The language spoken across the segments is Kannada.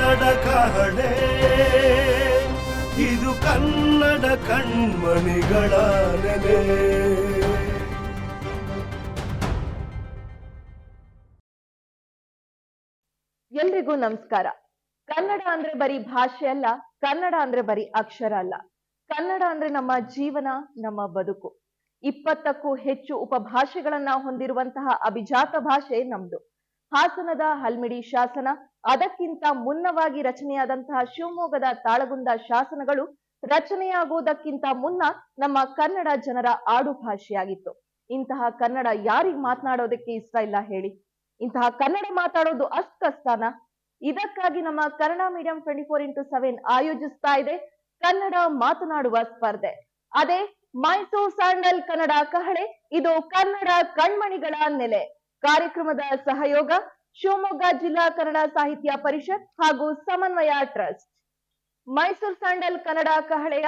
ಕನ್ನಡ ಕಹಳೆ, ಇದು ಕನ್ನಡ ಕಣ್ಮಣಿಗಳ ನೆಲೆ. ಎಲ್ರಿಗೂ ನಮಸ್ಕಾರ. ಕನ್ನಡ ಅಂದ್ರೆ ಬರೀ ಭಾಷೆ ಅಲ್ಲ, ಕನ್ನಡ ಅಂದ್ರೆ ಬರೀ ಅಕ್ಷರ ಅಲ್ಲ. ಕನ್ನಡ ಅಂದ್ರೆ ನಮ್ಮ ಜೀವನ, ನಮ್ಮ ಬದುಕು. 20ಕ್ಕೂ ಹೆಚ್ಚು ಉಪಭಾಷೆಗಳನ್ನ ಹೊಂದಿರುವಂತಹ ಅಭಿಜಾತ ಭಾಷೆ ನಮ್ದು. ಹಾಸನದ ಹಲ್ಮಿಡಿ ಶಾಸನ, ಅದಕ್ಕಿಂತ ಮುನ್ನವಾಗಿ ರಚನೆಯಾದಂತಹ ಶಿವಮೊಗ್ಗದ ತಾಳಗುಂದ ಶಾಸನಗಳು ರಚನೆಯಾಗುವುದಕ್ಕಿಂತ ಮುನ್ನ ನಮ್ಮ ಕನ್ನಡ ಜನರ ಆಡು ಭಾಷೆಯಾಗಿತ್ತು. ಇಂತಹ ಕನ್ನಡ ಯಾರಿಗೆ ಮಾತನಾಡೋದಕ್ಕೆ ಇಷ್ಟ ಇಲ್ಲ ಹೇಳಿ? ಇಂತಹ ಕನ್ನಡ ಮಾತಾಡೋದು ಅಷ್ಟು ಕಷ್ಟನ? ಇದಕ್ಕಾಗಿ ನಮ್ಮ ಕನ್ನಡ ಮೀಡಿಯಂ 24x7 ಆಯೋಜಿಸ್ತಾ ಇದೆ ಕನ್ನಡ ಮಾತನಾಡುವ ಸ್ಪರ್ಧೆ. ಅದೇ ಮೈಸೂರು ಸ್ಯಾಂಡಲ್ ಕನ್ನಡ ಕಹಳೆ, ಇದು ಕನ್ನಡ ಕಣ್ಮಣಿಗಳ ನೆಲೆ. ಕಾರ್ಯಕ್ರಮದ ಸಹಯೋಗ ಶಿವಮೊಗ್ಗ ಜಿಲ್ಲಾ ಕನ್ನಡ ಸಾಹಿತ್ಯ ಪರಿಷತ್ ಹಾಗೂ ಸಮನ್ವಯ ಟ್ರಸ್ಟ್. ಮೈಸೂರು ಸ್ಯಾಂಡಲ್ ಕನ್ನಡ ಕಹಳೆಯ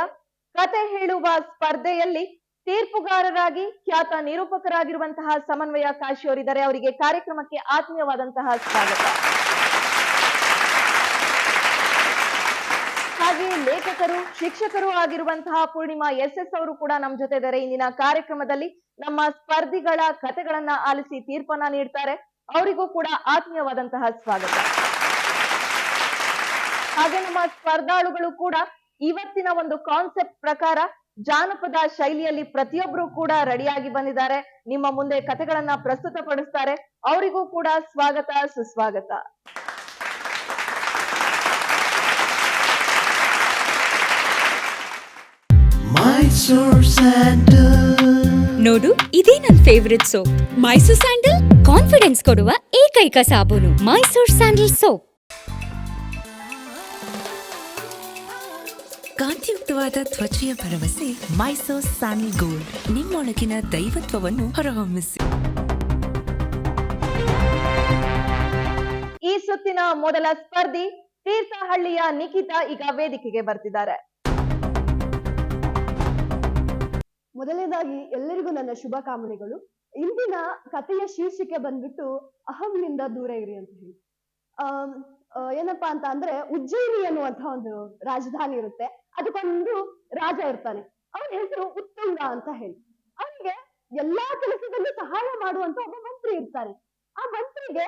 ಕತೆ ಹೇಳುವ ಸ್ಪರ್ಧೆಯಲ್ಲಿ ತೀರ್ಪುಗಾರರಾಗಿ ಖ್ಯಾತ ನಿರೂಪಕರಾಗಿರುವಂತಹ ಸಮನ್ವಯ ಕಾಶಿಯವರಿದ್ದಾರೆ. ಅವರಿಗೆ ಕಾರ್ಯಕ್ರಮಕ್ಕೆ ಆತ್ಮೀಯವಾದಂತಹ ಸ್ವಾಗತ. ಹಾಗೆ ಲೇಖಕರು, ಶಿಕ್ಷಕರು ಆಗಿರುವಂತಹ ಪೂರ್ಣಿಮಾ SS ಅವರು ಕೂಡ ನಮ್ಮ ಜೊತೆ ಇದ್ದಾರೆ. ಇಂದಿನ ಕಾರ್ಯಕ್ರಮದಲ್ಲಿ ನಮ್ಮ ಸ್ಪರ್ಧಿಗಳ ಕಥೆಗಳನ್ನ ಆಲಿಸಿ ತೀರ್ಪನ್ನ ನೀಡ್ತಾರೆ. ಅವರಿಗೂ ಕೂಡ ಆತ್ಮೀಯವಾದಂತಹ ಸ್ವಾಗತ. ಹಾಗೆ ನಮ್ಮ ಸ್ಪರ್ಧಾಳುಗಳು ಕೂಡ ಇವತ್ತಿನ ಒಂದು ಕಾನ್ಸೆಪ್ಟ್ ಪ್ರಕಾರ ಜಾನಪದ ಶೈಲಿಯಲ್ಲಿ ಪ್ರತಿಯೊಬ್ಬರು ಕೂಡ ರೆಡಿಯಾಗಿ ಬಂದಿದ್ದಾರೆ. ನಿಮ್ಮ ಮುಂದೆ ಕಥೆಗಳನ್ನ ಪ್ರಸ್ತುತಪಡಿಸ್ತಾರೆ. ಅವರಿಗೂ ಕೂಡ ಸ್ವಾಗತ, ಸುಸ್ವಾಗತ. ನೋಡು, ಇದೇ ನನ್ favourite soap. Mysore sandal confidence ಕೊಡುವ ಏಕೈಕ ಸಾಬೂನು ಮೈಸೂರ್ ಸ್ಯಾಂಡಲ್ ಸೋಪ್. ಕಾಂತಿಯುಕ್ತವಾದ ತ್ವಚೆಯ ಭರವಸೆ ಮೈಸೂರ್ ಸ್ಯಾಂಡಲ್ ಗೋಲ್ಡ್. ನಿಮ್ಮೊಳಗಿನ ದೈವತ್ವವನ್ನು ಹೊರಹೊಮ್ಮಿಸಿ. ಈ ಸುತ್ತಿನ ಮೊದಲ ಸ್ಪರ್ಧಿ ತೀರ್ಥಹಳ್ಳಿಯ ನಿಖಿತಾ ಈಗ ವೇದಿಕೆಗೆ ಬರ್ತಿದ್ದಾರೆ. ಮೊದಲನೇದಾಗಿ ಎಲ್ಲರಿಗೂ ನನ್ನ ಶುಭ ಕಾಮನೆಗಳು. ಇಂದಿನ ಕಥೆಯ ಶೀರ್ಷಿಕೆ ಬಂದ್ಬಿಟ್ಟು ಅಹಂನಿಂದ ದೂರ ಇರಿ ಅಂತ ಹೇಳಿ. ಏನಪ್ಪಾ ಅಂತ ಅಂದ್ರೆ, ಉಜ್ಜಯಿನಿ ಅನ್ನುವಂತಹ ಒಂದು ರಾಜಧಾನಿ ಇರುತ್ತೆ. ಅದಕ್ಕೊಂದು ರಾಜ ಇರ್ತಾನೆ. ಅವನ ಹೆಸರು ಉತ್ತುಂಗ ಅಂತ ಹೇಳಿ. ಅವನಿಗೆ ಎಲ್ಲಾ ಕೆಲಸದಲ್ಲೂ ಸಹಾಯ ಮಾಡುವಂತ ಒಬ್ಬ ಮಂತ್ರಿ ಇರ್ತಾನೆ. ಆ ಮಂತ್ರಿಗೆ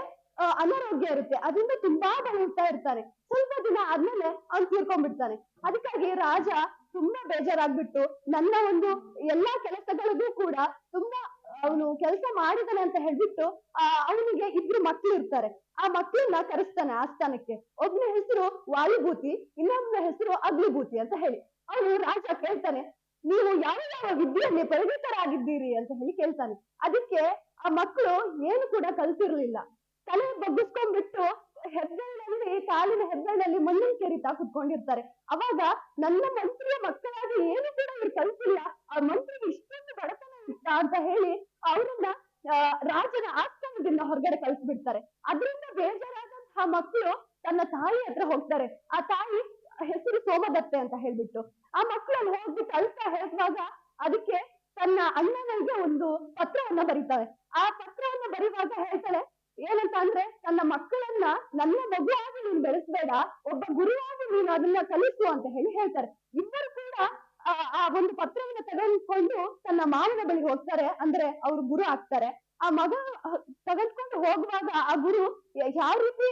ಅನಾರೋಗ್ಯ ಇರುತ್ತೆ. ಅದರಿಂದ ತುಂಬಾ ಬಳಲ್ತಾ ಇರ್ತಾನೆ. ಸ್ವಲ್ಪ ದಿನ ಆದ್ಮೇಲೆ ಅವ್ನು ತೀರ್ಕೊಂಡ್ಬಿಡ್ತಾನೆ. ಅದಕ್ಕಾಗಿ ರಾಜ ತುಂಬಾ ಬೇಜಾರಾಗ್ಬಿಟ್ಟು ನನ್ನ ಒಂದು ಎಲ್ಲಾ ಕೆಲಸಗಳಿಗೂ ಕೂಡ ತುಂಬಾ ಅವನು ಕೆಲಸ ಮಾಡಿದಾನೆ ಅಂತ ಹೇಳ್ಬಿಟ್ಟು ಅವನಿಗೆ 2 ಮಕ್ಳು ಇರ್ತಾರೆ. ಆ ಮಕ್ಕಳನ್ನ ಕರೆಸ್ತಾನೆ ಆಸ್ಥಾನಕ್ಕೆ. ಒಬ್ನ ಹೆಸರು ವಾಯುಭೂತಿ, ಇನ್ನೊಬ್ಬನ ಹೆಸರು ಅಗ್ನಿಭೂತಿ ಅಂತ ಹೇಳಿ. ಅವನು ರಾಜ ಕೇಳ್ತಾನೆ, ನೀವು ಯಾವ ಯಾವ ವಿದ್ಯೆಯಲ್ಲಿ ಪರಿಣಿತರಾಗಿದ್ದೀರಿ ಅಂತ ಹೇಳಿ ಕೇಳ್ತಾನೆ. ಅದಕ್ಕೆ ಆ ಮಕ್ಕಳು ಏನು ಕೂಡ ಕಲ್ತಿರ್ಲಿಲ್ಲ. ತಲೆ ಬಗ್ಗಿಸ್ಕೊಂಡ್ಬಿಟ್ಟು ಹೆಬ್ಬೆರಳಲ್ಲಿ, ಕಾಲಿನ ಹೆಬ್ಬೆರಳಲ್ಲಿ ಮಣ್ಣಿನ ಕೆರಿತಾ ಕುತ್ಕೊಂಡಿರ್ತಾರೆ. ಅವಾಗ ನನ್ನ ಮಂತ್ರಿಯ ಮಕ್ಕಳಾಗಿ ಏನು ಕೂಡ ಇವ್ರು ಕಲ್ತಿಲ್ಲ, ಆ ಮಂತ್ರಿಗೆ ಇಷ್ಟೊಂದು ಬಡತನ ಇಷ್ಟ ಅಂತ ಹೇಳಿ ಅವರನ್ನ ರಾಜನ ಆಸ್ಥಾನದಿಂದ ಹೊರಗಡೆ ಕಳಿಸ್ಬಿಡ್ತಾರೆ. ಅದರಿಂದ ಬೇಜಾರಾದಂತಹ ಮಕ್ಕಳು ತನ್ನ ತಾಯಿ ಹತ್ರ ಹೋಗ್ತಾರೆ. ಆ ತಾಯಿ ಹೆಸರು ಸೋಮದತ್ತೆ ಅಂತ ಹೇಳ್ಬಿಟ್ಟು. ಆ ಮಕ್ಕಳಲ್ಲಿ ಹೋಗ್ಬಿಟ್ಟು ಅಳ್ತಾ ಹೇಳುವಾಗ ಅದಕ್ಕೆ ತನ್ನ ಅಣ್ಣನಿಗೆ ಒಂದು ಪತ್ರವನ್ನ ಬರೀತಾಳೆ. ಆ ಪತ್ರವನ್ನ ಬರೀವಾಗ ಹೇಳ್ತಾಳೆ ಏನಂತ ಅಂದ್ರೆ, ತನ್ನ ಮಕ್ಕಳನ್ನ ನನ್ನ ಮಗುವಾಗಿ ನೀನು ಬೆಳೆಸ್ಬೇಡ, ಒಬ್ಬ ಗುರುವಾಗಿ ನೀನು ಅದನ್ನ ಕಲಿಸು ಅಂತ ಹೇಳಿ ಹೇಳ್ತಾರೆ. ಇಬ್ಬರು ಕೂಡ ಆ ಒಂದು ಪತ್ರವನ್ನ ತೆಗೆದುಕೊಂಡು ತನ್ನ ಮಾವನ ಬಳಿಗೆ ಹೋಗ್ತಾರೆ. ಅಂದ್ರೆ ಅವರು ಗುರು ಆಗ್ತಾರೆ. ಆ ಮಗ ತೆಗೆದುಕೊಂಡು ಹೋಗುವಾಗ ಆ ಗುರು ಯಾವ ರೀತಿ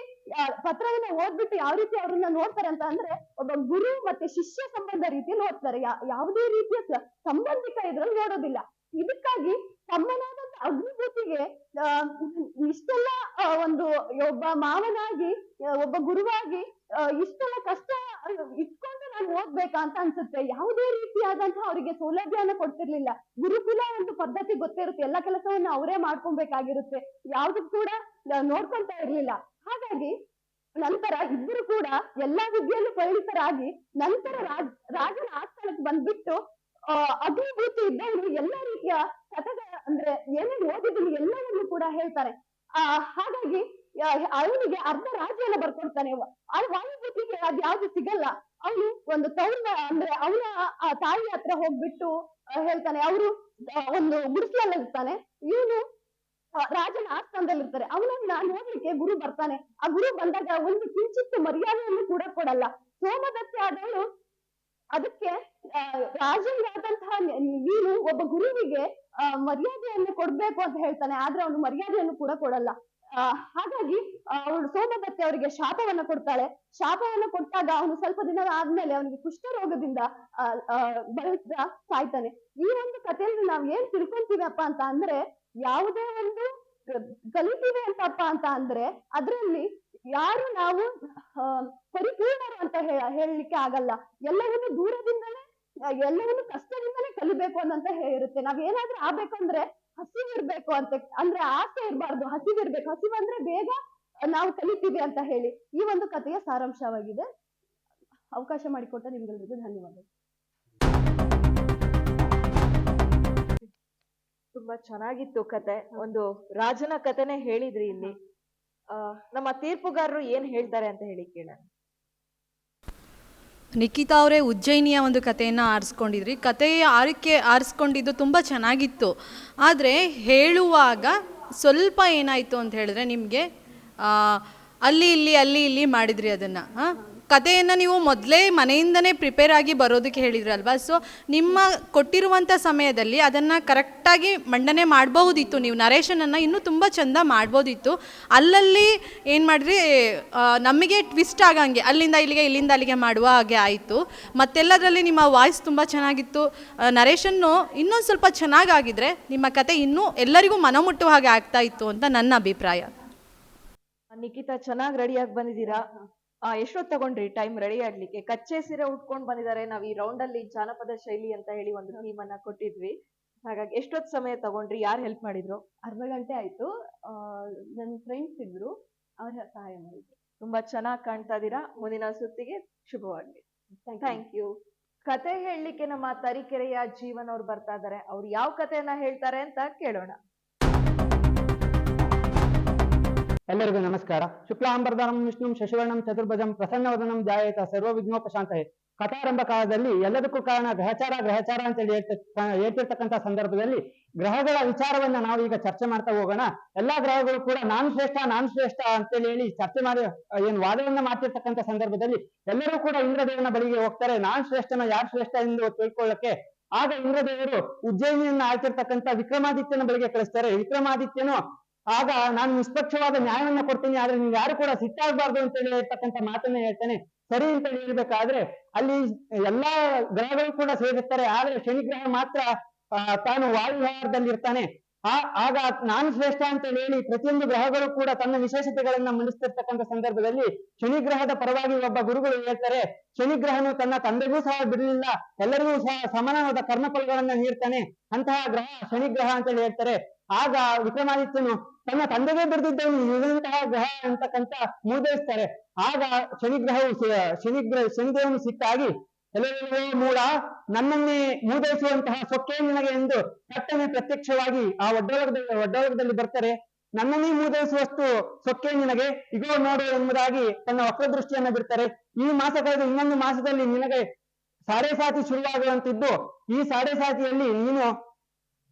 ಪತ್ರವನ್ನ ಓದ್ಬಿಟ್ಟು ಯಾವ ರೀತಿ ಅವ್ರನ್ನ ನೋಡ್ತಾರೆ ಅಂತ ಅಂದ್ರೆ, ಒಬ್ಬ ಗುರು ಮತ್ತೆ ಶಿಷ್ಯ ಸಂಬಂಧ ರೀತಿಯಲ್ಲಿ ಓದ್ತಾರೆ. ಯಾವುದೇ ರೀತಿಯ ಸಂಬಂಧಿಕ ಇದ್ರಲ್ಲಿ ನೋಡೋದಿಲ್ಲ. ಇದಕ್ಕಾಗಿ ತಮ್ಮನಾದಂತ ಅಗ್ನಿಭೂತಿಗೆ ಇಷ್ಟೆಲ್ಲ ಒಂದು ಒಬ್ಬ ಮಾವನಾಗಿ, ಒಬ್ಬ ಗುರುವಾಗಿ ಇಷ್ಟೆಲ್ಲ ಕಷ್ಟ ಇಟ್ಕೊಂಡು ನಾನು ಓದ್ಬೇಕಾ ಅಂತ ಅನ್ಸುತ್ತೆ. ಯಾವುದೇ ರೀತಿಯಾದಂತಹ ಅವರಿಗೆ ಸೌಲಭ್ಯನ ಕೊಡ್ತಿರ್ಲಿಲ್ಲ. ಗುರುಕುಲ ಒಂದು ಪದ್ಧತಿ ಗೊತ್ತಿರುತ್ತೆ. ಎಲ್ಲ ಕೆಲಸವನ್ನ ಅವರೇ ಮಾಡ್ಕೊಬೇಕಾಗಿರುತ್ತೆ. ಯಾವ್ದು ಕೂಡ ನೋಡ್ಕೊಂತ ಇರ್ಲಿಲ್ಲ. ಹಾಗಾಗಿ ನಂತರ ಇಬ್ಬರು ಕೂಡ ಎಲ್ಲಾ ವಿದ್ಯೆಯಲ್ಲೂ ಪರಿಣಿತರಾಗಿ ನಂತರ ರಾಜನ ಆಸ್ಥಾನಕ್ಕೆ ಬಂದ್ಬಿಟ್ಟು ಅಗ್ನಿಭೂತಿ ಇದ್ದವರು ಎಲ್ಲಾ ರೀತಿಯ ಕಥೆಗಳ ಅಂದ್ರೆ ಏನೇನು ಓದಿದ್ರು ಎಲ್ಲವನ್ನೂ ಕೂಡ ಹೇಳ್ತಾರೆ. ಹಾಗಾಗಿ ಅವನಿಗೆ ಅರ್ಧ ರಾಜ್ಯನ ಬರ್ಕೊಡ್ತಾನೆ. ಆ ವಾಯುಭೂತಿಗೆ ಅದ್ ಯಾವ್ದು ಸಿಗಲ್ಲ. ಅವನು ಒಂದು ತೌರ್ನ ಅಂದ್ರೆ ಅವನ ತಾಯಿ ಹತ್ರ ಹೋಗ್ಬಿಟ್ಟು ಹೇಳ್ತಾನೆ. ಅವರು ಒಂದು ಗುಡಿಸ್ಲಲ್ಲಿ ಇರ್ತಾನೆ. ಇವನು ರಾಜನ ಆಸ್ಥಾನದಲ್ಲಿ ಇರ್ತಾರೆ. ಅವನನ್ನ ನೋಡ್ಲಿಕ್ಕೆ ಗುರು ಬರ್ತಾನೆ. ಆ ಗುರು ಬಂದಾಗ ಒಂದು ಕಿಂಚಿತ್ತು ಮರ್ಯಾದೆಯನ್ನು ಕೂಡ ಕೊಡಲ್ಲ. ಸೋಮದತ್ತೆ ಆದವಳು ಅದಕ್ಕೆ ರಾಜನಾದಂತಹ ನೀನು ಒಬ್ಬ ಗುರುವಿಗೆ ಮರ್ಯಾದೆಯನ್ನು ಕೊಡ್ಬೇಕು ಅಂತ ಹೇಳ್ತಾನೆ. ಆದ್ರೆ ಅವನು ಮರ್ಯಾದೆಯನ್ನು ಕೂಡ ಕೊಡಲ್ಲ. ಹಾಗಾಗಿ ಅವಳು ಸೋಮದತ್ತೆ ಅವರಿಗೆ ಶಾಪವನ್ನ ಕೊಡ್ತಾಳೆ. ಶಾಪವನ್ನ ಕೊಟ್ಟಾಗ ಅವನು ಸ್ವಲ್ಪ ದಿನ ಆದ್ಮೇಲೆ ಅವನಿಗೆ ಕುಷ್ಠರೋಗದಿಂದ ಬಳಸ್ತಾ ಸಾಯ್ತಾನೆ. ಈ ಒಂದು ಕಥೆಯಲ್ಲಿ ನಾವ್ ಏನ್ ತಿಳ್ಕೊಂತೀವಪ್ಪ ಅಂತ ಅಂದ್ರೆ, ಯಾವುದೇ ಒಂದು ಕಲಿತೀವಿ ಅಂತಪ್ಪ ಅಂತ ಅಂದ್ರೆ ಅದ್ರಲ್ಲಿ ಯಾರು ನಾವು ಪರಿಪೂರ್ಣರು ಅಂತ ಹೇಳಲಿಕ್ಕೆ ಆಗಲ್ಲ. ಎಲ್ಲವನ್ನು ದೂರದಿಂದಲೇ ಎಲ್ಲವನ್ನು ಕಷ್ಟದಿಂದಲೇ ಕಲಿಬೇಕು ಅನ್ನಂತ ಇರುತ್ತೆ. ನಾವ್ ಏನಾದ್ರೂ ಆಗ್ಬೇಕಂದ್ರೆ ಹಸಿವಿರ್ಬೇಕು ಅಂತ, ಅಂದ್ರೆ ಆಸೆ ಇರಬಾರ್ದು, ಹಸಿವಿರ್ಬೇಕು. ಹಸಿವಂದ್ರೆ ಬೇಗ ನಾವು ಕಲಿತೀವಿ ಅಂತ ಹೇಳಿ ಈ ಒಂದು ಕಥೆಯ ಸಾರಾಂಶವಾಗಿದೆ. ಅವಕಾಶ ಮಾಡಿಕೊಟ್ಟ ನಿಮ್ಗೆಲ್ರಿಗೂ ಧನ್ಯವಾದ. ತುಂಬಾ ಚೆನ್ನಾಗಿತ್ತು ಕತೆ. ಒಂದು ರಾಜನ ಕಥೆನೆ ಹೇಳಿದ್ರಿ ಇಲ್ಲಿ. ನಮ್ಮ ತೀರ್ಪುಗಾರರು ಏನ್ ಹೇಳ್ತಾರೆ ಅಂತ ಹೇಳಿ ಕೇಳೋಣ. ನಿಖಿತಾ ಅವರೇ ಉಜ್ಜಯಿನಿಯ ಒಂದು ಕಥೆಯನ್ನು ಆರಿಸ್ಕೊಂಡಿದ್ರಿ. ಕಥೆಯ ಆರಿಸ್ಕೊಂಡಿದ್ದು ತುಂಬ ಚೆನ್ನಾಗಿತ್ತು. ಆದರೆ ಹೇಳುವಾಗ ಸ್ವಲ್ಪ ಏನಾಯಿತು ಅಂತ ಹೇಳಿದ್ರೆ, ನಿಮಗೆ ಅಲ್ಲಿ ಇಲ್ಲಿ ಮಾಡಿದ್ರಿ ಅದನ್ನು. ಕಥೆಯನ್ನು ನೀವು ಮೊದಲೇ ಮನೆಯಿಂದನೇ ಪ್ರಿಪೇರ್ ಆಗಿ ಬರೋದಕ್ಕೆ ಹೇಳಿದ್ರಲ್ವ. ಸೊ ನಿಮ್ಮ ಕೊಟ್ಟಿರುವಂಥ ಸಮಯದಲ್ಲಿ ಅದನ್ನು ಕರೆಕ್ಟಾಗಿ ಮಂಡನೆ ಮಾಡಬಹುದಿತ್ತು. ನೀವು ನರೇಷನನ್ನು ಇನ್ನೂ ತುಂಬ ಚೆಂದ ಮಾಡ್ಬೋದಿತ್ತು. ಅಲ್ಲಲ್ಲಿ ಏನು ಮಾಡಿದ್ರಿ, ನಮಗೆ ಟ್ವಿಸ್ಟ್ ಆಗಂಗೆ ಅಲ್ಲಿಂದ ಇಲ್ಲಿಗೆ ಮಾಡುವ ಹಾಗೆ ಆಯಿತು. ಮತ್ತೆಲ್ಲದರಲ್ಲಿ ನಿಮ್ಮ ವಾಯ್ಸ್ ತುಂಬ ಚೆನ್ನಾಗಿತ್ತು. ನರೇಷನ್ನು ಇನ್ನೊಂದು ಸ್ವಲ್ಪ ಚೆನ್ನಾಗಾಗಿದ್ರೆ ನಿಮ್ಮ ಕತೆ ಇನ್ನೂ ಎಲ್ಲರಿಗೂ ಮನಮುಟ್ಟುವ ಹಾಗೆ ಆಗ್ತಾ ಇತ್ತು ಅಂತ ನನ್ನ ಅಭಿಪ್ರಾಯ. ನಿಖಿತಾ, ಚೆನ್ನಾಗಿ ರೆಡಿಯಾಗಿ ಬಂದಿದ್ದೀರಾ. ಎಷ್ಟೊತ್ತು ತಗೊಂಡ್ರಿ ಟೈಮ್ ರೆಡಿ ಆಗ್ಲಿಕ್ಕೆ? ಕಚ್ಚೆ ಸೀರೆ ಉಟ್ಕೊಂಡು ಬಂದಿದ್ದಾರೆ. ನಾವ್ ಈ ರೌಂಡ್ ಅಲ್ಲಿ ಜಾನಪದ ಶೈಲಿ ಅಂತ ಹೇಳಿ ಒಂದು ಥೀಮ್ ಅನ್ನ ಕೊಟ್ಟಿದ್ವಿ. ಹಾಗಾಗಿ ಎಷ್ಟೊತ್ತು ಸಮಯ ತಗೊಂಡ್ರಿ? ಯಾರು ಹೆಲ್ಪ್ ಮಾಡಿದ್ರು? ಅರ್ಧ ಗಂಟೆ ಆಯ್ತು. ನನ್ನ ಫ್ರೆಂಡ್ಸ್ ಇದ್ರು, ಅವ್ರ ಸಹಾಯ ಮಾಡಿದ್ರು. ತುಂಬಾ ಚೆನ್ನಾಗಿ ಕಾಣ್ತಾ ಇದ್ದೀರಾ. ಮುಂದಿನ ಸುತ್ತಿಗೆ ಶುಭವಾಗ್ಲಿ. Thank you. ಕತೆ ಹೇಳಲಿಕ್ಕೆ ನಮ್ಮ ತರೀಕೆರೆಯ ಜೀವನ್ ಅವ್ರು ಬರ್ತಾ ಇದ್ದಾರೆ. ಅವ್ರು ಯಾವ ಕಥೆಯನ್ನ ಹೇಳ್ತಾರೆ ಅಂತ ಕೇಳೋಣ. ಎಲ್ಲರಿಗೂ ನಮಸ್ಕಾರ. ಶುಕ್ಲಾಂಬರಧರಂ ವಿಷ್ಣುಂ ಶಶಿವರ್ಣಂ ಚತುರ್ಭುಜಂ ಪ್ರಸನ್ನವದನಂ ಧ್ಯಾಯೇತ ಸರ್ವವಿಘ್ನೋಪಶಾಂತಯೇ. ಕಥಾರಂಭ ಕಾಲದಲ್ಲಿ ಎಲ್ಲದಕ್ಕೂ ಕಾರಣ ಗ್ರಹಚಾರ ಅಂತೇಳಿ ಹೇಳ್ತಿರ್ತಕ್ಕಂಥ ಸಂದರ್ಭದಲ್ಲಿ ಗ್ರಹಗಳ ವಿಚಾರವನ್ನ ನಾವು ಈಗ ಚರ್ಚೆ ಮಾಡ್ತಾ ಹೋಗೋಣ. ಎಲ್ಲಾ ಗ್ರಹಗಳು ಕೂಡ ನಾನು ಶ್ರೇಷ್ಠ ಅಂತೇಳಿ ಹೇಳಿ ಚರ್ಚೆ ಮಾಡಿ ಏನ್ ವಾದವನ್ನ ಮಾಡ್ತಿರ್ತಕ್ಕಂಥ ಸಂದರ್ಭದಲ್ಲಿ ಎಲ್ಲರೂ ಕೂಡ ಇಂದ್ರದೇವನ ಬಳಿಗೆ ಹೋಗ್ತಾರೆ. ನಾನ್ ಶ್ರೇಷ್ಠನ ಯಾರು ಶ್ರೇಷ್ಠ ಎಂದು ತಿಳ್ಕೊಳ್ಳಕ್ಕೆ. ಆಗ ಇಂದ್ರದೇವರು ಉಜ್ಜಯಿನಿಯನ್ನ ಆಳ್ತಿರ್ತಕ್ಕಂಥ ವಿಕ್ರಮಾದಿತ್ಯನ ಬಳಿಗೆ ಕಳಿಸ್ತಾರೆ. ವಿಕ್ರಮಾದಿತ್ಯನು ಆಗ ನಾನು ನಿಷ್ಪಕ್ಷವಾದ ನ್ಯಾಯವನ್ನ ಕೊಡ್ತೀನಿ, ಆದ್ರೆ ನೀವು ಯಾರು ಕೂಡ ಸಿಟ್ಟಾಗಬಾರ್ದು ಅಂತೇಳಿ ಹೇಳ್ತಕ್ಕಂಥ ಮಾತನ್ನ ಹೇಳ್ತಾನೆ. ಸರಿ ಅಂತೇಳಿ ಹೇಳ್ಬೇಕಾದ್ರೆ ಅಲ್ಲಿ ಎಲ್ಲಾ ಗ್ರಹಗಳು ಕೂಡ ಸೇರಿರ್ತಾರೆ. ಆದ್ರೆ ಶನಿಗ್ರಹ ಮಾತ್ರ ತಾನು ವಾಯುವ್ಯಾರದಲ್ಲಿ ಇರ್ತಾನೆ. ಆಗ ನಾನು ಶ್ರೇಷ್ಠ ಅಂತ ಹೇಳಿ ಪ್ರತಿಯೊಂದು ಗ್ರಹಗಳು ಕೂಡ ತನ್ನ ವಿಶೇಷತೆಗಳನ್ನ ಮಂಡಿಸ್ತಿರ್ತಕ್ಕಂಥ ಸಂದರ್ಭದಲ್ಲಿ ಶನಿಗ್ರಹದ ಪರವಾಗಿ ಒಬ್ಬ ಗುರುಗಳು ಹೇಳ್ತಾರೆ, ಶನಿಗ್ರಹನು ತನ್ನ ತಂದೆಗೂ ಸಹ ಬಿಡಲಿಲ್ಲ, ಎಲ್ಲರಿಗೂ ಸಹ ಸಮಾನವಾದ ಕರ್ಮಫಲಗಳನ್ನ ನೀಡ್ತಾನೆ, ಅಂತಹ ಗ್ರಹ ಶನಿಗ್ರಹ ಅಂತೇಳಿ ಹೇಳ್ತಾರೆ. ಆಗ ವಿಕ್ರಮಾದಿತ್ಯನು ತನ್ನ ತಂದೆಗೆ ಬಿಡದಿದ್ದವನು ಇದಂತಹ ಗ್ರಹ ಅಂತಕ್ಕಂಥ ಮೂರ್ಧರಿಸ್ತಾರೆ. ಆಗ ಶನಿದೇವನು ಸಿಟ್ಟಾಗಿ, ಎಲ್ಲೆಲ್ಲೋ ಮೂಡ, ನನ್ನನ್ನೇ ಮೂದೈಸುವಂತಹ ಸೊಕ್ಕೆ ನಿನಗೆ ಎಂದು ಪಟ್ಟನೆ ಪ್ರತ್ಯಕ್ಷವಾಗಿ ಆ ಒಡ್ಡೋಲಗದಲ್ಲಿ ಬರ್ತಾರೆ. ನನ್ನನ್ನೇ ಮೂದೈಸುವಷ್ಟು ಸೊಕ್ಕೆ ನಿನಗೆ, ಇಗೋ ನೋಡು ಎಂಬುದಾಗಿ ತನ್ನ ವಕ್ರದೃಷ್ಟಿಯನ್ನ ಬಿಡ್ತಾರೆ. ಈ ಮಾಸ ಕಳೆದು ಇನ್ನೊಂದು ಮಾಸದಲ್ಲಿ ನಿನಗೆ ಸಾಡೆ ಸಾತಿ ಶುರುವಾಗುವಂತಿದ್ದು, ಈ ಸಾಡೆ ಸಾತಿಯಲ್ಲಿ ನೀನು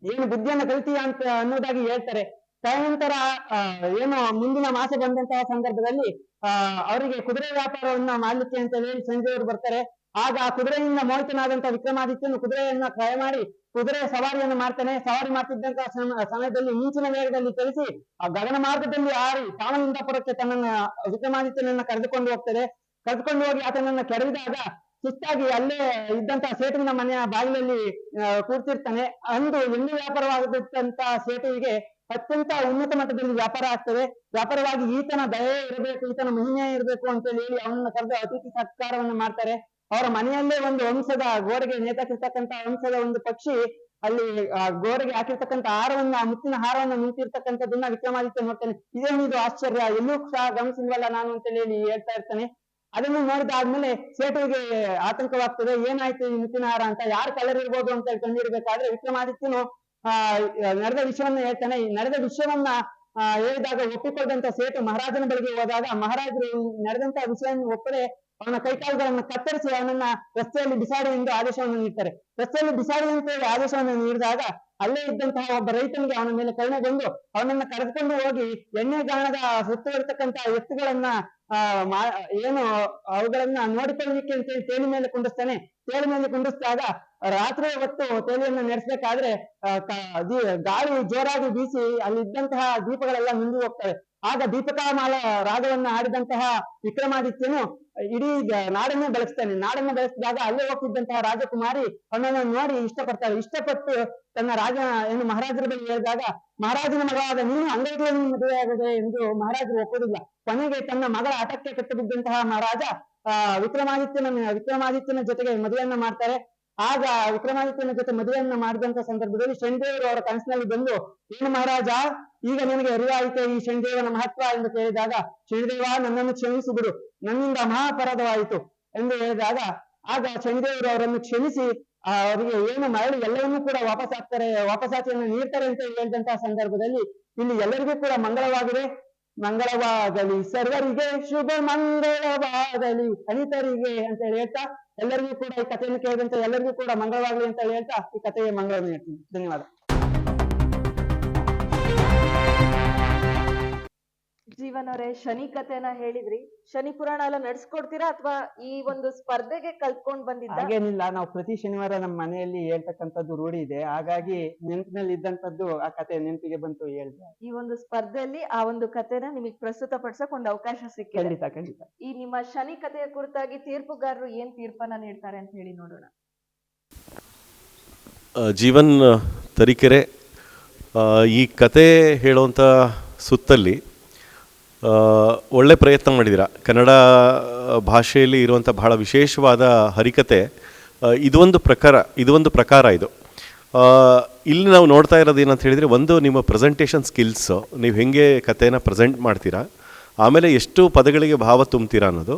ಏನು ಬುದ್ಧಿಯನ್ನ ಕಲಿತೀಯ ಅಂತ ಅನ್ನೋದಾಗಿ ಹೇಳ್ತಾರೆ. ತದನಂತರ ಏನು ಮುಂದಿನ ಮಾಸ ಬಂದಂತಹ ಸಂದರ್ಭದಲ್ಲಿ ಅವರಿಗೆ ಕುದುರೆ ವ್ಯಾಪಾರವನ್ನ ಮಾಡ್ಲಿಕ್ಕೆ ಅಂತ ಹೇಳಿ ಸಂಜೆಯವರು ಬರ್ತಾರೆ. ಆಗ ಆ ಕುದುರೆಯಿಂದ ಮೋಹಿತನಾದಂತಹ ವಿಕ್ರಮಾದಿತ್ಯನು ಕುದುರೆಯನ್ನ ಕ್ರಯ ಮಾಡಿ ಕುದುರೆ ಸವಾರಿಯನ್ನು ಮಾಡ್ತಾನೆ. ಸವಾರಿ ಮಾಡ್ತಿದ್ದಂತಹ ಸಮಯದಲ್ಲಿ ಮಿಂಚಿನ ವೇಗದಲ್ಲಿ ಚಲಿಸಿ ಆ ಗಗನ ಮಾರ್ಗದಲ್ಲಿ ಹಾರಿ ಪಾವನಿಂದಾಪುರಕ್ಕೆ ತನ್ನನ್ನ ವಿಕ್ರಮಾದಿತ್ಯನನ್ನ ಕರೆದುಕೊಂಡು ಹೋಗಿ ಆತನನ್ನ ಕೆಡವಿದಾಗ ಸುಸ್ತಾಗಿ ಅಲ್ಲೇ ಇದ್ದಂತಹ ಸೇಟುವಿನ ಮನೆಯ ಬಾಗಿಲಲ್ಲಿ ಕೂರ್ತಿರ್ತಾನೆ. ಅಂದು ಎಣ್ಣೆ ವ್ಯಾಪಾರವಾಗಿದ್ದಂತಹ ಸೇಟುವಿಗೆ ಅತ್ಯಂತ ಉನ್ನತ ಮಟ್ಟದಲ್ಲಿ ವ್ಯಾಪಾರ ಆಗ್ತದೆ. ವ್ಯಾಪಾರವಾಗಿ ಈತನ ದಯೆ ಇರಬೇಕು, ಈತನ ಮಹಿಮೆ ಇರಬೇಕು ಅಂತ ಹೇಳಿ ಅವನನ್ನ ಕರೆದು ಅತಿಥಿ ಸತ್ಕಾರವನ್ನು ಮಾಡ್ತಾರೆ. ಅವರ ಮನೆಯಲ್ಲೇ ಒಂದು ವಂಶದ ಗೋಡೆಗೆ ನೇತಾಕಿರ್ತಕ್ಕಂಥ ವಂಶದ ಒಂದು ಪಕ್ಷಿ ಅಲ್ಲಿ ಗೋಡೆಗೆ ಹಾಕಿರ್ತಕ್ಕಂಥ ಹಾರವನ್ನ, ಮುತ್ತಿನ ಹಾರವನ್ನ ನಿಂತಿರ್ತಕ್ಕಂಥದ್ದನ್ನ ವಿಕ್ರಮಾದಿತ್ಯ ನೋಡ್ತಾನೆ. ಇದೇನಿದು ಆಶ್ಚರ್ಯ, ಎಲ್ಲೂ ಸಹ ಗಮನಿಸಿಲ್ವಲ್ಲ ನಾನು ಅಂತ ಹೇಳಿ ಹೇಳ್ತಾ ಇರ್ತಾನೆ. ಅದನ್ನು ನೋಡಿದಾದ್ಮೇಲೆ ಸೇಟುವಿಗೆ ಆತಂಕವಾಗ್ತದೆ. ಏನಾಯ್ತು ಈ ಮುತ್ತಿನ ಹಾರ ಅಂತ, ಯಾರು ಕಲರ್ ಇರ್ಬೋದು ಅಂತ ಹೇಳಿ ಕಂಡಿಡ್ಬೇಕಾದ್ರೆ ವಿಕ್ರಮಾದಿತ್ಯನು ನಡೆದ ವಿಷಯವನ್ನ ಹೇಳ್ತಾನೆ. ಈ ನಡೆದ ವಿಷಯವನ್ನ ಹೇಳಿದಾಗ ಒಪ್ಪಿಕೊಂಡಂತ ಸೇಟು ಮಹಾರಾಜನ ಬಳಿಗೆ ಹೋದಾಗ ಮಹಾರಾಜರು ನಡೆದಂತಹ ವಿಷಯವನ್ನು ಒಪ್ಪದೆ ಅವನ ಕೈಕಾಲುಗಳನ್ನು ಕತ್ತರಿಸಿ ಅವನನ್ನ ರಸ್ತೆಯಲ್ಲಿ ಬಿಸಾಡಿ ಎಂದು ಆದೇಶವನ್ನು ನೀಡ್ತಾರೆ. ರಸ್ತೆಯಲ್ಲಿ ಬಿಸಾಡಿ ಅಂತೇಳಿ ಆದೇಶವನ್ನು ನೀಡಿದಾಗ ಅಲ್ಲೇ ಇದ್ದಂತಹ ಒಬ್ಬ ರೈತನಿಗೆ ಅವನ ಮೇಲೆ ಕರುಣೆ ಬಂದು ಅವನನ್ನ ಕರೆದುಕೊಂಡು ಹೋಗಿ ಎಣ್ಣೆ ಗಾಣದ ಸುತ್ತುವರ್ತಕ್ಕಂತ ಎತ್ತುಗಳನ್ನ ಏನು ಅವುಗಳನ್ನ ನೋಡಿಕೊಳ್ಳಲಿಕ್ಕೆ ಅಂತೇಳಿ ತೇಲಿ ಮೇಲೆ ಕುಂಡಿಸ್ತಾನೆ. ತೇಲಿ ಮೇಲೆ ಕುಂಡಿಸಿದಾಗ ರಾತ್ರಿ ಹೊತ್ತು ತೇಲಿಯನ್ನ ನಡೆಸಬೇಕಾದ್ರೆ ಗಾಳಿ ಜೋರಾಗಿ ಬೀಸಿ ಅಲ್ಲಿದ್ದಂತಹ ದೀಪಗಳೆಲ್ಲ ಮಿಂದು ಹೋಗ್ತವೆ. ಆಗ ದೀಪಕಮಾಲ ರಾಗವನ್ನ ಹಾಡಿದಂತಹ ವಿಕ್ರಮಾದಿತ್ಯನು ಇಡೀ ನಾಡನ್ನೇ ಬೆಳೆಸ್ತಾನೆ. ನಾಡನ್ನು ಬೆಳೆಸಿದಾಗ ಅಲ್ಲೇ ಹೋಗ್ತಿದ್ದಂತಹ ರಾಜಕುಮಾರಿ ಅವನನ್ನು ನೋಡಿ ಇಷ್ಟಪಡ್ತಾಳೆ. ಇಷ್ಟಪಟ್ಟು ತನ್ನ ಏನು ಮಹಾರಾಜರ ಬಳಿ ಹೇಳಿದಾಗ ಮಹಾರಾಜನ ಮಗಳಾದ ನೀನು ಅಂಗಡಿಗಳನ್ನು ಮದುವೆಯಾಗದೆ ಎಂದು ಮಹಾರಾಜರು ಒಪ್ಪುವುದಿಲ್ಲ. ಕೊನೆಗೆ ತನ್ನ ಮಗಳ ಹಠಕ್ಕೆ ಕಟ್ಟು ಬಿದ್ದಂತಹ ಮಹಾರಾಜ ವಿಕ್ರಮಾದಿತ್ಯನ ಜೊತೆಗೆ ಮದುವೆಯನ್ನ ಮಾಡ್ತಾರೆ. ಆಗ ವಿಕ್ರಮಾದಿತ್ಯನ ಜೊತೆ ಮದುವೆಯನ್ನ ಮಾಡಿದಂತ ಸಂದರ್ಭದಲ್ಲಿ ಶನಿದೇವರು ಅವರ ಕನಸಿನಲ್ಲಿ ಬಂದು, ಏನು ಮಹಾರಾಜ, ಈಗ ನಿನಗೆ ಅರಿವಾಯಿತೆ ಈ ಶನಿದೇವನ ಮಹತ್ವ ಎಂದು ಕೇಳಿದಾಗ, ಶನಿದೇವ ನನ್ನನ್ನು ಕ್ಷಮಿಸಿ ಬಿಡು, ನನ್ನಿಂದ ಮಹಾಪರಾಧವಾಯಿತು ಎಂದು ಹೇಳಿದಾಗ ಆಗ ಶನಿದೇವರು ಅವರನ್ನು ಕ್ಷಮಿಸಿ ಅವರಿಗೆ ಏನು ಮರಳಿ ಎಲ್ಲವನ್ನೂ ಕೂಡ ವಾಪಸಾತಿಯನ್ನು ನೀಡ್ತಾರೆ ಅಂತ ಹೇಳಿದಂತಹ ಸಂದರ್ಭದಲ್ಲಿ ಇಲ್ಲಿ ಎಲ್ಲರಿಗೂ ಕೂಡ ಮಂಗಳವಾಗಿದೆ. ಮಂಗಳವಾಗಲಿ ಸರ್ವರಿಗೆ, ಶುಭ ಮಂಗಳವಾಗಲಿ ಅನಿತರಿಗೆ ಅಂತ ಹೇಳ್ತಾ ಎಲ್ಲರಿಗೂ ಕೂಡ ಈ ಕಥೆಯನ್ನು ಕೇಳಿದಂತ ಎಲ್ಲರಿಗೂ ಕೂಡ ಮಂಗಳವಾಗಲಿ ಅಂತ ಹೇಳ್ತಾ ಈ ಕಥೆಯ ಮಂಗಳವನ್ನು ಹೇಳ್ತೀನಿ. ಧನ್ಯವಾದ. ಜೀವನ್ ಅವರೇ, ಶನಿ ಕಥೆನ ಹೇಳಿದ್ರಿ. ಶನಿ ಪುರಾಣ ಎಲ್ಲ ನಡ್ಸ್ಕೊಡ್ತೀರಾ ಅಥವಾ ಈ ಒಂದು ಸ್ಪರ್ಧೆಗೆ ಕಲ್ತ್ಕೊಂಡ್ ಬಂದಿದ್ದ? ಹಾಗೇನಿಲ್ಲ, ನಾವು ಪ್ರತಿ ಶನಿವಾರ ನಮ್ಮ ಮನೆಯಲ್ಲಿ ಹೇಳ್ತಕ್ಕಂಥದ್ದು ರೂಢಿ ಇದೆ. ಹಾಗಾಗಿ ನೆನಪಿನಲ್ಲಿ ಇದ್ದಂತದ್ದು ಆ ಕಥೆ ನೆನಪಿಗೆ ಬಂತು ಹೇಳಿದೆ. ಈ ಒಂದು ಸ್ಪರ್ಧೆಯಲ್ಲಿ ಆ ಒಂದು ಕಥೆನ ನಿಮಗೆ ಪ್ರಸ್ತುತ ಪಡಿಸಕ್ ಒಂದು ಅವಕಾಶ ಸಿಕ್ಕಿದೆ. ಖಂಡಿತ. ಈ ನಿಮ್ಮ ಶನಿ ಕಥೆಯ ಕುರಿತಾಗಿ ತೀರ್ಪುಗಾರರು ಏನ್ ತೀರ್ಪನ್ನ ನೀಡ್ತಾರೆ ಅಂತ ಹೇಳಿ ನೋಡೋಣ. ಜೀವನ್ ತರೀಕೆರೆ ಈ ಕತೆ ಹೇಳುವಂಥ ಸುತ್ತಲ್ಲಿ ಒಳ್ಳೆ ಪ್ರಯತ್ನ ಮಾಡಿದ್ದೀರಾ. ಕನ್ನಡ ಭಾಷೆಯಲ್ಲಿ ಇರುವಂಥ ಬಹಳ ವಿಶೇಷವಾದ ಹರಿಕತೆ ಇದೊಂದು ಪ್ರಕಾರ ಇದು. ಇಲ್ಲಿ ನಾವು ನೋಡ್ತಾ ಇರೋದು ಏನಂತ ಹೇಳಿದರೆ, ಒಂದು ನಿಮ್ಮ ಪ್ರೆಸೆಂಟೇಷನ್ ಸ್ಕಿಲ್ಸು, ನೀವು ಹೇಗೆ ಕಥೆನ ಪ್ರೆಸೆಂಟ್ ಮಾಡ್ತೀರಾ, ಆಮೇಲೆ ಎಷ್ಟು ಪದಗಳಿಗೆ ಭಾವ ತುಂಬ್ತೀರಾ ಅನ್ನೋದು.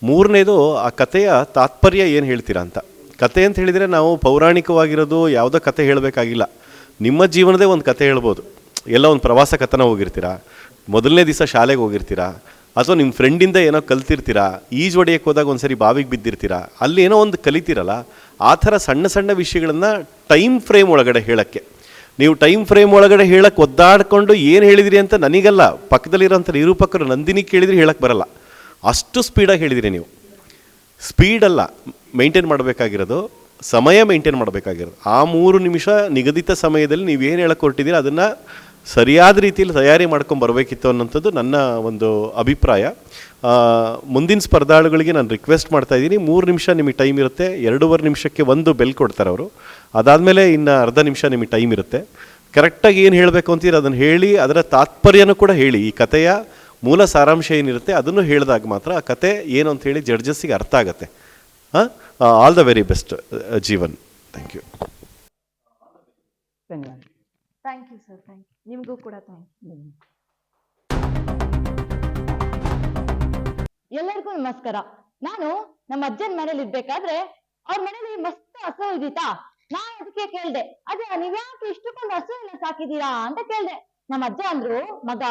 ಮೂರನೇದು ಆ ಕಥೆಯ ತಾತ್ಪರ್ಯ ಏನು ಹೇಳ್ತೀರಾ ಅಂತ. ಕತೆ ಅಂತ ಹೇಳಿದರೆ ನಾವು ಪೌರಾಣಿಕವಾಗಿರೋದು ಯಾವುದೋ ಕತೆ ಹೇಳಬೇಕಾಗಿಲ್ಲ, ನಿಮ್ಮ ಜೀವನದೇ ಒಂದು ಕತೆ ಹೇಳ್ಬೋದು. ಎಲ್ಲ ಒಂದು ಪ್ರವಾಸ ಕಥನ ಹೋಗಿರ್ತೀರಾ, ಮೊದಲನೇ ದಿವಸ ಶಾಲೆಗೆ ಹೋಗಿರ್ತೀರಾ, ಅಥವಾ ನಿಮ್ಮ ಫ್ರೆಂಡಿಂದ ಏನೋ ಕಲ್ತಿರ್ತೀರಾ, ಈಜು ಹೊಡೆಯಕ್ಕೆ ಹೋದಾಗ ಒಂದು ಸರಿ ಬಾವಿಗೆ ಬಿದ್ದಿರ್ತೀರಾ, ಅಲ್ಲಿ ಏನೋ ಒಂದು ಕಲಿತೀರಲ್ಲ, ಆ ಥರ ಸಣ್ಣ ಸಣ್ಣ ವಿಷಯಗಳನ್ನು ಟೈಮ್ ಫ್ರೇಮ್ ಒಳಗಡೆ ಹೇಳೋಕ್ಕೆ, ನೀವು ಟೈಮ್ ಫ್ರೇಮ್ ಒಳಗಡೆ ಹೇಳಕ್ಕೆ ಒದ್ದಾಡಿಕೊಂಡು ಏನು ಹೇಳಿದಿರಿ ಅಂತ ನನಗಲ್ಲ, ಪಕ್ಕದಲ್ಲಿರೋಂಥ ನಿರೂಪಕರು ನಂದಿನಿ ಕೇಳಿದ್ರೆ ಹೇಳಕ್ಕೆ ಬರಲ್ಲ, ಅಷ್ಟು ಸ್ಪೀಡಾಗಿ ಹೇಳಿದಿರಿ ನೀವು. ಸ್ಪೀಡಲ್ಲ ಮೇಂಟೈನ್ ಮಾಡಬೇಕಾಗಿರೋದು, ಸಮಯ ಮೇಂಟೈನ್ ಮಾಡಬೇಕಾಗಿರೋದು. ಆ 3 ನಿಮಿಷ ನಿಗದಿತ ಸಮಯದಲ್ಲಿ ನೀವೇನು ಹೇಳಕ್ಕೆ ಹೊರಟಿದ್ದೀರಿ ಅದನ್ನು ಸರಿಯಾದ ರೀತಿಯಲ್ಲಿ ತಯಾರಿ ಮಾಡ್ಕೊಂಡು ಬರಬೇಕಿತ್ತು ಅನ್ನೋಂಥದ್ದು ನನ್ನ ಒಂದು ಅಭಿಪ್ರಾಯ. ಮುಂದಿನ ಸ್ಪರ್ಧಾಳುಗಳಿಗೆ ನಾನು ರಿಕ್ವೆಸ್ಟ್ ಮಾಡ್ತಾಯಿದ್ದೀನಿ, 3 ನಿಮಿಷ ನಿಮಗೆ ಟೈಮ್ ಇರುತ್ತೆ, 2.5 ನಿಮಿಷಕ್ಕೆ ಒಂದು ಬೆಲ್ ಕೊಡ್ತಾರೆ ಅವರು, ಅದಾದಮೇಲೆ ಇನ್ನು ಅರ್ಧ ನಿಮಿಷ ನಿಮಗೆ ಟೈಮ್ ಇರುತ್ತೆ. ಕರೆಕ್ಟಾಗಿ ಏನು ಹೇಳಬೇಕು ಅಂತೀರ ಅದನ್ನು ಹೇಳಿ, ಅದರ ತಾತ್ಪರ್ಯನೂ ಕೂಡ ಹೇಳಿ. ಈ ಕಥೆಯ ಮೂಲ ಸಾರಾಂಶ ಏನಿರುತ್ತೆ ಅದನ್ನು ಹೇಳಿದಾಗ ಮಾತ್ರ ಆ ಕತೆ ಏನು ಅಂತ ಹೇಳಿ ಜಡ್ಜಸ್ಸಿಗೆ ಅರ್ಥ ಆಗುತ್ತೆ. All the very best Jeevan. Thank you. ಧನ್ಯವಾದ. Thank you sir, thank you. ನಿಮಗೂ ಕೂಡ ಥ್ಯಾಂಕ್ ಯು. ಎಲ್ಲರಿಗೂ ನಮಸ್ಕಾರ. ನಾನು ನಮ್ಮ ಅಜ್ಜನ ಮನೇಲಿ ಇರ್ಬೇಕಾದ್ರೆ ಅವ್ರ ಮನೇಲಿ ಮಸ್ತ್ ಹಸು ಇದ್ದಿತ್ತಾ. ನಾನ್ ಅದಕ್ಕೆ ಕೇಳ್ದೆ, ಅಜ್ಜ ನೀವ್ಯಾಕೆ ಇಷ್ಟಕ್ಕೊಂದು ಹಸು ಎಲ್ಲ ಸಾಕಿದೀರಾ ಅಂತ ಕೇಳ್ದೆ. ನಮ್ಮ ಅಜ್ಜ ಅಂದ್ರು, ಮಗ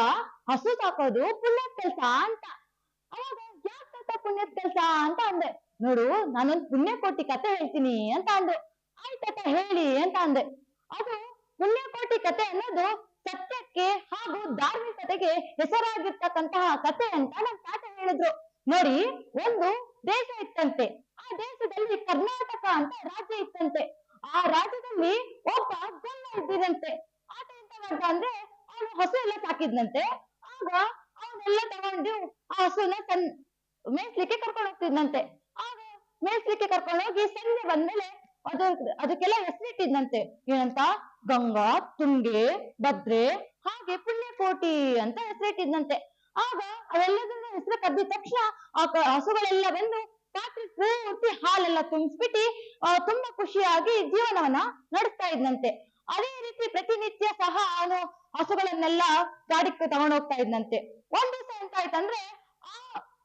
ಹಸು ಸಾಕೋದು ಪುಣ್ಯದ ಕೆಲ್ಸ ಅಂತ. ಅವಾಗ ಯಾಕೆ ಪುಣ್ಯದ ಕೆಲ್ಸ ಅಂತ ಅಂದೆ. ನೋಡು ನಾನೊಂದ್ ಪುಣ್ಯಕೋಟಿ ಕತೆ ಹೇಳ್ತೀನಿ ಅಂತ ಅಂದ್ರು. ಆಯ್ತಕ್ಕ ಹೇಳಿ ಅಂತ ಅಂದೆ. ಅದು ಪುಣ್ಯಕೋಟಿ ಕತೆ ಅನ್ನೋದು ಸತ್ಯಕ್ಕೆ ಹಾಗೂ ಧಾರ್ಮಿಕತೆಗೆ ಹೆಸರಾಗಿರ್ತಕ್ಕಂತಹ ಕತೆ ಅಂತ ನಮ್ ತಾತ ಹೇಳಿದ್ರು. ನೋಡಿ, ಒಂದು ದೇಶ ಇತ್ತಂತೆ. ಆ ದೇಶದಲ್ಲಿ ಕರ್ನಾಟಕ ಅಂತ ರಾಜ್ಯ ಇತ್ತಂತೆ. ಆ ರಾಜ್ಯದಲ್ಲಿ ಒಬ್ಬ ಗಂಡ ಇದ್ದಿದಂತೆ. ಆತ ಎಂತ ಮಾಡ್ದ ಅಂದ್ರೆ, ಅವನು ಹಸು ಎಲ್ಲ ಸಾಕಿದ್ನಂತೆ. ಆಗ ಅವನ್ನೆಲ್ಲ ತಗೊಂಡು ಆ ಹಸುನ ಮೇಯ್ಸ್ಲಿಕ್ಕೆ ಕರ್ಕೊಂಡು ಹೋಗ್ತಿದ್ನಂತೆ. ಆಗ ಮೇಯ್ಸ್ಲಿಕ್ಕೆ ಕರ್ಕೊಂಡು ಹೋಗಿ ಸಂಜೆ ಬಂದ್ಮೇಲೆ ಅದಕ್ಕೆಲ್ಲ ಹೆಸರಿಟ್ಟಿದ್ನಂತೆ. ಏನಂತ? ಗಂಗಾ, ತುಂಗೆ, ಭದ್ರೆ, ಹಾಗೆ ಪುಣ್ಯಕೋಟಿ ಅಂತ ಹೆಸರಿಟ್ಟಿದ್ನಂತೆ. ಆಗ ಅವೆಲ್ಲದನ್ನ ಹೆಸರು ಕದ್ದಿದ ತಕ್ಷಣ ಆ ಹಸುಗಳೆಲ್ಲ ಬಂದು ಪಾತ್ರೆ ಪೂರ್ತಿ ಹಾಲೆಲ್ಲ ತುಂಬಿಸ್ಬಿಟ್ಟು ತುಂಬಾ ಖುಷಿಯಾಗಿ ಜೀವನವನ್ನ ನಡೆಸ್ತಾ ಇದ್ನಂತೆ. ಅದೇ ರೀತಿ ಪ್ರತಿನಿತ್ಯ ಸಹ ಅವನು ಹಸುಗಳನ್ನೆಲ್ಲ ಕಾಡಿಗೆ ತಗೊಂಡು ಹೋಗ್ತಾ ಇದ್ನಂತೆ. ಒಂದ್ ದಿವಸ ಎಂತ ಆಯ್ತಂದ್ರೆ, ಆ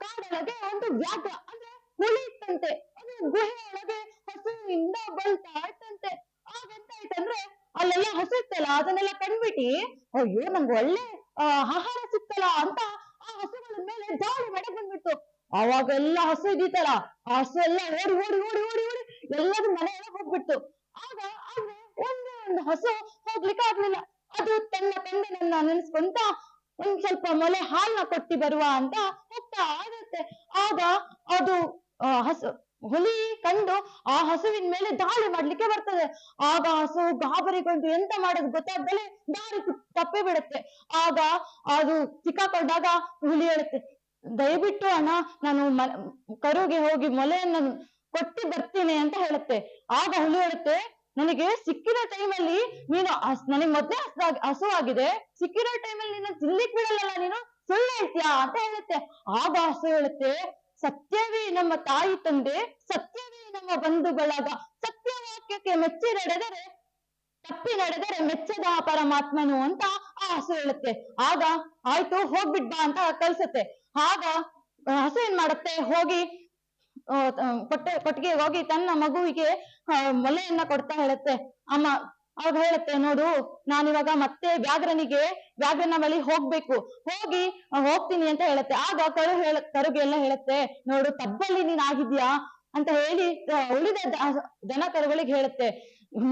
ಕಾಡೊಳಗೆ ಒಂದು ವ್ಯಾಘ್ರ ಅಂದ್ರೆ ಹುಲಿ ಇತ್ತಂತೆ. ಅದು ಗುಹೆ ಒಳಗೆ ಹಸುವಿಂದ ಬಲ್ತಾ ಇತ್ತಂತೆ. ಆಗ ಎಂತ ಆಯ್ತಂದ್ರೆ, ಅಲ್ಲೆಲ್ಲ ಹಸು ಇತ್ತಲ್ಲ ಅದನ್ನೆಲ್ಲ ಕಂಡ್ಬಿಟ್ಟು, ಅಯ್ಯೋ ನಂಗೆ ಒಳ್ಳೆ ಆಹಾರ ಸಿಕ್ತಲ್ಲ ಅಂತ ಆ ಹಸುಗಳ ಮೇಲೆ ದಾಳಿ ಮಾಡಕ್ ಬಂದ್ಬಿಟ್ಟು. ಅವಾಗೆಲ್ಲ ಹಸು ಇದ್ದಿತ್ತಲ್ಲ, ಆ ಹಸು ಎಲ್ಲ ಓಡಿ ಓಡಿ ಓಡಿ ಓಡಿ ಓಡಿ ಎಲ್ಲರೂ ಮನೆಯೊಳಗೆ ಹೋಗ್ಬಿಟ್ಟು. ಆಗ ಆದ್ರೆ ಒಂದು ಹಸು ಹೋಗ್ಲಿಕ್ಕೆ ಆಗ್ಲಿಲ್ಲ. ಅದು ತನ್ನ ತಂದೆನನ್ನ ನೆನೆಸ್ಕೊಂತ ಒಂದ್ ಸ್ವಲ್ಪ ಮೊಲೆ ಹಾಲ್ನ ಕೊಟ್ಟಿ ಬರುವ ಅಂತ ಹೋಗ್ತಾ ಇರುತ್ತೆ. ಆಗ ಅದು ಹುಲಿ ಕಂಡು ಆ ಹಸುವಿನ ಮೇಲೆ ದಾಳಿ ಮಾಡ್ಲಿಕ್ಕೆ ಬರ್ತದೆ. ಆಗ ಹಸು ಗಾಬರಿಗೊಂಡು ಎಂತ ಮಾಡೋದು ಗೊತ್ತಾಗ್ದಲೆ ದಾರಿ ತಪ್ಪಿ ಬಿಡುತ್ತೆ. ಆಗ ಅದು ಸಿಕ್ಕಾಕೊಂಡಾಗ ಹುಲಿ ಹೇಳುತ್ತೆ, ದಯವಿಟ್ಟು ಅಣ್ಣ ನಾನು ಕರುಗೆ ಹೋಗಿ ಮೊಲೆಯನ್ನು ಕೊಟ್ಟು ಬರ್ತೀನಿ ಅಂತ ಹೇಳುತ್ತೆ. ಆಗ ಹುಲಿ ಹೇಳುತ್ತೆ, ನನಗೆ ಸಿಕ್ಕಿರೋ ಟೈಮಲ್ಲಿ ನೀನು ನನಗೆ ಮೊದ್ಲೇ ಹಸುವಾಗಿದೆ, ಸಿಕ್ಕಿರೋ ಟೈಮಲ್ಲಿ ನೀನು ತಿನ್ಲಿಕ್ ಬಿಡಲ್ಲ, ನೀನು ಸುಳ್ಳು ಹೇಳ್ತೀಯಾ ಅಂತ ಹೇಳುತ್ತೆ. ಆಗ ಹಸು ಹೇಳುತ್ತೆ, ಸತ್ಯವೇ ನಮ್ಮ ತಾಯಿ ತಂದೆ, ಸತ್ಯವೇ ನಮ್ಮ ಬಂಧು ಬಳಗ, ಸತ್ಯವಾಕ್ಯಕ್ಕೆ ಮೆಚ್ಚಿ ನಡೆದರೆ ತಪ್ಪಿ ನಡೆದರೆ ಮೆಚ್ಚದ ಪರಮಾತ್ಮನು ಅಂತ ಆ ಹಸು ಹೇಳುತ್ತೆ. ಆಗ ಆಯ್ತು ಹೋಗ್ಬಿಡ್ ಬಾ ಅಂತ ಕಳ್ಸುತ್ತೆ. ಆಗ ಹಸು ಏನ್ ಮಾಡುತ್ತೆ, ಹೋಗಿ ಕೊಟ್ಟಿಗೆ ಹೋಗಿ ತನ್ನ ಮಗುವಿಗೆ ಮೊಲೆಯನ್ನ ಕೊಡ್ತಾ ಹೇಳುತ್ತೆ. ಅಮ್ಮ ಅವಾಗ ಹೇಳುತ್ತೆ, ನೋಡು ನಾನಿವಾಗ ಮತ್ತೆ ವ್ಯಾಘ್ರನ ಬಳಿ ಹೋಗ್ಬೇಕು, ಹೋಗ್ತೀನಿ ಅಂತ ಹೇಳುತ್ತೆ. ಆಗ ಕರುಗೆಲ್ಲ ಹೇಳುತ್ತೆ, ನೋಡು ತಬ್ಬಲ್ಲಿ ನೀನ್ ಆಗಿದ್ಯಾ ಅಂತ ಹೇಳಿ ಉಳಿದ ದನ ಕರುಗಳಿಗೆ ಹೇಳುತ್ತೆ,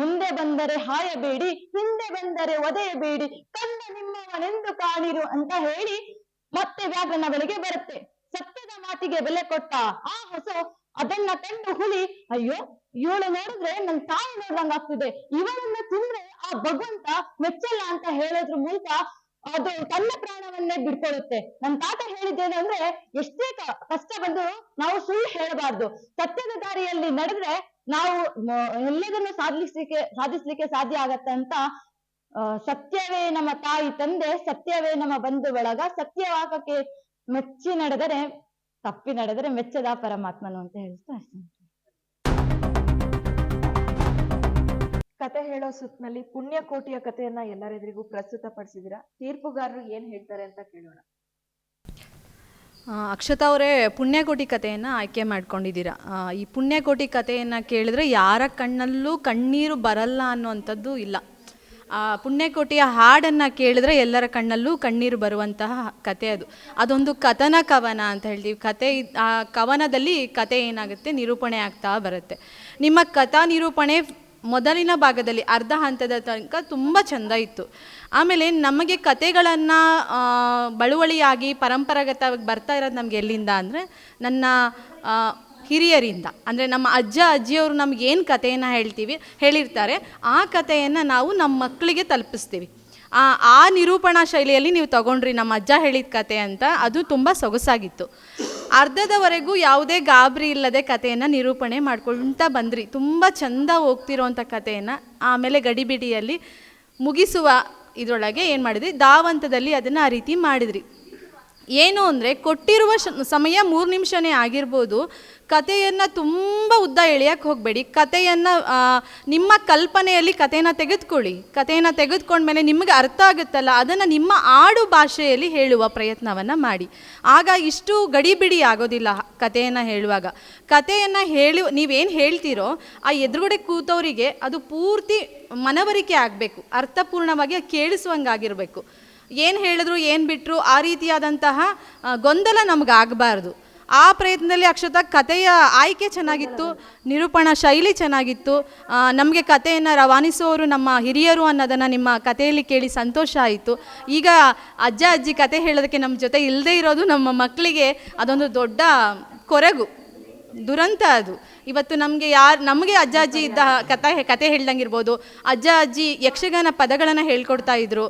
ಮುಂದೆ ಬಂದರೆ ಹಾಯಬೇಡಿ, ಹಿಂದೆ ಬಂದರೆ ಒದೆಯಬೇಡಿ, ಕಂಡ ನಿಮ್ಮವನೆಂದು ಕಾಣಿರು ಅಂತ ಹೇಳಿ ಮತ್ತೆ ವ್ಯಾಘ್ರನ ಬಳಿಗೆ ಬರುತ್ತೆ. ಸತ್ಯದ ಮಾತಿಗೆ ಬೆಲೆ ಕೊಟ್ಟ ಆ ಹಸು ಅದನ್ನ ಕಂಡು ಹುಲಿ, ಅಯ್ಯೋ ಇವಳು ನೋಡಿದ್ರೆ ನನ್ ತಾಯಿ ನೋಡ್ದಂಗ ಆಗ್ತಿದೆ, ಇವಳನ್ನ ತಿಂದ್ರೆ ಆ ಭಗವಂತ ಮೆಚ್ಚಲ್ಲ ಅಂತ ಹೇಳೋದ್ರ ಮೂಲಕ ಅದು ತನ್ನ ಪ್ರಾಣವನ್ನೇ ಬಿಡ್ಕೊಳ್ಳುತ್ತೆ. ನನ್ ತಾತ ಹೇಳಿದ್ದೇನೆ ಅಂದ್ರೆ, ಎಷ್ಟೇ ಕಷ್ಟ ಬಂದು ನಾವು ಸುಳ್ಳು ಹೇಳಬಾರ್ದು, ಸತ್ಯದ ದಾರಿಯಲ್ಲಿ ನಡೆದ್ರೆ ನಾವು ಎಲ್ಲದನ್ನು ಸಾಧಿಸ್ಲಿಕ್ಕೆ ಸಾಧ್ಯ ಆಗತ್ತೆ ಅಂತ ಸತ್ಯವೇ ನಮ್ಮ ತಾಯಿ ತಂದೆ, ಸತ್ಯವೇ ನಮ್ಮ ಬಂಧು ಬಳಗ, ಸತ್ಯವಾಗಕ್ಕೆ ಮೆಚ್ಚಿ ನಡೆದರೆ ತಪ್ಪಿ ನಡೆದರೆ ಮೆಚ್ಚದ ಪರಮಾತ್ಮನು ಅಂತ ಹೇಳ್ತಾ ಕತೆ ಹೇಳೋ ಸುತ್ತನಲ್ಲಿ ಪುಣ್ಯಕೋಟಿಯ ಕಥೆಯನ್ನ ಎಲ್ಲರೆದುರಿಗೂ ಪ್ರಸ್ತುತಪಡಿಸಿದಿರಾ. ತೀರ್ಪುಗಾರರು ಏನ್ ಹೇಳ್ತಾರೆ ಅಂತ ಕೇಳೋಣ. ಅಕ್ಷತಾ ಅವರೇ, ಪುಣ್ಯಕೋಟಿ ಕಥೆಯನ್ನು ಆಯ್ಕೆ ಮಾಡ್ಕೊಂಡಿದ್ದೀರಾ. ಈ ಪುಣ್ಯಕೋಟಿ ಕಥೆಯನ್ನು ಕೇಳಿದ್ರೆ ಯಾರ ಕಣ್ಣಲ್ಲೂ ಕಣ್ಣೀರು ಬರಲ್ಲ ಅನ್ನುವಂಥದ್ದು ಇಲ್ಲ. ಪುಣ್ಯಕೋಟಿಯ ಹಾಡನ್ನು ಕೇಳಿದ್ರೆ ಎಲ್ಲರ ಕಣ್ಣಲ್ಲೂ ಕಣ್ಣೀರು ಬರುವಂತಹ ಕತೆ ಅದೊಂದು ಕವನ ಅಂತ ಹೇಳ್ತೀವಿ. ಆ ಕವನದಲ್ಲಿ ಕತೆ ಏನಾಗುತ್ತೆ, ನಿರೂಪಣೆ ಆಗ್ತಾ ಬರುತ್ತೆ. ನಿಮ್ಮ ಕಥಾ ನಿರೂಪಣೆ ಮೊದಲಿನ ಭಾಗದಲ್ಲಿ ಅರ್ಧ ಹಂತದ ತನಕ ತುಂಬ ಚೆಂದ ಇತ್ತು. ಆಮೇಲೆ ನಮಗೆ ಕತೆಗಳನ್ನು ಬಳುವಳಿಯಾಗಿ ಪರಂಪರಾಗತವಾಗಿ ಬರ್ತಾ ಇರೋದು ನಮಗೆ ಎಲ್ಲಿಂದ ಅಂದರೆ, ನನ್ನ ಹಿರಿಯರಿಂದ, ಅಂದರೆ ನಮ್ಮ ಅಜ್ಜ ಅಜ್ಜಿಯವರು ನಮಗೇನು ಕಥೆಯನ್ನು ಹೇಳಿರ್ತಾರೆ ಆ ಕಥೆಯನ್ನು ನಾವು ನಮ್ಮ ಮಕ್ಕಳಿಗೆ ತಲುಪಿಸ್ತೀವಿ. ಆ ನಿರೂಪಣಾ ಶೈಲಿಯಲ್ಲಿ ನೀವು ತಗೊಂಡ್ರಿ ನಮ್ಮ ಅಜ್ಜ ಹೇಳಿದ ಕತೆ ಅಂತ, ಅದು ತುಂಬ ಸೊಗಸಾಗಿತ್ತು. ಅರ್ಧದವರೆಗೂ ಯಾವುದೇ ಗಾಬರಿ ಇಲ್ಲದೆ ಕಥೆಯನ್ನು ನಿರೂಪಣೆ ಮಾಡ್ಕೊಳ್ತಾ ಬಂದ್ರಿ, ತುಂಬ ಚೆಂದ ಹೋಗ್ತಿರೋಂಥ ಕಥೆಯನ್ನು. ಆಮೇಲೆ ಗಡಿಬಿಡಿಯಲ್ಲಿ ಮುಗಿಸುವ ಇದರೊಳಗೆ ಏನು ಮಾಡಿದ್ರಿ, ದಾವಂತದಲ್ಲಿ ಅದನ್ನು ಆ ರೀತಿ ಮಾಡಿದ್ರಿ. ಏನು ಅಂದರೆ, ಕೊಟ್ಟಿರುವ ಸಮಯ 3 ನಿಮಿಷನೇ ಆಗಿರ್ಬೋದು, ಕಥೆಯನ್ನು ತುಂಬ ಉದ್ದ ಎಳೆಯಕ್ಕೆ ಹೋಗಬೇಡಿ. ಕಥೆಯನ್ನು ನಿಮ್ಮ ಕಲ್ಪನೆಯಲ್ಲಿ ಕಥೆನ ತೆಗೆದುಕೊಳ್ಳಿ. ಕಥೆಯನ್ನು ತೆಗೆದುಕೊಂಡ್ಮೇಲೆ ನಿಮಗೆ ಅರ್ಥ ಆಗುತ್ತಲ್ಲ, ಅದನ್ನು ನಿಮ್ಮ ಆಡು ಭಾಷೆಯಲ್ಲಿ ಹೇಳುವ ಪ್ರಯತ್ನವನ್ನು ಮಾಡಿ. ಆಗ ಇಷ್ಟು ಗಡಿಬಿಡಿ ಆಗೋದಿಲ್ಲ ಕಥೆಯನ್ನು ಹೇಳುವಾಗ. ಕಥೆಯನ್ನು ನೀವೇನು ಹೇಳ್ತೀರೋ ಆ ಎದುರುಗಡೆ ಕೂತವರಿಗೆ ಅದು ಪೂರ್ತಿ ಮನವರಿಕೆ ಆಗಬೇಕು, ಅರ್ಥಪೂರ್ಣವಾಗಿ ಕೇಳಿಸುವಂಗಾಗಿರಬೇಕು. ಏನು ಹೇಳಿದ್ರು ಏನು ಬಿಟ್ಟರು ಆ ರೀತಿಯಾದಂತಹ ಗೊಂದಲ ನಮಗಾಗಬಾರ್ದು. ಆ ಪ್ರಯತ್ನದಲ್ಲಿ ಅಕ್ಷತಾ ಕಥೆಯ ಆಯ್ಕೆ ಚೆನ್ನಾಗಿತ್ತು, ನಿರೂಪಣಾ ಶೈಲಿ ಚೆನ್ನಾಗಿತ್ತು. ನಮಗೆ ಕಥೆಯನ್ನು ರವಾನಿಸೋರು ನಮ್ಮ ಹಿರಿಯರು ಅನ್ನೋದನ್ನು ನಿಮ್ಮ ಕಥೆಯಲ್ಲಿ ಕೇಳಿ ಸಂತೋಷ ಆಯಿತು. ಈಗ ಅಜ್ಜ ಅಜ್ಜಿ ಕತೆ ಹೇಳೋದಕ್ಕೆ ನಮ್ಮ ಜೊತೆ ಇಲ್ಲದೇ ಇರೋದು ನಮ್ಮ ಮಕ್ಕಳಿಗೆ ಅದೊಂದು ದೊಡ್ಡ ಕೊರಗು, ದುರಂತ ಅದು. ಇವತ್ತು ನಮಗೆ ಅಜ್ಜ ಅಜ್ಜಿ ಇದ್ದ ಕತೆ ಹೇಳ್ದಂಗಿರ್ಬೋದು, ಅಜ್ಜ ಅಜ್ಜಿ ಯಕ್ಷಗಾನ ಪದಗಳನ್ನು ಹೇಳ್ಕೊಡ್ತಾ ಇದ್ರು,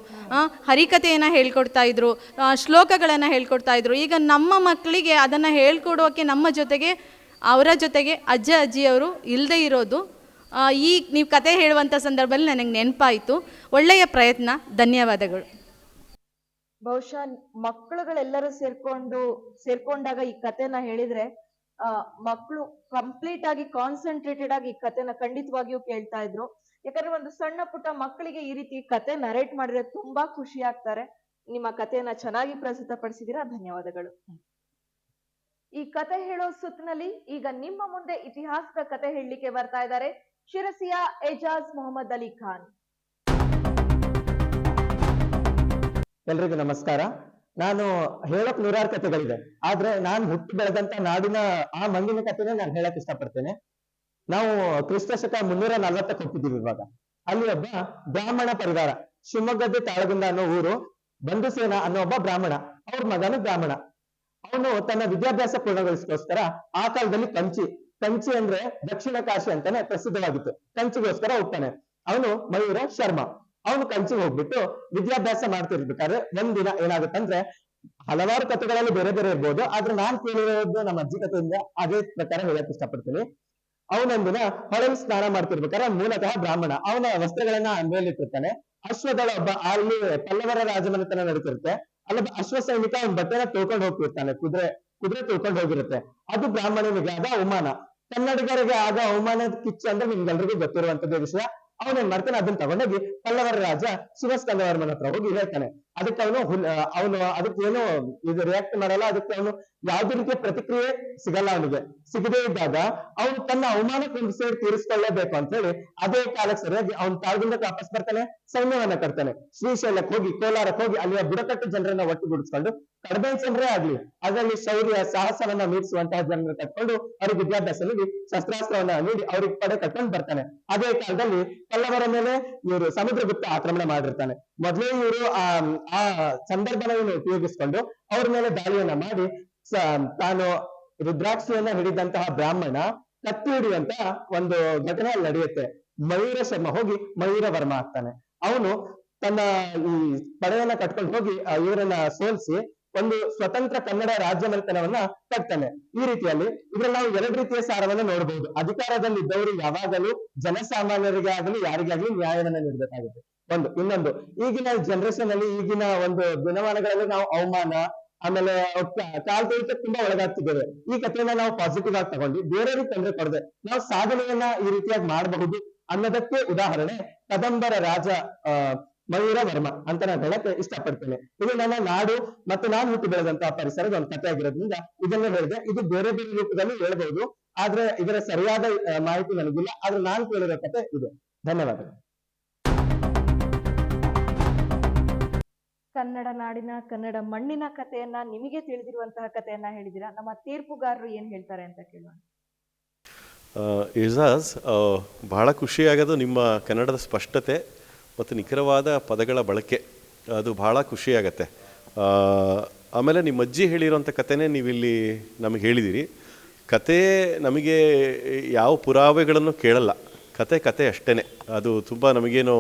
ಹರಿಕಥೆಯನ್ನು ಹೇಳ್ಕೊಡ್ತಾ ಇದ್ರು, ಶ್ಲೋಕಗಳನ್ನು ಹೇಳ್ಕೊಡ್ತಾ ಇದ್ರು. ಈಗ ನಮ್ಮ ಮಕ್ಕಳಿಗೆ ಅದನ್ನು ಹೇಳ್ಕೊಡೋಕ್ಕೆ ಅವರ ಜೊತೆಗೆ ಅಜ್ಜ ಅಜ್ಜಿಯವರು ಇಲ್ಲದೇ ಇರೋದು ಈಗ ನೀವು ಕತೆ ಹೇಳುವಂಥ ಸಂದರ್ಭದಲ್ಲಿ ನನಗೆ ನೆನಪಾಯಿತು. ಒಳ್ಳೆಯ ಪ್ರಯತ್ನ, ಧನ್ಯವಾದಗಳು. ಬಹುಶಃ ಮಕ್ಕಳುಗಳೆಲ್ಲರೂ ಸೇರ್ಕೊಂಡಾಗ ಈ ಕಥೆನ ಹೇಳಿದ್ರೆ ಮಕ್ಕಳು ಕಂಪ್ಲೀಟ್ ಆಗಿ ಕಾನ್ಸಂಟ್ರೇಟೆಡ್ ಆಗಿ ಈ ಕಥೆನ ಖಂಡಿತವಾಗಿಯೂ ಕೇಳ್ತಾ ಇದ್ರು. ಯಾಕಂದ್ರೆ ಒಂದು ಸಣ್ಣ ಪುಟ್ಟ ಮಕ್ಕಳಿಗೆ ಈ ರೀತಿ ಕತೆ ನರೇಟ್ ಮಾಡಿದ್ರೆ ತುಂಬಾ ಖುಷಿ ಆಗ್ತಾರೆ. ನಿಮ್ಮ ಕಥೆಯನ್ನ ಚೆನ್ನಾಗಿ ಪ್ರಸ್ತುತಪಡಿಸಿದೀರಾ, ಧನ್ಯವಾದಗಳು. ಈ ಕತೆ ಹೇಳೋ ಸುತ್ತಿನಲ್ಲಿ ಈಗ ನಿಮ್ಮ ಮುಂದೆ ಇತಿಹಾಸದ ಕತೆ ಹೇಳಲಿಕ್ಕೆ ಬರ್ತಾ ಇದ್ದಾರೆ ಶಿರಸಿಯ ಎಜಾಜ್ ಮೊಹಮ್ಮದ್ ಅಲಿ ಖಾನ್. ಎಲ್ರಿಗೂ ನಮಸ್ಕಾರ. ನಾನು ಹೇಳಕ್ 100 ಕಥೆಗಳಿದೆ, ಆದ್ರೆ ನಾನು ಹುಟ್ಟಿ ಬೆಳೆದಂತ ನಾಡಿನ ಆ ಮಣ್ಣಿನ ಕಥೆನೇ ನಾನು ಹೇಳಕ್ ಇಷ್ಟಪಡ್ತೇನೆ. ನಾವು ಕ್ರಿಸ್ತ ಶಕ 340 ಹುಟ್ಟಿದ್ದೀವಿ ಇವಾಗ. ಅಲ್ಲಿ ಒಬ್ಬ ಬ್ರಾಹ್ಮಣ ಪರಿವಾರ, ಶಿವಮೊಗ್ಗದ ತಾಳಗುಂದ ಅನ್ನೋ ಊರು, ಬಂಧುಸೇನ ಅನ್ನೋ ಒಬ್ಬ ಬ್ರಾಹ್ಮಣ, ಅವ್ರ ಮಗನು ಬ್ರಾಹ್ಮಣ. ಅವನು ತನ್ನ ವಿದ್ಯಾಭ್ಯಾಸ ಪೂರ್ಣಗೊಳಿಸೋಸ್ಕರ ಆ ಕಾಲದಲ್ಲಿ ಕಂಚಿ ಅಂದ್ರೆ ದಕ್ಷಿಣ ಕಾಶಿ ಅಂತಾನೆ ಪ್ರಸಿದ್ಧವಾಗಿತ್ತು, ಕಂಚಿಗೋಸ್ಕರ ಹೋಗ್ತಾನೆ. ಅವನು ಮಯೂರ ಶರ್ಮಾ. ಅವನು ಕಂಚಿಗೆ ಹೋಗ್ಬಿಟ್ಟು ವಿದ್ಯಾಭ್ಯಾಸ ಮಾಡ್ತಿರ್ಬೇಕಾದ್ರೆ ಒಂದಿನ ಏನಾಗುತ್ತಂದ್ರೆ, ಹಲವಾರು ಕಥೆಗಳಲ್ಲಿ ಬೇರೆ ಬೇರೆ ಇರ್ಬೋದು, ಆದ್ರೆ ನಾನ್ ಕೇಳಿರೋದು ನಮ್ಮ ಅಜ್ಜಿ ಕಥೆಯಿಂದ ಅದೇ ಪ್ರಕಾರ ಹೇಳಕ್ ಇಷ್ಟಪಡ್ತೀನಿ. ಅವನೊಂದಿನ ಹೊಳೆಲ್ ಸ್ನಾನ ಮಾಡ್ತಿರ್ಬೇಕಾದ್ರೆ, ಮೂಲತಃ ಬ್ರಾಹ್ಮಣ, ಅವನ ವಸ್ತ್ರಗಳನ್ನ ಮೇಲಿಟ್ಟಿರ್ತಾನೆ. ಅಶ್ವದಳ ಒಬ್ಬ ಅಲ್ಲಿ ಪಲ್ಲವರ ರಾಜಮನೆತನ ನಡೀತಿರುತ್ತೆ, ಅಲ್ಲೊಬ್ಬ ಅಶ್ವ ಸೈನಿಕ ಅವನ ಬಟ್ಟೆನ ತೊಳ್ಕೊಂಡು ಹೋಗ್ತಿರ್ತಾನೆ, ಕುದುರೆ ತೊಳ್ಕೊಂಡು ಹೋಗಿರುತ್ತೆ. ಅದು ಬ್ರಾಹ್ಮಣನಿಗೆ ಆದ ಅವಮಾನ. ಕನ್ನಡಿಗರಿಗೆ ಆದ ಅವಮಾನದ ಕಿಚ್ಚು ಅಂದ್ರೆ ನಿಮ್ಗೆಲ್ರಿಗೂ ಗೊತ್ತಿರುವಂತದ್ದೇ ವಿಷಯ. ಅವನೇನ್ ಮಾಡ್ತಾನೆ, ಅದನ್ನ ತಗೊಂಡೋಗಿ ಪಲ್ಲವರ ರಾಜ ಶಿವಸ್ಕಂದವರ್ಮನ ಹತ್ರ ಹೋಗಿ ಹೇಳ್ತಾನೆ. ಅದಕ್ಕೆ ಅವನು ಅದಕ್ಕೆ ಏನು ಇದು ರಿಯಾಕ್ಟ್ ಮಾಡಲ್ಲ, ಅದಕ್ಕೆ ಅವನು ಯಾವುದೇ ರೀತಿಯ ಪ್ರತಿಕ್ರಿಯೆ ಸಿಗಲ್ಲ. ಅವನಿಗೆ ಸಿಗದೇ ಇದ್ದಾಗ ಅವನು ತನ್ನ ಅವಮಾನಕ್ಕೆ ಸೇರಿ ತೀರಿಸ್ಕೊಳ್ಳೇಬೇಕು ಅಂತ ಹೇಳಿ ಅದೇ ಕಾಲಕ್ಕೆ ಸರಿಯಾಗಿ ಅವನು ತಾಳ್ಗುಂದಕ್ಕೆ ವಾಪಸ್ ಬರ್ತಾನೆ, ಸೈನ್ಯವನ್ನ ಕಟ್ತಾನೆ. ಶ್ರೀಶೈಲಕ್ಕೆ ಹೋಗಿ, ಕೋಲಾರಕ್ಕೆ ಹೋಗಿ ಅಲ್ಲಿಯ ಬುಡಕಟ್ಟು ಜನರನ್ನ ಒಟ್ಟುಗೂಡಿಸ್ಕೊಂಡು, ಕಡಿಮೆ ಜನರೇ ಆಗ್ಲಿ ಅದರಲ್ಲಿ ಶೌರ್ಯ ಸಾಹಸವನ್ನ ಮೀರಿಸುವಂತಹ ಜನರನ್ನ ಕಟ್ಕೊಂಡು ಅವ್ರಿಗೆ ವಿದ್ಯಾಭ್ಯಾಸ ನೀಡಿ, ಶಸ್ತ್ರಾಸ್ತ್ರವನ್ನ ನೀಡಿ ಅವ್ರಿಗೆ ಪಡೆ ಕಟ್ಕೊಂಡು ಬರ್ತಾನೆ. ಅದೇ ಕಾಲದಲ್ಲಿ ಪಲ್ಲವರ ಮೇಲೆ ಇವರು ಸಮುದ್ರಗುಪ್ತ ಆಕ್ರಮಣ ಮಾಡಿರ್ತಾನೆ. ಮೊದಲೇ ಇವರು ಆ ಸಂದರ್ಭವನ್ನು ಉಪಯೋಗಿಸ್ಕೊಂಡು ಅವ್ರ ಮೇಲೆ ದಾಳಿಯನ್ನ ಮಾಡಿ ತಾನು ರುದ್ರಾಕ್ಷಿಯನ್ನ ಹಿಡಿದಂತಹ ಬ್ರಾಹ್ಮಣ ಕತ್ತಿ ಹಿಡಿಯುವಂತ ಒಂದು ಘಟನೆ ಅಲ್ಲಿ ನಡೆಯುತ್ತೆ. ಮಯೂರ ಶರ್ಮ ಹೋಗಿ ಮಯೂರ ವರ್ಮ ಆಗ್ತಾನೆ. ಅವನು ತನ್ನ ಈ ಪಡೆಯನ್ನ ಕಟ್ಕೊಂಡು ಹೋಗಿ ಇವರನ್ನ ಸೋಲಿಸಿ ಒಂದು ಸ್ವತಂತ್ರ ಕನ್ನಡ ರಾಜ್ಯ ಮನೆತನವನ್ನ ಕಟ್ತಾನೆ. ಈ ರೀತಿಯಲ್ಲಿ ಇದ್ರಲ್ಲಿ ನಾವು ಎರಡು ರೀತಿಯ ಸಾರವನ್ನ ನೋಡಬಹುದು. ಅಧಿಕಾರದಲ್ಲಿ ಇದ್ದವರು ಯಾವಾಗಲೂ ಜನಸಾಮಾನ್ಯರಿಗೆ ಆಗಲಿ ಯಾರಿಗಾಗ್ಲಿ ನ್ಯಾಯವನ್ನ ನೀಡಬೇಕಾಗುತ್ತೆ. ಇನ್ನೊಂದು ಈಗಿನ ಜನರೇಷನ್ ಅಲ್ಲಿ, ಈಗಿನ ಒಂದು ದಿನಮಾನಗಳಲ್ಲಿ ನಾವು ಅವಮಾನ, ಆಮೇಲೆ ಕಾಲ್ತೊಳಿತಕ್ಕೆ ತುಂಬಾ ಒಳಗಾಗ್ತಿದ್ದೇವೆ. ಈ ಕಥೆಯನ್ನ ನಾವು ಪಾಸಿಟಿವ್ ಆಗಿ ತಗೊಂಡು ಬೇರೆಯವ್ರಿಗೆ ತೊಂದರೆ ಕೊಡದೆ ನಾವು ಸಾಧನೆಯನ್ನ ಈ ರೀತಿಯಾಗಿ ಮಾಡಬಹುದು ಅನ್ನೋದಕ್ಕೆ ಉದಾಹರಣೆ ಕದಂಬರ ರಾಜ ಮಯೂರ ವರ್ಮ ಅಂತ ನಾನು ಹೇಳಕ್ಕೆ ಇಷ್ಟಪಡ್ತೇನೆ. ಇದು ನನ್ನ ನಾಡು ಮತ್ತು ನಾನು ಹುಟ್ಟಿ ಬೆಳೆದಂತಹ ಪರಿಸರದ ಒಂದು ಕಥೆ ಆಗಿರೋದ್ರಿಂದ ಇದನ್ನ ಹೇಳಿದೆ. ಇದು ಬೇರೆ ಬೇರೆ ರೂಪದಲ್ಲಿ ಹೇಳ್ಬಹುದು, ಆದ್ರೆ ಇದರ ಸರಿಯಾದ ಮಾಹಿತಿ ನನಗಿಲ್ಲ. ಆದ್ರೆ ನಾನು ಕೇಳಿರೋ ಕಥೆ ಇದು. ಧನ್ಯವಾದಗಳು. ಕನ್ನಡ ನಾಡಿನ, ಕನ್ನಡ ಮಣ್ಣಿನ ಕಥೆಯನ್ನ, ನಿಮಗೆ ತಿಳಿದಿರುವಂತಹ ಕಥೆಯನ್ನ ಹೇಳಿದಿರಾ. ನಮ್ಮ ತೀರ್ಪುಗಾರರು ಏನ್ ಹೇಳ್ತಾರೆ ಅಂತ ಕೇಳೋಣ. ಇಜಾಜ್, ಬಹಳ ಖುಷಿಯಾಗೋದು ನಿಮ್ಮ ಕನ್ನಡದ ಸ್ಪಷ್ಟತೆ ಮತ್ತು ನಿಖರವಾದ ಪದಗಳ ಬಳಕೆ, ಅದು ಬಹಳ ಖುಷಿಯಾಗತ್ತೆ. ಆಮೇಲೆ ನಿಮ್ಮ ಅಜ್ಜಿ ಹೇಳಿರೋಂಥ ಕಥೆನೇ ನೀವಿಲ್ಲಿ ನಮಗೆ ಹೇಳಿದಿರಿ. ಕತೆ ನಮಗೆ ಯಾವ ಪುರಾವೆಗಳನ್ನು ಕೇಳಲ್ಲ, ಕತೆ ಅಷ್ಟೇ. ಅದು ತುಂಬ ನಮಗೇನು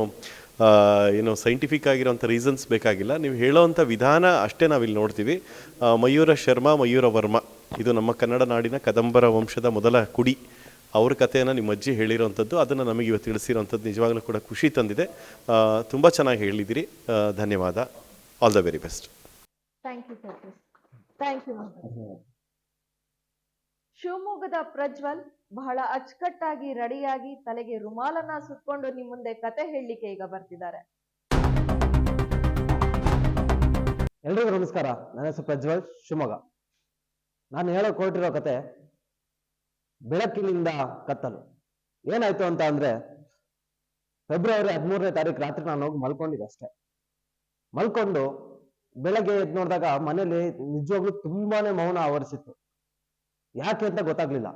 ಏನು ಸೈಂಟಿಫಿಕ್ ಆಗಿರೋಂಥ ರೀಸನ್ಸ್ ಬೇಕಾಗಿಲ್ಲ, ನೀವು ಹೇಳೋವಂಥ ವಿಧಾನ ಅಷ್ಟೇ ನಾವಿಲ್ಲಿ ನೋಡ್ತೀವಿ. ಮಯೂರ ಶರ್ಮ, ಮಯೂರ ವರ್ಮ, ಇದು ನಮ್ಮ ಕನ್ನಡ ನಾಡಿನ ಕದಂಬರ ವಂಶದ ಮೊದಲ ಕುಡಿ. ಅವ್ರ ಕಥೆಯನ್ನು ನಿಮ್ಮ ಅಜ್ಜಿ ಹೇಳಿರೋವಂಥದ್ದು, ಅದನ್ನು ನಮಗೆ ಇವತ್ತು ತಿಳಿಸಿರೋವಂಥದ್ದು ನಿಜವಾಗ್ಲೂ ಕೂಡ ಖುಷಿ ತಂದಿದೆ. ತುಂಬ ಚೆನ್ನಾಗಿ ಹೇಳಿದಿರಿ. ಧನ್ಯವಾದ. All the very best. Thank you sir. Thank you. ಶಿವಮೊಗ್ಗದ ಪ್ರಜ್ವಲ್ ಬಹಳ ಅಚ್ಚುಕಟ್ಟಾಗಿ ರೆಡಿಯಾಗಿ ತಲೆಗೆ ರುಮಾಲನ್ನ ಸುತ್ಕೊಂಡು ನಿಮ್ಮ ಮುಂದೆ ಕತೆ ಹೇಳಲಿಕ್ಕೆ ಈಗ ಬರ್ತಿದ್ದಾರೆ. ಎಲ್ರಿಗೂ ನಮಸ್ಕಾರ. ನನ್ನ ಹೆಸರು ಪ್ರಜ್ವಲ್, ಶಿವಮೊಗ್ಗ. ನಾನು ಹೇಳೋಕೆ ಹೊರಟಿರೋ ಕತೆ ಬೆಳಕಿನಿಂದ ಕತ್ತಲು. ಏನಾಯ್ತು ಅಂತ ಅಂದ್ರೆ, ಫೆಬ್ರವರಿ 13ನೇ ತಾರೀಕು ರಾತ್ರಿ ನಾನು ಹೋಗಿ ಮಲ್ಕೊಂಡಿದ್ದೆ ಅಷ್ಟೇ. ಮಲ್ಕೊಂಡು ಬೆಳಗ್ಗೆ ಎದ್ದು ನೋಡಿದಾಗ ಮನೇಲಿ ನಿಜವಾಗ್ಲೂ ತುಂಬಾನೇ ಮೌನ ಆವರಿಸಿತ್ತು. ಯಾಕೆ ಅಂತ ಗೊತ್ತಾಗ್ಲಿಲ್ಲ.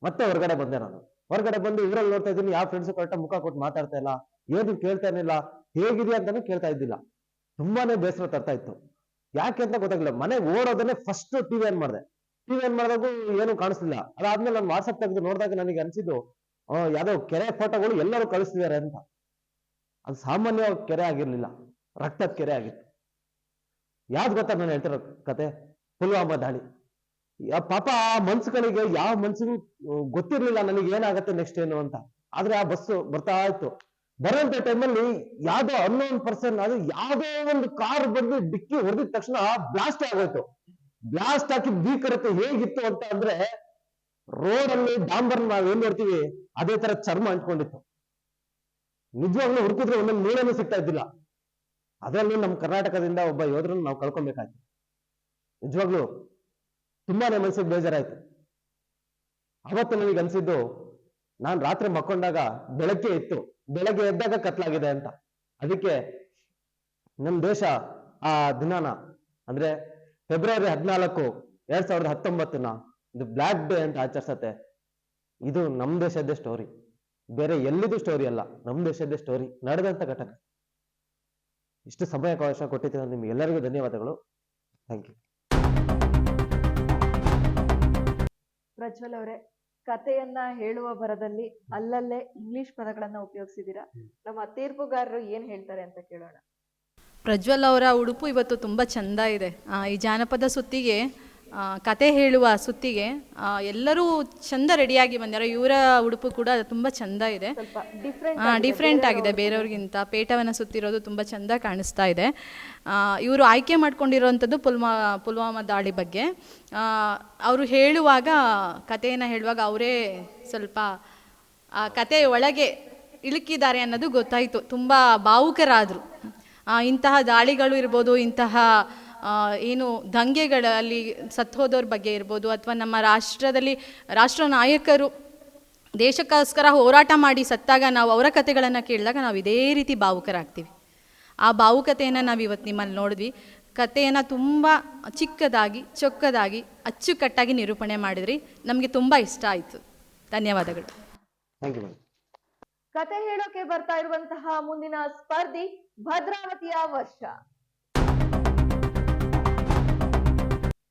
ಮತ್ತೆ ಹೊರಗಡೆ ಬಂದೆ. ನಾನು ಹೊರಗಡೆ ಬಂದು ಇವ್ರಲ್ಲಿ ನೋಡ್ತಾ ಇದ್ದೀನಿ, ಯಾವ ಫ್ರೆಂಡ್ಸ್ ಕರೆಕ್ಟಾಗಿ ಮುಖ ಕೊಟ್ಟು ಮಾತಾಡ್ತಾ ಇಲ್ಲ, ಏನು ಕೇಳ್ತಾ ಇರಲಿಲ್ಲ, ಹೇಗಿದೆಯಾ ಅಂತಾನೆ ಕೇಳ್ತಾ ಇದ್ದಿಲ್ಲ. ತುಂಬಾನೇ ಬೇಸರ ತರ್ತಾ ಇತ್ತು. ಯಾಕೆ ಅಂತ ಗೊತ್ತಾಗ್ಲಿಲ್ಲ. ಮನೆ ಓಡೋದನ್ನೇ ಫಸ್ಟ್ ಟಿವಿ ಆನ್ ಮಾಡಿದಾಗೂ ಏನು ಕಾಣಿಸ್ಲಿಲ್ಲ. ಅದಾದ್ಮೇಲೆ ನಾನು ವಾಟ್ಸಪ್ ತೆಗೆದು ನೋಡಿದಾಗ ನನಗೆ ಅನ್ಸಿದ್ದು, ಯಾವ್ದೋ ಕೆರೆ ಫೋಟೋಗಳು ಎಲ್ಲರೂ ಕಳಿಸ್ತಿದ್ದಾರೆ ಅಂತ. ಅದು ಸಾಮಾನ್ಯ ಕೆರೆ ಆಗಿರ್ಲಿಲ್ಲ, ರಕ್ತದ ಕೆರೆ ಆಗಿತ್ತು. ಯಾವ್ದು ಗೊತ್ತಾ ನಾನು ಹೇಳ್ತಿರೋ ಕತೆ? ಪುಲ್ವಾಮಾ ದಾಳಿ. ಪಾಪ ಆ ಮನ್ಸುಗಳಿಗೆ, ಯಾವ ಮನ್ಸಿಗೂ ಗೊತ್ತಿರ್ಲಿಲ್ಲ ನನಗೆ ಏನಾಗತ್ತೆ ನೆಕ್ಸ್ಟ್ ಏನು ಅಂತ. ಆದ್ರೆ ಆ ಬಸ್ಸು ಬರ್ತಾ ಇತ್ತು. ಬರೋಂಥ ಟೈಮಲ್ಲಿ ಯಾವ್ದೋ ಅನ್ನೋನ್ ಪರ್ಸನ್, ಅದು ಯಾವ್ದೋ ಒಂದು ಕಾರ್ ಬಂದು ಡಿಕ್ಕಿ ಹೊಡೆದಿದ ತಕ್ಷಣ ಬ್ಲಾಸ್ಟ್ ಆಗೋಯ್ತು. ಬ್ಲಾಸ್ಟ್ ಹಾಕಿ ಭೀಕರತೆ ಹೇಗಿತ್ತು ಅಂತ ಅಂದ್ರೆ, ರೋಡ್ ಅಲ್ಲಿ ಡಾಂಬರ್ ನಾವ್ ಏನ್ ನೋಡ್ತೀವಿ ಅದೇ ತರ ಚರ್ಮ ಅಂಟ್ಕೊಂಡಿತ್ತು. ನಿಜವಾಗ್ಲೂ ಹುಡುಕಿದ್ರೆ ಒಂದೊಂದು ಮೂಳೆನೂ ಸಿಗ್ತಾ ಇದ್ದಿಲ್ಲ. ಅದರಲ್ಲಿ ನಮ್ಮ ಕರ್ನಾಟಕದಿಂದ ಒಬ್ಬ ಯೋಧರನ್ನು ನಾವು ಕಳ್ಕೊಬೇಕಾಯ್ತು. ನಿಜವಾಗ್ಲೂ ತುಂಬಾನೇ ಮನಸ್ಸಿಗೆ ಬೇಜಾರಾಯ್ತು. ಅವತ್ತು ನನಗೆ ಅನ್ಸಿದ್ದು, ನಾನು ರಾತ್ರಿ ಮಕ್ಕೊಂಡಾಗ ಬೆಳಗ್ಗೆ ಇತ್ತು, ಬೆಳಗ್ಗೆ ಎದ್ದಾಗ ಕತ್ಲಾಗಿದೆ ಅಂತ. ಅದಕ್ಕೆ ನಮ್ಮ ದೇಶ ಆ ದಿನಾನ ಅಂದ್ರೆ ಫೆಬ್ರವರಿ 14, 2019 ಇದು ಬ್ಲ್ಯಾಕ್ ಡೇ ಅಂತ ಆಚರಿಸತ್ತೆ. ಇದು ನಮ್ಮ ದೇಶದ ಸ್ಟೋರಿ. ಬೇರೆ ಎಲ್ಲಿದು ಸ್ಟೋರಿ ಅಲ್ಲ, ನಮ್ಮ ದೇಶದ ಸ್ಟೋರಿ, ನಡೆದಂತ ಘಟನೆ. ಇಷ್ಟು ಸಮಯಾವಕಾಶ ಕೊಟ್ಟಿದ್ದೀರ ನಿಮ್ಗೆ ಎಲ್ಲರಿಗೂ ಧನ್ಯವಾದಗಳು. Thank you. ಪ್ರಜ್ವಲ್ ಅವರೇ, ಕಥೆಯನ್ನ ಹೇಳುವ ಭರದಲ್ಲಿ ಅಲ್ಲಲ್ಲೇ ಇಂಗ್ಲಿಷ್ ಪದಗಳನ್ನ ಉಪಯೋಗಿಸಿದೀರಾ. ನಮ್ಮ ತೀರ್ಪುಗಾರರು ಏನ್ ಹೇಳ್ತಾರೆ ಅಂತ ಕೇಳೋಣ. ಪ್ರಜ್ವಲ್ ಅವರ ಉಡುಪು ಇವತ್ತು ತುಂಬ ಚೆಂದ ಇದೆ. ಈ ಜಾನಪದ ಸುತ್ತಿಗೆ, ಕತೆ ಹೇಳುವ ಸುತ್ತಿಗೆ ಎಲ್ಲರೂ ಚೆಂದ ರೆಡಿಯಾಗಿ ಬಂದಾರೆ. ಇವರ ಉಡುಪು ಕೂಡ ತುಂಬ ಚೆಂದ ಇದೆ, ಡಿಫ್ರೆಂಟ್ ಆಗಿದೆ ಬೇರೆಯವ್ರಿಗಿಂತ. ಪೇಟವನ್ನು ಸುತ್ತಿರೋದು ತುಂಬ ಚೆಂದ ಕಾಣಿಸ್ತಾ ಇದೆ. ಇವರು ಆಯ್ಕೆ ಮಾಡ್ಕೊಂಡಿರೋವಂಥದ್ದು ಪುಲ್ವಾಮಾ ದಾಳಿ ಬಗ್ಗೆ. ಅವರು ಹೇಳುವಾಗ, ಕಥೆಯನ್ನು ಹೇಳುವಾಗ ಅವರೇ ಸ್ವಲ್ಪ ಆ ಕತೆ ಒಳಗೆ ಇಳುಕಿದ್ದಾರೆ ಅನ್ನೋದು ಗೊತ್ತಾಯಿತು. ತುಂಬ ಭಾವುಕರಾದರು. ಇಂತಹ ದಾಳಿಗಳು ಇರ್ಬೋದು, ಇಂತಹ ಏನು ದಂಗೆಗಳಲ್ಲಿ ಸತ್ತು ಹೋದವ್ರ ಬಗ್ಗೆ ಇರ್ಬೋದು, ಅಥವಾ ನಮ್ಮ ರಾಷ್ಟ್ರ ನಾಯಕರು ದೇಶಕ್ಕೋಸ್ಕರ ಹೋರಾಟ ಮಾಡಿ ಸತ್ತಾಗ ನಾವು ಅವರ ಕಥೆಗಳನ್ನು ಕೇಳಿದಾಗ ನಾವು ಇದೇ ರೀತಿ ಭಾವುಕರಾಗ್ತೀವಿ. ಆ ಭಾವುಕತೆಯನ್ನು ನಾವು ಇವತ್ತು ನಿಮ್ಮಲ್ಲಿ ನೋಡಿದ್ವಿ. ಕಥೆಯನ್ನು ತುಂಬ ಚಿಕ್ಕದಾಗಿ, ಚೊಕ್ಕದಾಗಿ, ಅಚ್ಚುಕಟ್ಟಾಗಿ ನಿರೂಪಣೆ ಮಾಡಿದ್ರಿ. ನಮಗೆ ತುಂಬ ಇಷ್ಟ ಆಯಿತು. ಧನ್ಯವಾದಗಳು. ಕತೆ ಹೇಳೋಕೆ ಬರ್ತಾ ಇರುವಂತಹ ಮುಂದಿನ ಸ್ಪರ್ಧಿ ಭದ್ರಾವತಿಯ ವರ್ಷ.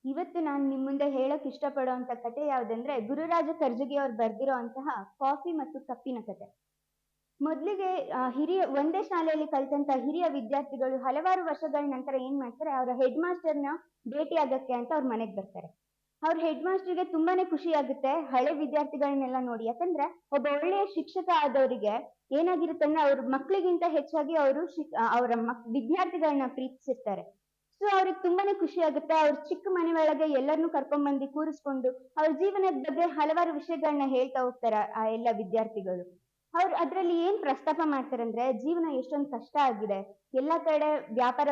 ಇವತ್ತು ನಾನು ನಿಮ್ಮ ಮುಂದೆ ಹೇಳಕ್ ಇಷ್ಟಪಡುವಂತ ಕತೆ ಯಾವುದಂದ್ರೆ ಗುರುರಾಜ ಕರ್ಜಗಿ ಅವ್ರು ಬರ್ದಿರೋಂತಹ ಕಾಫಿ ಮತ್ತು ಕಪ್ಪಿನ ಕತೆ. ಮೊದಲಿಗೆ ಒಂದೇ ಶಾಲೆಯಲ್ಲಿ ಕಲಿತಂತ ಹಿರಿಯ ವಿದ್ಯಾರ್ಥಿಗಳು ಹಲವಾರು ವರ್ಷಗಳ ನಂತರ ಏನ್ ಮಾಡ್ತಾರೆ, ಅವರ ಹೆಡ್ ಮಾಸ್ಟರ್ನ ಭೇಟಿ ಆಗಕ್ಕೆ ಅಂತ ಅವ್ರ ಮನೆಗೆ ಬರ್ತಾರೆ. ಅವ್ರ ಹೆಡ್ ಮಾಸ್ಟರ್ಗೆ ತುಂಬಾನೇ ಖುಷಿ ಆಗುತ್ತೆ ಹಳೆ ವಿದ್ಯಾರ್ಥಿಗಳನ್ನೆಲ್ಲ ನೋಡಿ. ಯಾಕಂದ್ರೆ ಒಬ್ಬ ಒಳ್ಳೆಯ ಶಿಕ್ಷಕ ಆದವರಿಗೆ ಏನಾಗಿರುತ್ತೆ ಅಂದ್ರೆ ಅವ್ರ ಮಕ್ಕಳಿಗಿಂತ ಹೆಚ್ಚಾಗಿ ಅವರು ಅವರ ವಿದ್ಯಾರ್ಥಿಗಳನ್ನ ಪ್ರೀತಿಸಿರ್ತಾರೆ. ಸೊ ಅವ್ರಿಗೆ ತುಂಬಾನೇ ಖುಷಿ ಆಗುತ್ತೆ. ಅವ್ರ ಚಿಕ್ಕ ಮನೆ ಒಳಗೆ ಎಲ್ಲರನ್ನೂ ಕರ್ಕೊಂಡ್ಬಂದು ಕೂರಿಸ್ಕೊಂಡು ಅವ್ರ ಜೀವನದ ಬಗ್ಗೆ ಹಲವಾರು ವಿಷಯಗಳನ್ನ ಹೇಳ್ತಾ ಹೋಗ್ತಾರೆ ಆ ಎಲ್ಲ ವಿದ್ಯಾರ್ಥಿಗಳು. ಅವ್ರು ಅದ್ರಲ್ಲಿ ಏನ್ ಪ್ರಸ್ತಾಪ ಮಾಡ್ತಾರೆ ಅಂದ್ರೆ, ಜೀವನ ಎಷ್ಟೊಂದು ಕಷ್ಟ ಆಗಿದೆ, ಎಲ್ಲಾ ಕಡೆ ವ್ಯಾಪಾರ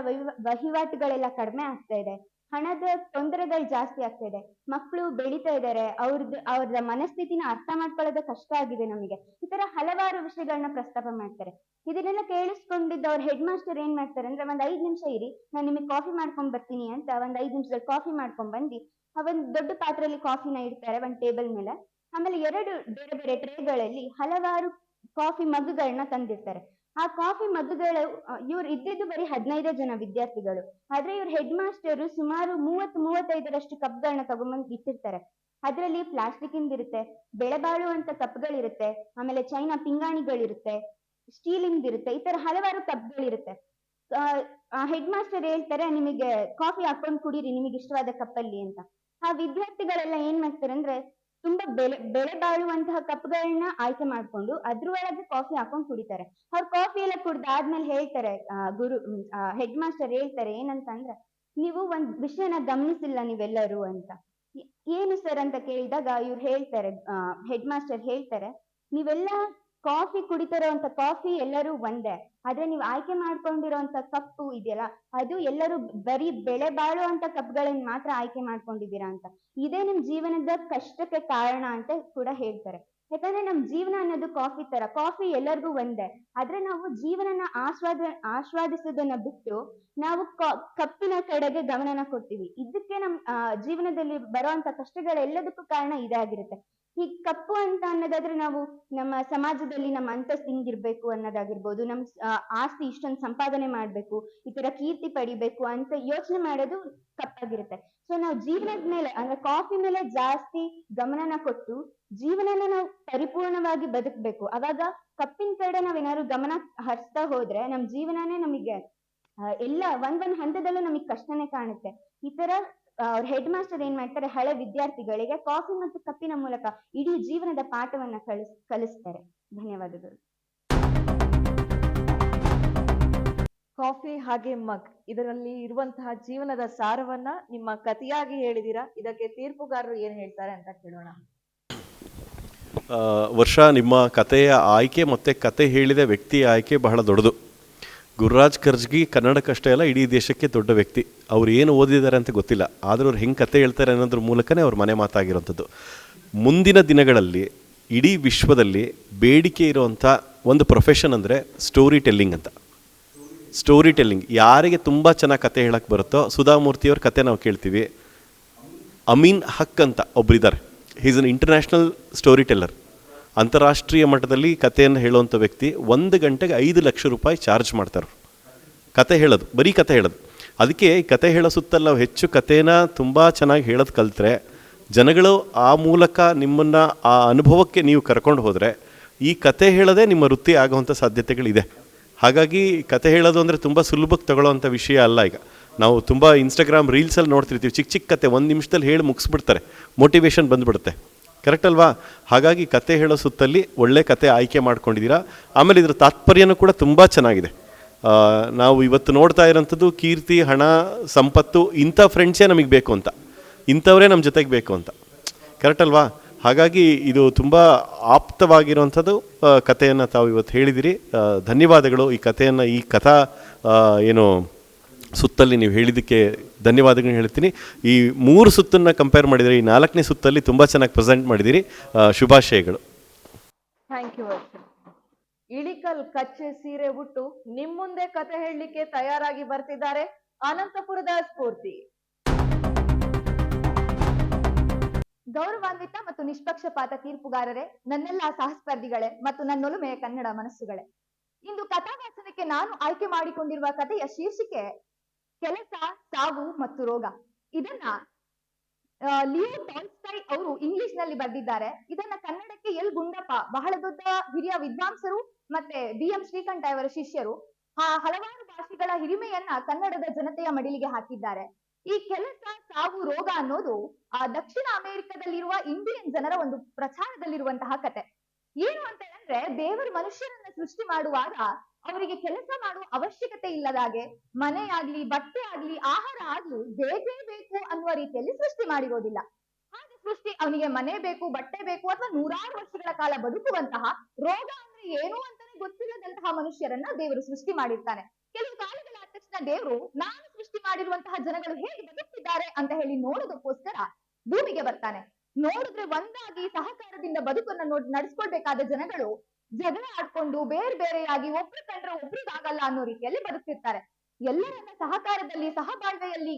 ವಹಿವಾಟುಗಳೆಲ್ಲ ಕಡಿಮೆ ಆಗ್ತಾ ಇದೆ, ಹಣದ ತೊಂದರೆಗಳು ಜಾಸ್ತಿ ಆಗ್ತಾ ಇದೆ, ಮಕ್ಕಳು ಬೆಳೀತಾ ಇದ್ದಾರೆ, ಅವ್ರ ಮನಸ್ಥಿತಿನ ಅರ್ಥ ಮಾಡ್ಕೊಳ್ಳೋದೇ ಕಷ್ಟ ಆಗಿದೆ ನಮಗೆ. ಈ ತರ ಹಲವಾರು ವಿಷಯಗಳನ್ನ ಪ್ರಸ್ತಾಪ ಮಾಡ್ತಾರೆ. ಇದನ್ನೆಲ್ಲ ಕೇಳಿಸ್ಕೊಂಡಿದ್ದ ಅವ್ರ ಹೆಡ್ ಮಾಸ್ಟರ್ ಏನ್ ಮಾಡ್ತಾರೆ ಅಂದ್ರೆ, ಒಂದ್ 5 ನಿಮಿಷ ಇರಿ, ನಾನು ನಿಮಗೆ ಕಾಫಿ ಮಾಡ್ಕೊಂಡ್ ಬರ್ತೀನಿ ಅಂತ ಒಂದ್ 5 ನಿಮಿಷದಲ್ಲಿ ಕಾಫಿ ಮಾಡ್ಕೊಂಡ್ ಬಂದು ಒಂದ್ ದೊಡ್ಡ ಪಾತ್ರೆಯಲ್ಲಿ ಕಾಫಿನ ಇಡ್ತಾರೆ ಒಂದ್ ಟೇಬಲ್ ಮೇಲೆ. ಆಮೇಲೆ 2 ಬೇರೆ ಬೇರೆ ಟ್ರೇಗಳಲ್ಲಿ ಹಲವಾರು ಕಾಫಿ ಮಗ್ಗುಗಳನ್ನ ತಂದಿರ್ತಾರೆ. ಆ ಕಾಫಿ ಮಗ್ಗುಗಳು ಇವ್ರು ಇದ್ದಿದ್ದು ಬರೀ 15 ಜನ ವಿದ್ಯಾರ್ಥಿಗಳು. ಆದ್ರೆ ಇವ್ರ ಹೆಡ್ ಮಾಸ್ಟರ್ ಸುಮಾರು 30-35ರಷ್ಟು ಕಪ್ಗಳನ್ನ ತಗೊಂಡ್ಬಂದು ಇಟ್ಟಿರ್ತಾರೆ. ಅದ್ರಲ್ಲಿ ಪ್ಲಾಸ್ಟಿಕ್ ಇಂದಿರುತ್ತೆ, ಬೆಳೆ ಬಾಳುವಂತ ಕಪ್ಗಳಿರುತ್ತೆ, ಆಮೇಲೆ ಚೈನಾ ಪಿಂಗಾಣಿಗಳಿರುತ್ತೆ, ಸ್ಟೀಲ್ ಇಂದಿರುತ್ತೆ, ಈ ತರ ಹಲವಾರು ಕಪ್ಗಳಿರುತ್ತೆ. ಹೆಡ್ ಮಾಸ್ಟರ್ ಹೇಳ್ತಾರೆ, ನಿಮಗೆ ಕಾಫಿ ಹಾಕೊಂಡು ಕುಡೀರಿ ನಿಮಗೆ ಇಷ್ಟವಾದ ಕಪ್ಪಲ್ಲಿ ಅಂತ. ಆ ವಿದ್ಯಾರ್ಥಿಗಳೆಲ್ಲ ಏನ್ ಮಾಡ್ತಾರೆ ಅಂದ್ರೆ, ತುಂಬಾ ಬೆಳೆ ಬಾಳುವಂತಹ ಕಪ್ಗಳನ್ನ ಆಯ್ಕೆ ಮಾಡ್ಕೊಂಡು ಅದ್ರೊಳಗೆ ಕಾಫಿ ಹಾಕೊಂಡು ಕುಡಿತಾರೆ. ಅವ್ರ ಕಾಫಿ ಎಲ್ಲ ಕುಡ್ದಾದ್ಮೇಲೆ ಹೇಳ್ತಾರೆ, ಹೆಡ್ ಮಾಸ್ಟರ್ ಹೇಳ್ತಾರೆ ಏನಂತ ಅಂದ್ರೆ, ನೀವು ಒಂದ್ ವಿಷಯನ ಗಮನಿಸಿಲ್ಲ ನೀವೆಲ್ಲರೂ ಅಂತ. ಏನು ಸರ್ ಅಂತ ಕೇಳಿದಾಗ ಇವ್ರು ಹೇಳ್ತಾರೆ, ಹೆಡ್ ಮಾಸ್ಟರ್ ಹೇಳ್ತಾರೆ, ನೀವೆಲ್ಲ ಕಾಫಿ ಕುಡಿತಿರೋಂತ ಕಾಫಿ ಎಲ್ಲರೂ ಒಂದೇ, ಆದ್ರೆ ನೀವು ಆಯ್ಕೆ ಮಾಡ್ಕೊಂಡಿರೋಂತ ಕಪ್ಪು ಇದೆಯಲ್ಲ, ಅದು ಎಲ್ಲರೂ ಬರೀ ಬೆಳೆ ಬಾಳುವಂತ ಕಪ್ಗಳನ್ನ ಮಾತ್ರ ಆಯ್ಕೆ ಮಾಡ್ಕೊಂಡಿದ್ದೀರಾ ಅಂತ. ಇದೇ ನಿಮ್ ಜೀವನದ ಕಷ್ಟಕ್ಕೆ ಕಾರಣ ಅಂತ ಕೂಡ ಹೇಳ್ತಾರೆ. ಯಾಕಂದ್ರೆ ನಮ್ ಜೀವನ ಅನ್ನೋದು ಕಾಫಿ ತರ, ಕಾಫಿ ಎಲ್ಲರಿಗೂ ಒಂದೇ, ಆದ್ರೆ ನಾವು ಜೀವನನ ಆಸ್ವಾದಿಸೋದನ್ನ ಬಿಟ್ಟು ನಾವು ಕಪ್ಪಿನ ಕಡೆಗೆ ಗಮನನ ಕೊಡ್ತೀವಿ. ಇದಕ್ಕೆ ನಮ್ ಜೀವನದಲ್ಲಿ ಬರುವಂತ ಕಷ್ಟಗಳೆಲ್ಲದಕ್ಕೂ ಕಾರಣ ಇದಾಗಿರುತ್ತೆ. ಈ ಕಪ್ಪು ಅಂತ ಅನ್ನೋದಾದ್ರೆ ನಾವು ನಮ್ಮ ಸಮಾಜದಲ್ಲಿ ನಮ್ಮ ಅಂತಸ್ತು ಹಿಂಗಿರ್ಬೇಕು ಅನ್ನೋದಾಗಿರ್ಬೋದು, ನಮ್ ಆಸ್ತಿ ಇಷ್ಟೊಂದು ಸಂಪಾದನೆ ಮಾಡ್ಬೇಕು, ಈ ತರ ಕೀರ್ತಿ ಪಡಿಬೇಕು ಅಂತ ಯೋಚನೆ ಮಾಡೋದು ಕಪ್ಪಾಗಿರುತ್ತೆ. ಸೊ ನಾವು ಜೀವನದ ಮೇಲೆ ಅಂದ್ರೆ ಕಾಫಿ ಮೇಲೆ ಜಾಸ್ತಿ ಗಮನನ ಕೊಟ್ಟು ಜೀವನನ ನಾವು ಪರಿಪೂರ್ಣವಾಗಿ ಬದುಕ್ಬೇಕು. ಅವಾಗ ಕಪ್ಪಿನ ಕಡೆ ನಾವೇನಾದ್ರು ಗಮನ ಹರಿಸ್ತಾ ಹೋದ್ರೆ ನಮ್ ಜೀವನನೇ ನಮಗೆ ಎಲ್ಲ ಒಂದ್ ಹಂತದಲ್ಲೂ ನಮಗ್ ಕಷ್ಟನೇ ಕಾಣುತ್ತೆ. ಈ ತರ ಅವ್ರ ಹೆಡ್ ಮಾಸ್ಟರ್ ಏನ್ ಮಾಡ್ತಾರೆ, ಹಳೆ ವಿದ್ಯಾರ್ಥಿಗಳಿಗೆ ಕಾಫಿ ಮತ್ತು ಕಪ್ಪಿನ ಮೂಲಕ ಇಡೀ ಜೀವನದ ಪಾಠವನ್ನ ಕಲಿಸ್ತಾರೆ. ಧನ್ಯವಾದಗಳು. ಕಾಫಿ ಹಾಗೆ ಮಗ್, ಇದರಲ್ಲಿ ಇರುವಂತಹ ಜೀವನದ ಸಾರವನ್ನ ನಿಮ್ಮ ಕಥೆಯಾಗಿ ಹೇಳಿದೀರಾ. ಇದಕ್ಕೆ ತೀರ್ಪುಗಾರರು ಏನ್ ಹೇಳ್ತಾರೆ ಅಂತ ಕೇಳೋಣ. ವರ್ಷ, ನಿಮ್ಮ ಕಥೆಯ ಆಯ್ಕೆ ಮತ್ತು ಕತೆ ಹೇಳಿದ ವ್ಯಕ್ತಿಯ ಆಯ್ಕೆ ಬಹಳ ದೊಡ್ಡದು. ಗುರುರಾಜ್ ಕರ್ಜಗಿ ಕನ್ನಡಕ್ಕಷ್ಟೇ ಅಲ್ಲ, ಇಡೀ ದೇಶಕ್ಕೆ ದೊಡ್ಡ ವ್ಯಕ್ತಿ. ಅವ್ರು ಏನು ಓದಿದ್ದಾರೆ ಅಂತ ಗೊತ್ತಿಲ್ಲ, ಆದರೂ ಅವ್ರು ಹೆಂಗೆ ಕತೆ ಹೇಳ್ತಾರೆ ಅನ್ನೋದ್ರ ಮೂಲಕನೇ ಅವ್ರ ಮನೆ ಮಾತಾಗಿರೋಂಥದ್ದು. ಮುಂದಿನ ದಿನಗಳಲ್ಲಿ ಇಡೀ ವಿಶ್ವದಲ್ಲಿ ಬೇಡಿಕೆ ಇರುವಂಥ ಒಂದು ಪ್ರೊಫೆಷನ್ ಅಂದರೆ ಸ್ಟೋರಿ ಟೆಲ್ಲಿಂಗ್ ಅಂತ. ಸ್ಟೋರಿ ಟೆಲ್ಲಿಂಗ್ ಯಾರಿಗೆ ತುಂಬ ಚೆನ್ನಾಗಿ ಕತೆ ಹೇಳಕ್ಕೆ ಬರುತ್ತೋ, ಸುಧಾಮೂರ್ತಿಯವ್ರ ಕತೆ ನಾವು ಕೇಳ್ತೀವಿ. ಅಮೀನ್ ಹಕ್ ಅಂತ ಒಬ್ಬರಿದ್ದಾರೆ, he's an international storyteller. ಅಂತಾರಾಷ್ಟ್ರೀಯ ಮಟ್ಟದಲ್ಲಿ ಕಥೆಯನ್ನು ಹೇಳುವಂಥ ವ್ಯಕ್ತಿ 1 ಗಂಟೆಗೆ 5 ಲಕ್ಷ ರೂಪಾಯಿ ಚಾರ್ಜ್ ಮಾಡ್ತಾರೆ. ಕತೆ ಹೇಳೋದು, ಬರೀ ಕತೆ ಹೇಳೋದು. ಅದಕ್ಕೆ ಕತೆ ಹೇಳೋ ಸುತ್ತಲ್ಲ ನಾವು ಹೆಚ್ಚು ಕಥೆನ ತುಂಬ ಚೆನ್ನಾಗಿ ಹೇಳೋದು ಕಲಿತ್ರೆ ಜನಗಳು ಆ ಮೂಲಕ ನಿಮ್ಮನ್ನು ಆ ಅನುಭವಕ್ಕೆ ನೀವು ಕರ್ಕೊಂಡು ಹೋದರೆ ಈ ಕತೆ ಹೇಳೋದೇ ನಿಮ್ಮ ವೃತ್ತಿ ಆಗುವಂಥ ಸಾಧ್ಯತೆಗಳಿದೆ. ಹಾಗಾಗಿ ಕತೆ ಹೇಳೋದು ಅಂದರೆ ತುಂಬ ಸುಲಭಕ್ಕೆ ತಗೊಳ್ಳೋವಂಥ ವಿಷಯ ಅಲ್ಲ. ಈಗ ನಾವು ತುಂಬ ಇನ್ಸ್ಟಾಗ್ರಾಮ್ ರೀಲ್ಸಲ್ಲಿ ನೋಡ್ತಿರ್ತೀವಿ, ಚಿಕ್ಕ ಚಿಕ್ಕ ಕತೆ 1 ನಿಮಿಷದಲ್ಲಿ ಹೇಳಿ ಮುಗಿಸ್ಬಿಡ್ತಾರೆ, ಮೋಟಿವೇಶನ್ ಬಂದುಬಿಡುತ್ತೆ. ಕರೆಕ್ಟ್ ಅಲ್ವಾ? ಹಾಗಾಗಿ ಕತೆ ಹೇಳೋ ಸುತ್ತಲ್ಲಿ ಒಳ್ಳೆ ಕತೆ ಆಯ್ಕೆ ಮಾಡ್ಕೊಂಡಿದ್ದೀರಾ. ಆಮೇಲೆ ಇದರ ತಾತ್ಪರ್ಯನೂ ಕೂಡ ತುಂಬ ಚೆನ್ನಾಗಿದೆ. ನಾವು ಇವತ್ತು ನೋಡ್ತಾ ಇರೋಂಥದ್ದು ಕೀರ್ತಿ, ಹಣ, ಸಂಪತ್ತು, ಇಂಥ ಫ್ರೆಂಡ್ಸೇ ನಮಗೆ ಬೇಕು ಅಂತ, ಇಂಥವರೇ ನಮ್ಮ ಜೊತೆಗೆ ಬೇಕು ಅಂತ. ಕರೆಕ್ಟ್ ಅಲ್ವಾ? ಹಾಗಾಗಿ ಇದು ತುಂಬ ಆಪ್ತವಾಗಿರುವಂಥದ್ದು ಕಥೆಯನ್ನು ತಾವು ಇವತ್ತು ಹೇಳಿದಿರಿ. ಧನ್ಯವಾದಗಳು. ಈ ಕಥೆಯನ್ನು, ಈ ಕಥಾ ಏನು ಸುತ್ತಲ್ಲಿ ನೀವು ಹೇಳಿದ್ದಕ್ಕೆ ಧನ್ಯವಾದಗಳನ್ನ ಹೇಳ್ತೀನಿ. ಈ 3 ಸುತ್ತನ್ನು ಕಂಪೇರ್ ಮಾಡಿದರೆ ಈ 4ನೇ ಸುತ್ತಲ್ಲಿ ತುಂಬ ಚೆನ್ನಾಗಿ ಪ್ರೆಸೆಂಟ್ ಮಾಡಿದಿರಿ. ಶುಭಾಶಯಗಳು. Thank you version. ಇಳಿಕಲ್ ಕಚ್ಚೆ ಸೀರೆ ಉಟ್ಟು ನಿಮ್ ಮುಂದೆ ಕತೆ ಹೇಳಲಿಕ್ಕೆ ತಯಾರಾಗಿ ಬರ್ತಿದ್ದಾರೆ ಅನಂತಪುರದ ಸ್ಫೂರ್ತಿ. ಗೌರವಾನ್ವಿತ ಮತ್ತು ನಿಷ್ಪಕ್ಷಪಾತ ತೀರ್ಪುಗಾರರೇ, ನನ್ನೆಲ್ಲ ಸಹಸ್ಪರ್ಧಿಗಳೇ ಮತ್ತು ನನ್ನೊಲುಮೆಯ ಕನ್ನಡ ಮನಸ್ಸುಗಳೇ, ಇಂದು ಕಥಾವಾಚನಕ್ಕೆ ನಾನು ಆಯ್ಕೆ ಮಾಡಿಕೊಂಡಿರುವ ಕಥೆಯ ಶೀರ್ಷಿಕೆ ಕೆಲಸ, ಸಾವು ಮತ್ತು ರೋಗ. ಇದನ್ನ ಲಿಯೋ ಟಾಲ್ಸ್ಟಾಯ್ ಅವರು ಇಂಗ್ಲಿಷ್ ನಲ್ಲಿ ಬರೆದಿದ್ದಾರೆ. ಇದನ್ನ ಕನ್ನಡಕ್ಕೆ ಎಲ್ ಗುಂಡಪ್ಪ, ಬಹಳ ದೊಡ್ಡ ಹಿರಿಯ ವಿದ್ವಾಂಸರು ಮತ್ತೆ BM ಶ್ರೀಕಂಠ ಅವರ ಶಿಷ್ಯರು, ಹಲವಾರು ಭಾಷೆಗಳ ಹಿರಿಮೆಯನ್ನ ಕನ್ನಡದ ಜನತೆಯ ಮಡಿಲಿಗೆ ಹಾಕಿದ್ದಾರೆ. ಈ ಕೆಲಸ, ಸಾವು, ರೋಗ ಅನ್ನೋದು ದಕ್ಷಿಣ ಅಮೆರಿಕದಲ್ಲಿರುವ ಇಂಡಿಯನ್ ಜನರ ಒಂದು ಪ್ರಚಾರದಲ್ಲಿರುವಂತಹ ಕತೆ. ಏನು ಅಂತ ಹೇಳಿದ್ರೆ, ದೇವರು ಮನುಷ್ಯರನ್ನ ಸೃಷ್ಟಿ ಮಾಡುವಾಗ ಅವರಿಗೆ ಕೆಲಸ ಮಾಡುವ ಅವಶ್ಯಕತೆ ಇಲ್ಲದಾಗೆ ಮನೆ ಆಗ್ಲಿ, ಬಟ್ಟೆ ಆಗ್ಲಿ, ಆಹಾರ ಆಗ್ಲಿ ಬೇಕೇ ಬೇಕು ಅನ್ನುವ ರೀತಿಯಲ್ಲಿ ಸೃಷ್ಟಿ ಮಾಡಿರೋದಿಲ್ಲ. ಹಾಗೆ ಸೃಷ್ಟಿ ಅವನಿಗೆ ಮನೆ ಬೇಕು, ಬಟ್ಟೆ ಬೇಕು ಅಥವಾ 100 ವರ್ಷಗಳ ಕಾಲ ಬದುಕುವಂತಹ, ರೋಗ ಅಂದ್ರೆ ಏನು ಅಂತಾನೆ ಗೊತ್ತಿಲ್ಲದಂತಹ ಮನುಷ್ಯರನ್ನ ದೇವರು ಸೃಷ್ಟಿ ಮಾಡಿರ್ತಾನೆ. ಕೆಲವು ಕಾಲಗಳಾದ ತಕ್ಷಣ ದೇವರು ನಾನು ಸೃಷ್ಟಿ ಮಾಡಿರುವಂತಹ ಜನಗಳು ಹೇಗೆ ಬದುಕ್ತಿದ್ದಾರೆ ಅಂತ ಹೇಳಿ ನೋಡೋದಕ್ಕೋಸ್ಕರ ಭೂಮಿಗೆ ಬರ್ತಾನೆ. ನೋಡಿದ್ರೆ ಒಂದಾಗಿ ಸಹಕಾರದಿಂದ ಬದುಕನ್ನು ನಡೆಸ್ಕೊಳ್ಬೇಕಾದ ಜನಗಳು ಜಗಳ ಆಡ್ಕೊಂಡು ಬೇರೆ ಬೇರೆಯಾಗಿ ಒಬ್ರು ಕಂಡ್ರೆ ಒಬ್ರಿಗಾಗಲ್ಲ ಅನ್ನೋ ರೀತಿಯಲ್ಲಿ ಬದುಕ್ತಿರ್ತಾರೆ. ಎಲ್ಲರನ್ನ ಸಹಕಾರದಲ್ಲಿ, ಸಹಬಾಳ್ವೆಯಲ್ಲಿ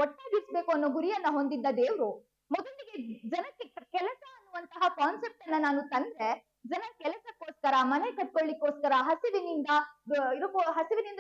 ಒಟ್ಟಾಗಿರ್ಸ್ಬೇಕು ಅನ್ನೋ ಗುರಿಯನ್ನ ಹೊಂದಿದ್ದ ದೇವರು ಮೊದಲಿಗೆ ಜನಕ್ಕೆ ಕೆಲಸ ಅನ್ನುವಂತಹ ಕಾನ್ಸೆಪ್ಟ್ ಅನ್ನ ನಾನು ತಂದ್ರೆ, ಜನ ಕೆಲಸಕ್ಕೋಸ್ಕರ, ಮನೆ ಕಟ್ಕೊಳ್ಳಿಕ್ಕೋಸ್ಕರ, ಹಸಿವಿನಿಂದ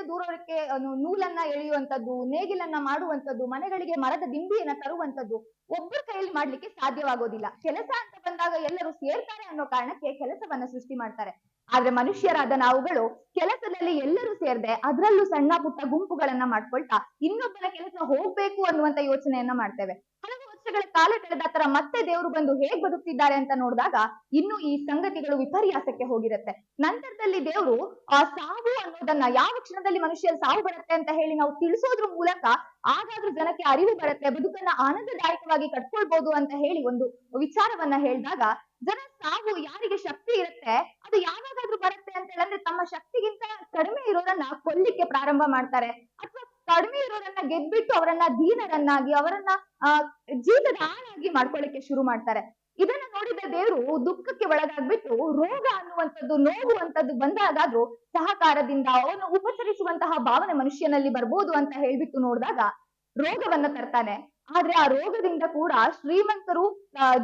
ದೂರಕ್ಕೆ ನೂಲನ್ನ ಎಳೆಯುವಂಥದ್ದು, ನೇಗಿಲನ್ನ ಮಾಡುವಂಥದ್ದು, ಮನೆಗಳಿಗೆ ಮರದ ದಿಂಬಿಯನ್ನ ತರುವಂಥದ್ದು ಒಬ್ಬರ ಕೈಯಲ್ಲಿ ಮಾಡ್ಲಿಕ್ಕೆ ಸಾಧ್ಯವಾಗೋದಿಲ್ಲ. ಕೆಲಸ ಅಂತ ಬಂದಾಗ ಎಲ್ಲರೂ ಸೇರ್ತಾರೆ ಅನ್ನೋ ಕಾರಣಕ್ಕೆ ಕೆಲಸವನ್ನ ಸೃಷ್ಟಿ ಮಾಡ್ತಾರೆ. ಆದ್ರೆ ಮನುಷ್ಯರಾದ ನಾವುಗಳು ಕೆಲಸದಲ್ಲಿ ಎಲ್ಲರೂ ಸೇರ್ದೆ, ಅದರಲ್ಲೂ ಸಣ್ಣ ಪುಟ್ಟ ಗುಂಪುಗಳನ್ನ ಮಾಡ್ಕೊಳ್ತಾ ಇನ್ನೊಬ್ಬನ ಕೆಲಸ ಹೋಗ್ಬೇಕು ಅನ್ನುವಂತ ಯೋಚನೆಯನ್ನ ಮಾಡ್ತೇವೆ. ಹಲವು ವರ್ಷಗಳ ಕಾಲ ಕಳೆದ ತರ ಮತ್ತೆ ದೇವರು ಬಂದು ಹೇಗ್ ಬದುಕ್ತಿದ್ದಾರೆ ಅಂತ ನೋಡಿದಾಗ ಇನ್ನು ಈ ಸಂಗತಿಗಳು ವಿಪರ್ಯಾಸಕ್ಕೆ ಹೋಗಿರುತ್ತೆ. ನಂತರದಲ್ಲಿ ದೇವರು ಆ ಸಾವು ಅನ್ನೋದನ್ನ, ಯಾವ ಕ್ಷಣದಲ್ಲಿ ಮನುಷ್ಯರ ಸಾವು ಬರುತ್ತೆ ಅಂತ ಹೇಳಿ ನಾವು ತಿಳಿಸೋದ್ರ ಮೂಲಕ ಆಗಾದ್ರೂ ಜನಕ್ಕೆ ಅರಿವು ಬರುತ್ತೆ, ಬದುಕನ್ನ ಆನಂದದಾಯಕವಾಗಿ ಕಟ್ಕೊಳ್ಬಹುದು ಅಂತ ಹೇಳಿ ಒಂದು ವಿಚಾರವನ್ನ ಹೇಳಿದಾಗ, ಜನ ಸಾವು ಯಾರಿಗೆ ಶಕ್ತಿ ಇರುತ್ತೆ ಅದು ಯಾವಾಗಾದ್ರೂ ಬರುತ್ತೆ ಅಂತ ಹೇಳಿದ್ರೆ ತಮ್ಮ ಶಕ್ತಿಗಿಂತ ಕಡಿಮೆ ಇರೋರನ್ನ ಕೊಲ್ಲಿಕ್ಕೆ ಪ್ರಾರಂಭ ಮಾಡ್ತಾರೆ, ಅಥವಾ ಕಡಿಮೆ ಇರೋರನ್ನ ಗೆದ್ಬಿಟ್ಟು ಅವರನ್ನ ದೀನರನ್ನಾಗಿ, ಅವರನ್ನ ಜೀತದ ಆಳಾಗಿ ಮಾಡ್ಕೊಳ್ಳಿಕ್ಕೆ ಶುರು ಮಾಡ್ತಾರೆ. ಇದನ್ನ ನೋಡಿದ ದೇವರು ದುಃಖಕ್ಕೆ ಒಳಗಾಗ್ಬಿಟ್ಟು ರೋಗ ಅನ್ನುವಂಥದ್ದು, ನೋವುವಂಥದ್ದು ಬಂದಾಗಾದ್ರೂ ಸಹಕಾರದಿಂದ ಅವನು ಉಪಚರಿಸುವಂತಹ ಭಾವನೆ ಮನುಷ್ಯನಲ್ಲಿ ಬರ್ಬೋದು ಅಂತ ಹೇಳ್ಬಿಟ್ಟು ನೋಡಿದಾಗ ರೋಗವನ್ನ ತರ್ತಾನೆ. ಆದ್ರೆ ಆ ರೋಗದಿಂದ ಕೂಡ ಶ್ರೀಮಂತರು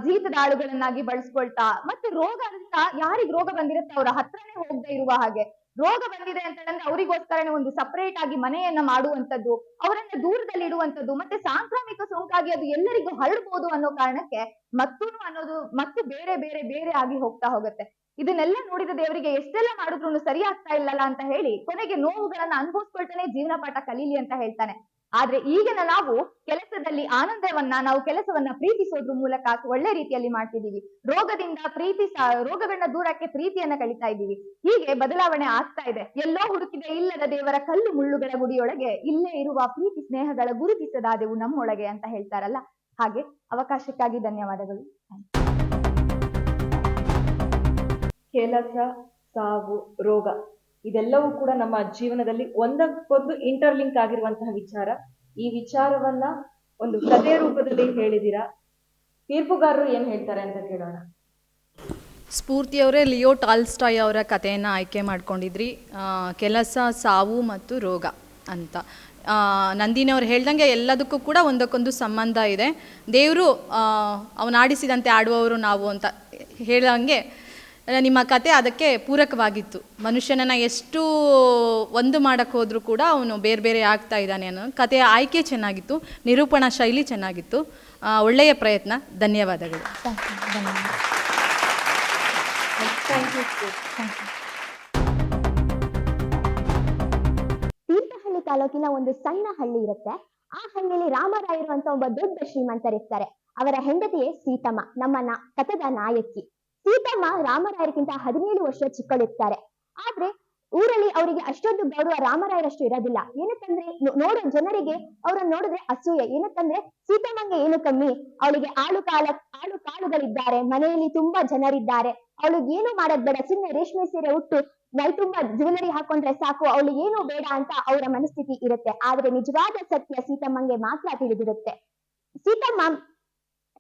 ಜೀತದ ಆಳುಗಳನ್ನಾಗಿ ಬಳಸ್ಕೊಳ್ತಾ, ಮತ್ತೆ ರೋಗದಿಂದ ಯಾರಿಗ್ ರೋಗ ಬಂದಿರುತ್ತೆ ಅವರ ಹತ್ರನೇ ಹೋಗದೆ ಇರುವ ಹಾಗೆ, ರೋಗ ಬಂದಿದೆ ಅಂತ ಹೇಳಿದ್ರೆ ಅವರಿಗೋಸ್ಕರನೇ ಒಂದು ಸಪರೇಟ್ ಆಗಿ ಮನೆಯನ್ನ ಮಾಡುವಂಥದ್ದು, ಅವರನ್ನ ದೂರದಲ್ಲಿ ಇಡುವಂಥದ್ದು, ಮತ್ತೆ ಸಾಂಕ್ರಾಮಿಕ ಸೋಂಕಾಗಿ ಅದು ಎಲ್ಲರಿಗೂ ಹರಡ್ಬೋದು ಅನ್ನೋ ಕಾರಣಕ್ಕೆ ಮತ್ತು ಬೇರೆ ಬೇರೆ ಬೇರೆ ಆಗಿ ಹೋಗ್ತಾ ಹೋಗುತ್ತೆ. ಇದನ್ನೆಲ್ಲ ನೋಡಿದ ದೇವರಿಗೆ ಎಷ್ಟೆಲ್ಲ ಮಾಡಿದ್ರು ಸರಿ ಆಗ್ತಾ ಇಲ್ಲಲ್ಲ ಅಂತ ಹೇಳಿ ಕೊನೆಗೆ ನೋವುಗಳನ್ನ ಅನುಭವಿಸ್ಕೊಳ್ತಾನೆ ಜೀವನ ಪಾಠ ಕಲೀಲಿ ಅಂತ ಹೇಳ್ತಾನೆ. ಆದ್ರೆ ಈಗಿನ ನಾವು ಕೆಲಸದಲ್ಲಿ ಆನಂದವನ್ನ, ನಾವು ಕೆಲಸವನ್ನ ಪ್ರೀತಿಸೋದ್ರ ಮೂಲಕ ಒಳ್ಳೆ ರೀತಿಯಲ್ಲಿ ಮಾಡ್ತಿದೀವಿ. ರೋಗಗಳನ್ನ ದೂರಕ್ಕೆ ಪ್ರೀತಿಯನ್ನ ಕಳೀತಾ ಇದ್ದೀವಿ. ಹೀಗೆ ಬದಲಾವಣೆ ಆಗ್ತಾ ಇದೆ. ಎಲ್ಲೋ ಹುಡುಕಿದೆ ಇಲ್ಲದ ದೇವರ ಕಲ್ಲು ಮುಳ್ಳುಗಳ ಗುಡಿಯೊಳಗೆ ಇಲ್ಲೇ ಇರುವ ಪ್ರೀತಿ ಸ್ನೇಹಗಳ ಗುರುತಿಸದಾದೆವು ನಮ್ಮೊಳಗೆ ಅಂತ ಹೇಳ್ತಾರಲ್ಲ ಹಾಗೆ. ಅವಕಾಶಕ್ಕಾಗಿ ಧನ್ಯವಾದಗಳು. ಕೆಲಸ, ಸಾವು, ರೋಗ ಇದೆಲ್ಲವೂ ಕೂಡ ನಮ್ಮ ಜೀವನದಲ್ಲಿ ಒಂದಕ್ಕೊಂದು ಇಂಟರ್ಲಿಂಕ್ ಆಗಿರುವಂತಹ ವಿಚಾರ. ಈ ವಿಚಾರವನ್ನ ಒಂದು ಕಥೆಯ ರೂಪದಲ್ಲಿ ಹೇಳಿದಿರಾ. ತೀರ್ಪುಗಾರರು ಏನ್ ಹೇಳ್ತಾರೆ ಅಂತ ಕೇಳೋಣ. ಸ್ಫೂರ್ತಿಯವರೇ ಲಿಯೋ ಟಾಲ್ಸ್ಟಾಯ್ ಅವರ ಕಥೆಯನ್ನು ಆಯ್ಕೆ ಮಾಡ್ಕೊಂಡಿದ್ರಿ. ಕೆಲಸ, ಸಾವು ಮತ್ತು ರೋಗ ಅಂತ. ನಂದಿನಿಯವ್ರು ಹೇಳ್ದಂಗೆ ಎಲ್ಲದಕ್ಕೂ ಕೂಡ ಒಂದಕ್ಕೊಂದು ಸಂಬಂಧ ಇದೆ. ದೇವರು ಅವನಾಡಿಸಿದಂತೆ ಆಡುವವರು ನಾವು ಅಂತ ಹೇಳಂಗೆ ನಿಮ್ಮ ಕತೆ ಅದಕ್ಕೆ ಪೂರಕವಾಗಿತ್ತು. ಮನುಷ್ಯನನ್ನು ಎಷ್ಟು ಒಂದು ಮಾಡೋಕ್ಕೆ ಹೋದರೂ ಕೂಡ ಅವನು ಬೇರೆ ಬೇರೆ ಆಗ್ತಾ ಇದ್ದಾನೆ ಅನ್ನೋ ಕಥೆಯ ಆಯ್ಕೆ ಚೆನ್ನಾಗಿತ್ತು, ನಿರೂಪಣಾ ಶೈಲಿ ಚೆನ್ನಾಗಿತ್ತು. ಒಳ್ಳೆಯ ಪ್ರಯತ್ನ, ಧನ್ಯವಾದಗಳು. ತೀರ್ಥಹಳ್ಳಿ ತಾಲೂಕಿನ ಒಂದು ಸಣ್ಣ ಹಳ್ಳಿ ಇರುತ್ತೆ. ಆ ಹಳ್ಳಿಯಲ್ಲಿ ರಾಮರಾಯರು ಅಂತ ಒಬ್ಬ ದೊಡ್ಡ ಶ್ರೀಮಂತರಿರ್ತಾರೆ. ಅವರ ಹೆಂಡತಿಯೇ ಸೀತಮ್ಮ, ನಮ್ಮ ಕಥದ ನಾಯಕಿ. ಸೀತಮ್ಮ ರಾಮರಾಯರಿಗಿಂತ 17 ವರ್ಷ ಚಿಕ್ಕಳಿರ್ತಾರೆ. ಆದ್ರೆ ಊರಲ್ಲಿ ಅವರಿಗೆ ಅಷ್ಟೊಂದು ಗೌರವ ರಾಮರಾಯರಷ್ಟು ಇರೋದಿಲ್ಲ. ಏನಕ್ಕಂದ್ರೆ ನೋಡೋ ಜನರಿಗೆ ಅವ್ರನ್ನ ನೋಡಿದ್ರೆ ಅಸೂಯೆ. ಏನಕ್ಕಂದ್ರೆ ಸೀತಮ್ಮಂಗೆ ಏನು ಕಮ್ಮಿ, ಅವಳಿಗೆ ಆಳು ಕಾಳುಗಳಿದ್ದಾರೆ, ಮನೆಯಲ್ಲಿ ತುಂಬಾ ಜನರಿದ್ದಾರೆ, ಅವಳಿಗೆ ಏನು ಮಾಡೋದ್ ಬೇಡ, ಸುಮ್ಮನೆ ರೇಷ್ಮೆ ಸೀರೆ ಉಟ್ಟು ಮೈ ತುಂಬಾ ಜ್ಯುವೆಲರಿ ಹಾಕೊಂಡ್ರೆ ಸಾಕು, ಅವಳಿಗೆ ಏನು ಬೇಡ ಅಂತ ಅವರ ಮನಸ್ಥಿತಿ ಇರುತ್ತೆ. ಆದ್ರೆ ನಿಜವಾದ ಸತ್ಯ ಸೀತಮ್ಮಂಗೆ ಮಾತ್ರ ತಿಳಿದಿರುತ್ತೆ. ಸೀತಮ್ಮ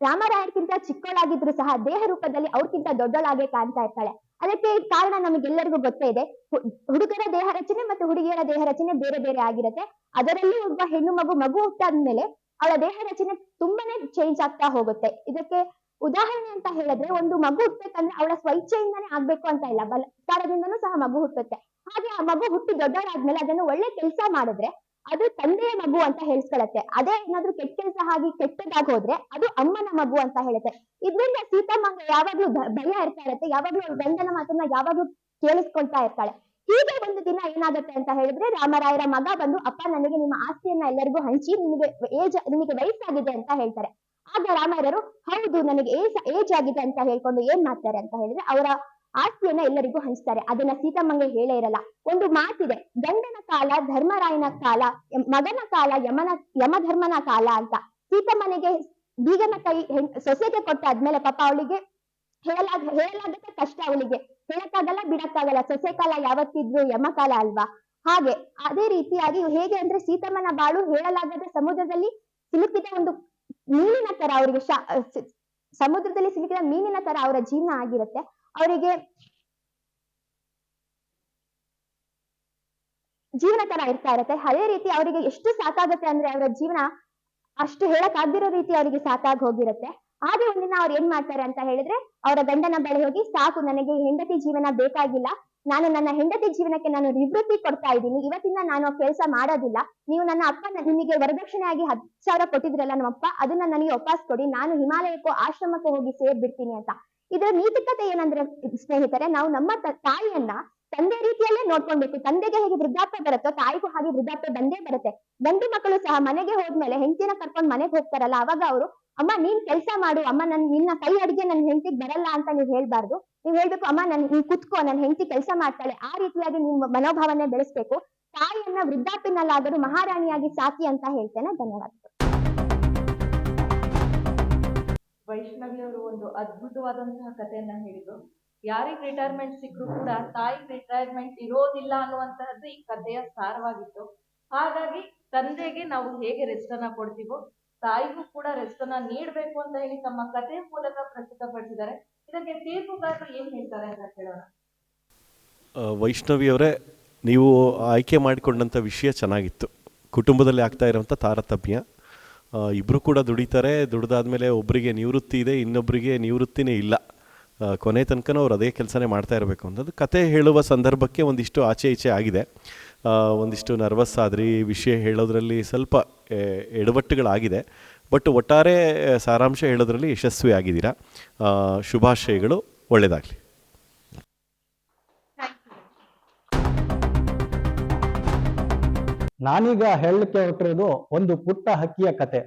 ರಾಮರಾಯರ್ಗಿಂತ ಚಿಕ್ಕವಳಾಗಿದ್ರು ಸಹ ದೇಹ ರೂಪದಲ್ಲಿ ಅವ್ರಿಗಿಂತ ದೊಡ್ಡಳಾಗೆ ಕಾಣ್ತಾ ಇರ್ತಾಳೆ. ಅದಕ್ಕೆ ಕಾರಣ ನಮಗೆಲ್ಲರಿಗೂ ಗೊತ್ತೇ ಇದೆ. ಹುಡುಗರ ದೇಹ ರಚನೆ ಮತ್ತು ಹುಡುಗಿಯರ ದೇಹ ರಚನೆ ಬೇರೆ ಬೇರೆ ಆಗಿರುತ್ತೆ. ಅದರಲ್ಲಿ ಒಬ್ಬ ಹೆಣ್ಣು ಮಗು ಹುಟ್ಟಾದ್ಮೇಲೆ ಅವಳ ದೇಹ ರಚನೆ ತುಂಬಾನೇ ಚೇಂಜ್ ಆಗ್ತಾ ಹೋಗುತ್ತೆ. ಇದಕ್ಕೆ ಉದಾಹರಣೆ ಅಂತ ಹೇಳಿದ್ರೆ, ಒಂದು ಮಗು ಹುಟ್ಟಬೇಕಂದ್ರೆ ಅವಳ ಸ್ವಇಚ್ಛೆಯಿಂದಾನೇ ಆಗ್ಬೇಕು ಅಂತ ಇಲ್ಲ, ಬಲತ್ಕಾರದಿಂದನೂ ಸಹ ಮಗು ಹುಟ್ಟುತ್ತೆ. ಹಾಗೆ ಆ ಮಗು ಹುಟ್ಟಿ ದೊಡ್ಡವರಾದ್ಮೇಲೆ ಅದನ್ನು ಒಳ್ಳೆ ಕೆಲಸ ಮಾಡಿದ್ರೆ ಅದು ತಂದೆಯ ಮಗು ಅಂತ ಹೇಳ್ಸ್ಕೊಳತ್ತೆ. ಅದೇ ಏನಾದ್ರೂ ಕೆಟ್ಟ ಕೆಲಸ ಆಗಿ ಕೆಟ್ಟದಾಗಿ ಹೋದ್ರೆ ಅದು ಅಮ್ಮನ ಮಗು ಅಂತ ಹೇಳುತ್ತೆ. ಇದರಿಂದ ಸೀತಮ್ಮಂಗೆ ಯಾವಾಗ್ಲೂ ಭಯ ಇರ್ತಾ ಇರತ್ತೆ, ಯಾವಾಗ್ಲೂ ಅವ್ರ ಗಂಡನ ಮಾತನ್ನ ಯಾವಾಗ್ಲೂ ಕೇಳಿಸ್ಕೊಳ್ತಾ ಇರ್ತಾಳೆ. ಹೀಗೆ ಒಂದು ದಿನ ಏನಾಗುತ್ತೆ ಅಂತ ಹೇಳಿದ್ರೆ, ರಾಮರಾಯರ ಮಗ ಬಂದು, ಅಪ್ಪ ನನಗೆ ನಿಮ್ಮ ಆಸ್ತಿಯನ್ನ ಎಲ್ಲರಿಗೂ ಹಂಚಿ, ನಿಮಗೆ ವಯಸ್ಸಾಗಿದೆ ಅಂತ ಹೇಳ್ತಾರೆ. ಆಗ ರಾಮರಾಯರು, ಹೌದು ನನಗೆ ಏಜ್ ಆಗಿದೆ ಅಂತ ಹೇಳ್ಕೊಂಡು ಏನ್ ಮಾಡ್ತಾರೆ ಅಂತ ಹೇಳಿದ್ರೆ, ಅವರ ಆಸ್ತಿಯನ್ನ ಎಲ್ಲರಿಗೂ ಹಂಚ್ತಾರೆ. ಅದನ್ನ ಸೀತಮ್ಮಂಗೆ ಹೇಳೇ ಇರಲ್ಲ. ಒಂದು ಮಾತಿದೆ, ಗಂಡನ ಕಾಲ ಧರ್ಮರಾಯನ ಕಾಲ, ಮಗನ ಕಾಲ ಯಮಧರ್ಮನ ಕಾಲ ಅಂತ. ಸೀತಮ್ಮನಿಗೆ ಬೀಗನ ಕೈ ಸೊಸೆಗೆ ಕೊಟ್ಟಾದ್ಮೇಲೆ ಪಾಪ ಅವಳಿಗೆ ಹೇಳಲಾಗತ್ತೆ ಕಷ್ಟ, ಅವಳಿಗೆ ಹೇಳಕ್ಕಾಗಲ್ಲ ಬಿಡಕ್ಕಾಗಲ್ಲ. ಸೊಸೆ ಕಾಲ ಯಾವತ್ತಿದ್ರು ಯಮ ಕಾಲ ಅಲ್ವಾ. ಹಾಗೆ ಅದೇ ರೀತಿಯಾಗಿ ಹೇಗೆ ಅಂದ್ರೆ, ಸೀತಮ್ಮನ ಬಾಳು ಹೇಳಲಾಗದ ಸಮುದ್ರದಲ್ಲಿ ಸಿಲುಕಿದ ಒಂದು ಮೀನಿನ ತರ, ಅವರಿಗೆ ಸಮುದ್ರದಲ್ಲಿ ಸಿಲುಕಿದ ಮೀನಿನ ತರ ಅವರ ಜೀವನ ಆಗಿರುತ್ತೆ. ಅವರಿಗೆ ಜೀವನ ತರ ಇರ್ತಾ ಇರತ್ತೆ. ಅದೇ ರೀತಿ ಅವರಿಗೆ ಎಷ್ಟು ಸಾಕಾಗತ್ತೆ ಅಂದ್ರೆ, ಅವರ ಜೀವನ ಅಷ್ಟು ಹೇಳಕ್ ಆಗ್ದಿರೋ ರೀತಿ ಅವರಿಗೆ ಸಾಕಾಗಿ ಹೋಗಿರುತ್ತೆ. ಹಾಗೆ ಒಂದಿನ ಅವ್ರು ಏನ್ ಮಾಡ್ತಾರೆ ಅಂತ ಹೇಳಿದ್ರೆ, ಅವರ ಗಂಡನ ಬಳಿ ಹೋಗಿ, ಸಾಕು ನನಗೆ ಹೆಂಡತಿ ಜೀವನ ಬೇಕಾಗಿಲ್ಲ, ನಾನು ನನ್ನ ಹೆಂಡತಿ ಜೀವನಕ್ಕೆ ನಾನು ನಿವೃತ್ತಿ ಕೊಡ್ತಾ ಇದ್ದೀನಿ, ಇವತ್ತಿಂದ ನಾನು ಕೆಲಸ ಮಾಡೋದಿಲ್ಲ, ನೀವು ನನ್ನ ಅಪ್ಪ ನಿಮಗೆ ವರದಕ್ಷಿಣೆಯಾಗಿ 10,000 ಕೊಟ್ಟಿದ್ರಲ್ಲ ನಮ್ಮಪ್ಪ, ಅದನ್ನ ನನಗೆ ವಾಪಸ್ ಕೊಡಿ, ನಾನು ಹಿಮಾಲಯಕ್ಕೂ ಆಶ್ರಮಕ್ಕೂ ಹೋಗಿ ಸೇರ್ಬಿಡ್ತೀನಿ ಅಂತ. ಇದರ ನೀತಿಕತೆ ಏನಂದ್ರೆ ಸ್ನೇಹಿತರೆ, ನಾವು ನಮ್ಮ ತಾಯಿಯನ್ನ ತಂದೆ ರೀತಿಯಲ್ಲೇ ನೋಡ್ಕೊಳ್ಬೇಕು. ತಂದೆಗೆ ಹೇಗೆ ವೃದ್ಧಾಪ್ಯ ಬರುತ್ತೋ ತಾಯಿಗೂ ಹಾಗೆ ವೃದ್ಧಾಪ್ಯ ಬಂದೇ ಬರುತ್ತೆ. ಗಂಡು ಮಕ್ಕಳು ಸಹ ಮನೆಗೆ ಹೋದ್ಮೇಲೆ ಹೆಂಡತಿನ ಕರ್ಕೊಂಡು ಮನೆಗೆ ಹೋಗ್ತಾರಲ್ಲ, ಅವಾಗ ಅವರು, ಅಮ್ಮ ನೀನ್ ಕೆಲಸ ಮಾಡು, ಅಮ್ಮ ನಿನ್ನ ಕೈ ಅಡಿಗೆ ನನ್ನ ಹೆಂಡತಿಗೆ ಬರಲ್ಲ ಅಂತ ನೀವು ಹೇಳ್ಬಾರ್ದು. ನೀವು ಹೇಳ್ಬೇಕು, ಅಮ್ಮ ನೀನ್ ಕುತ್ಕೋ, ನನ್ನ ಹೆಂಡತಿ ಕೆಲಸ ಮಾಡ್ತಾಳೆ. ಆ ರೀತಿಯಾಗಿ ನಿಮ್ಮ ಮನೋಭಾವನೆ ಬೆಳೆಸ್ಬೇಕು. ತಾಯಿಯನ್ನ ವೃದ್ಧಾಪ್ಯನಲ್ಲಾದರೂ ಮಹಾರಾಣಿಯಾಗಿ ಸಾಕಿ ಅಂತ ಹೇಳ್ತೇನೆ. ಧನ್ಯವಾದಗಳು. ವೈಷ್ಣವಿ ಅವರು ಒಂದು ಅದ್ಭುತವಾದಂತಹ ಕಥೆಯನ್ನ ಹೇಳಿದ್ರು. ಯಾರಿಗೆ ರಿಟೈರ್ಮೆಂಟ್ ಸಿಕ್ಕರೂ ಕೂಡ ತಾಯಿ ರಿಟೈರ್ಮೆಂಟ್ ಇರೋದಿಲ್ಲ ಅನ್ನುವಂತಹದ್ದು ಈ ಕಥೆಯ ಸಾರವಾಗಿತ್ತು. ಹಾಗಾಗಿ ತಂದೆಗೆ ನಾವು ಹೇಗೆ ರೆಸ್ಟ್ ಅನ್ನ ಕೊಡ್ತೀವೋ, ತಾಯಿಗೂ ಕೂಡ ರೆಸ್ಟ್ ಅನ್ನ ನೀಡಬೇಕು ಅಂತ ಹೇಳಿ ತಮ್ಮ ಕಥೆಯ ಮೂಲಕ ಪ್ರಸ್ತುತಪಡಿಸಿದ್ದಾರೆ. ಇದಕ್ಕೆ ತೀರ್ಪುಗಾರರು ಏನ್ ಹೇಳ್ತಾರೆ ಅಂತ ಕೇಳೋಣ. ವೈಷ್ಣವಿಯವರೇ, ನೀವು ಆಯ್ಕೆ ಮಾಡಿಕೊಂಡಂಥ ವಿಷಯ ಚೆನ್ನಾಗಿತ್ತು. ಕುಟುಂಬದಲ್ಲಿ ಆಗ್ತಾ ಇರೋಂಥ ತಾರತಮ್ಯ, ಇಬ್ಬರು ಕೂಡ ದುಡಿತಾರೆ, ದುಡ್ದಾದ್ಮೇಲೆ ಒಬ್ಬರಿಗೆ ನಿವೃತ್ತಿ ಇದೆ, ಇನ್ನೊಬ್ಬರಿಗೆ ನಿವೃತ್ತಿನೇ ಇಲ್ಲ, ಕೊನೆ ತನಕ ಅವ್ರು ಅದೇ ಕೆಲಸನೇ ಮಾಡ್ತಾ ಇರಬೇಕು ಅನ್ನೋದು ಕತೆ ಹೇಳುವ ಸಂದರ್ಭಕ್ಕೆ ಒಂದಿಷ್ಟು ಆಚೆ ಈಚೆ ಆಗಿದೆ. ಒಂದಿಷ್ಟು ನರ್ವಸ್ ಆದ್ರಿ, ವಿಷಯ ಹೇಳೋದ್ರಲ್ಲಿ ಸ್ವಲ್ಪ ಎಡವಟ್ಟುಗಳಾಗಿದೆ. ಬಟ್ ಒಟ್ಟಾರೆ ಸಾರಾಂಶ ಹೇಳೋದ್ರಲ್ಲಿ ಯಶಸ್ವಿ ಆಗಿದ್ದೀರಾ. ಶುಭಾಶಯಗಳು, ಒಳ್ಳೆಯದಾಗಲಿ. ನಾನೀಗ ಹೇಳಲಿಕ್ಕೆ ಹೊರಟಿರೋದು ಒಂದು ಪುಟ್ಟ ಹಕ್ಕಿಯ ಕತೆ.